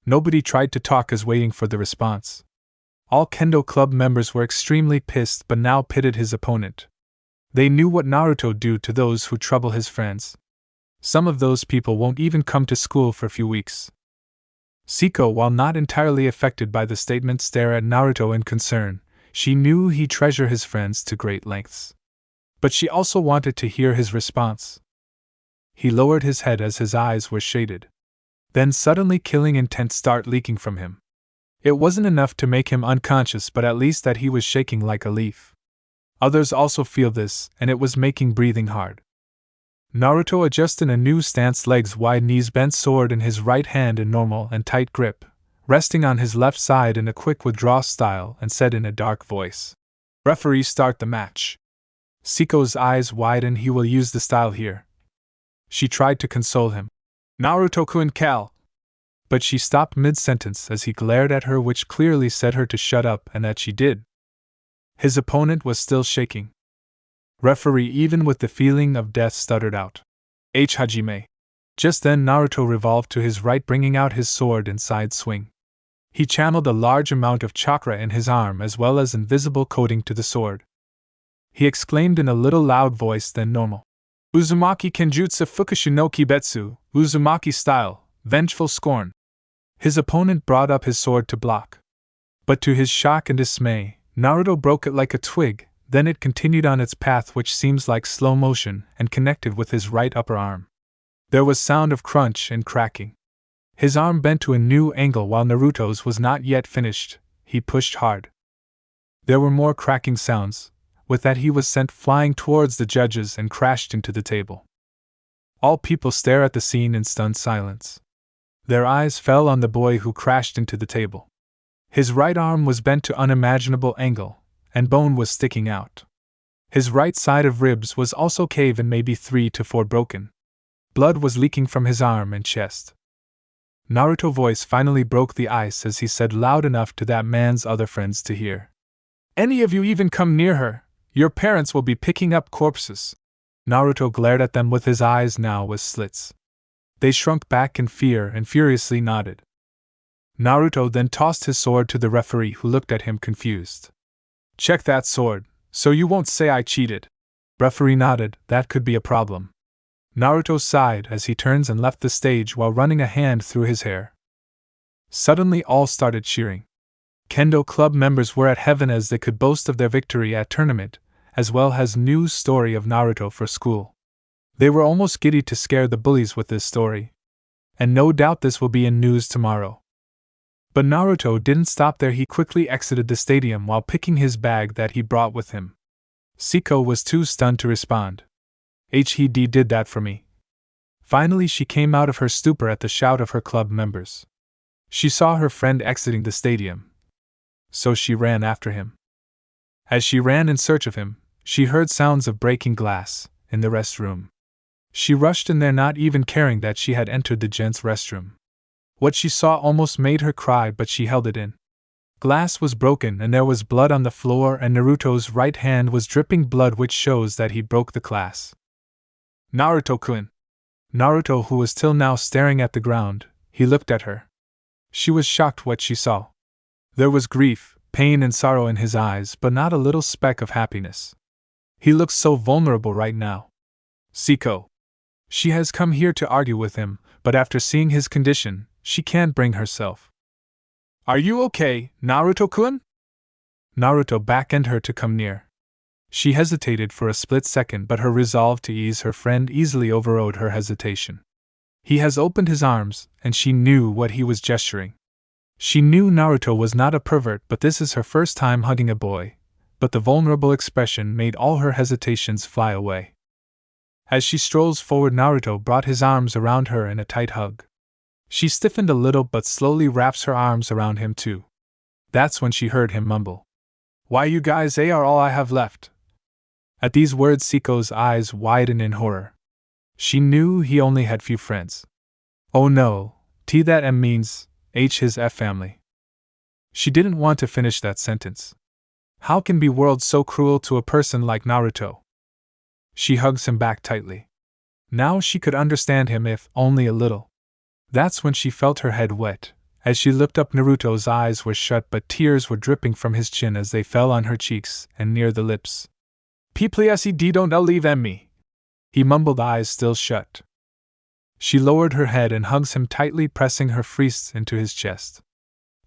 Nobody tried to talk as waiting for the response. All Kendo Club members were extremely pissed but now pitted his opponent. They knew what Naruto do to those who trouble his friends. Some of those people won't even come to school for a few weeks. Siko, while not entirely affected by the statement, stared at Naruto in concern. She knew he treasured his friends to great lengths. But she also wanted to hear his response. He lowered his head as his eyes were shaded. Then suddenly killing intent started leaking from him. It wasn't enough to make him unconscious, but at least that he was shaking like a leaf. Others also feel this, and it was making breathing hard. Naruto adjusted a new stance, legs wide, knees bent, sword in his right hand in normal and tight grip, resting on his left side in a quick withdraw style, and said in a dark voice, "Referee, start the match." Siko's eyes widened. "He will use the style here." She tried to console him. "Naruto-kun Cal." But she stopped mid-sentence as he glared at her, which clearly said her to shut up, and that she did. His opponent was still shaking. Referee, even with the feeling of death, stuttered out, "H Hajime." Just then Naruto revolved to his right, bringing out his sword in side swing. He channeled a large amount of chakra in his arm as well as invisible coating to the sword. He exclaimed in a little loud voice than normal, "Uzumaki Kenjutsu Fukushu no Kibetsu, Uzumaki style, vengeful scorn." His opponent brought up his sword to block. But to his shock and dismay, Naruto broke it like a twig, then it continued on its path, which seems like slow motion, and connected with his right upper arm. There was sound of crunch and cracking. His arm bent to a new angle while Naruto's was not yet finished. He pushed hard. There were more cracking sounds. With that he was sent flying towards the judges and crashed into the table. All people stare at the scene in stunned silence. Their eyes fell on the boy who crashed into the table. His right arm was bent to unimaginable angle, and bone was sticking out. His right side of ribs was also caved and maybe 3 to 4 broken. Blood was leaking from his arm and chest. Naruto's voice finally broke the ice as he said loud enough to that man's other friends to hear, "Any of you even come near her, your parents will be picking up corpses." Naruto glared at them with his eyes now with slits. They shrunk back in fear and furiously nodded. Naruto then tossed his sword to the referee, who looked at him confused. "Check that sword, so you won't say I cheated." Referee nodded. That could be a problem. Naruto sighed as he turns and left the stage while running a hand through his hair. Suddenly all started cheering. Kendo Club members were at heaven as they could boast of their victory at tournament, as well as news story of Naruto for school. They were almost giddy to scare the bullies with this story. And no doubt this will be in news tomorrow. But Naruto didn't stop there. He quickly exited the stadium while picking his bag that he brought with him. Siko was too stunned to respond. HOTD did that for me. Finally she came out of her stupor at the shout of her club members. She saw her friend exiting the stadium. So she ran after him. As she ran in search of him, she heard sounds of breaking glass in the restroom. She rushed in there, not even caring that she had entered the gents' restroom. What she saw almost made her cry, but she held it in. Glass was broken and there was blood on the floor, and Naruto's right hand was dripping blood, which shows that he broke the glass. Naruto-kun! Naruto, who was till now staring at the ground, he looked at her. She was shocked what she saw. There was grief, pain and sorrow in his eyes, but not a little speck of happiness. He looked so vulnerable right now. Siko. She has come here to argue with him, but after seeing his condition, she can't bring herself. Are you okay, Naruto-kun? Naruto beckoned her to come near. She hesitated for a split second, but her resolve to ease her friend easily overrode her hesitation. He has opened his arms, and she knew what he was gesturing. She knew Naruto was not a pervert, but this is her first time hugging a boy, but the vulnerable expression made all her hesitations fly away. As she strolls forward, Naruto brought his arms around her in a tight hug. She stiffened a little but slowly wraps her arms around him too. That's when she heard him mumble, "Why, you guys are all I have left." At these words, Siko's eyes widened in horror. She knew he only had few friends. Oh no, that M means his family. She didn't want to finish that sentence. How can be world so cruel to a person like Naruto? She hugs him back tightly. Now she could understand him, if only a little. That's when she felt her head wet. As she looked up, Naruto's eyes were shut, but tears were dripping from his chin as they fell on her cheeks and near the lips. Please don't leave me," he mumbled, eyes still shut. She lowered her head and hugs him tightly, pressing her fists into his chest.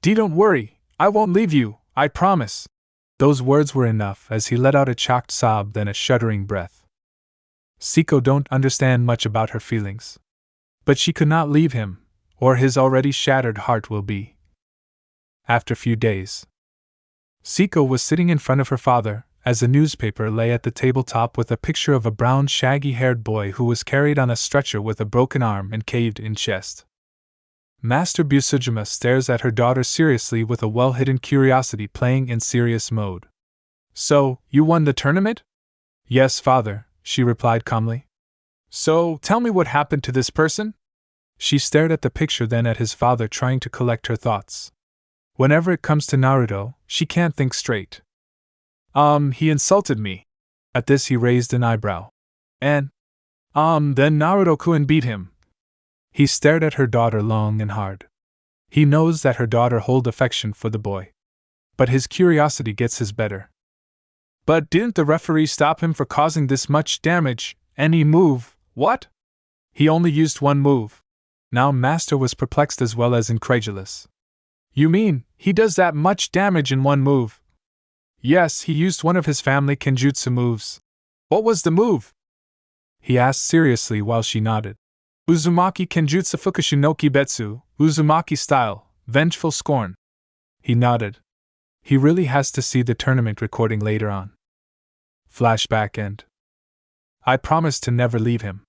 Don't worry, I won't leave you, I promise." Those words were enough, as he let out a choked sob, then a shuddering breath. Siko don't understand much about her feelings. But she could not leave him, or his already shattered heart will be. After few days, Siko was sitting in front of her father, as a newspaper lay at the tabletop with a picture of a brown shaggy-haired boy who was carried on a stretcher with a broken arm and caved-in chest. Master Busujima stares at her daughter seriously, with a well-hidden curiosity playing in serious mode. "So, you won the tournament?" "Yes, father," she replied calmly. "So, tell me what happened to this person?" She stared at the picture, then at his father, trying to collect her thoughts. Whenever it comes to Naruto, she can't think straight. He insulted me." At this he raised an eyebrow. "And? Then Naruto-kun beat him." He stared at her daughter long and hard. He knows that her daughter holds affection for the boy. But his curiosity gets his better. "But didn't the referee stop him for causing this much damage? Any move, what?" "He only used one move." Now Master was perplexed as well as incredulous. "You mean, he does that much damage in one move?" "Yes, he used one of his family kenjutsu moves." "What was the move?" he asked seriously while she nodded. "Uzumaki kenjutsu fukushu no kibetsu, Uzumaki style, vengeful scorn." He nodded. He really has to see the tournament recording later on. Flashback end. I promise to never leave him.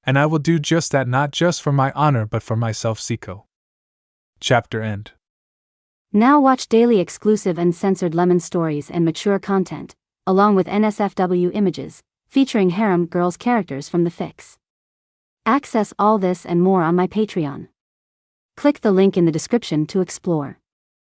And I will do just that, not just for my honor but for myself, Siko. Chapter end. Now watch daily exclusive and censored lemon stories and mature content, along with NSFW images, featuring harem girls characters from the fics. Access all this and more on my Patreon. Click the link in the description to explore.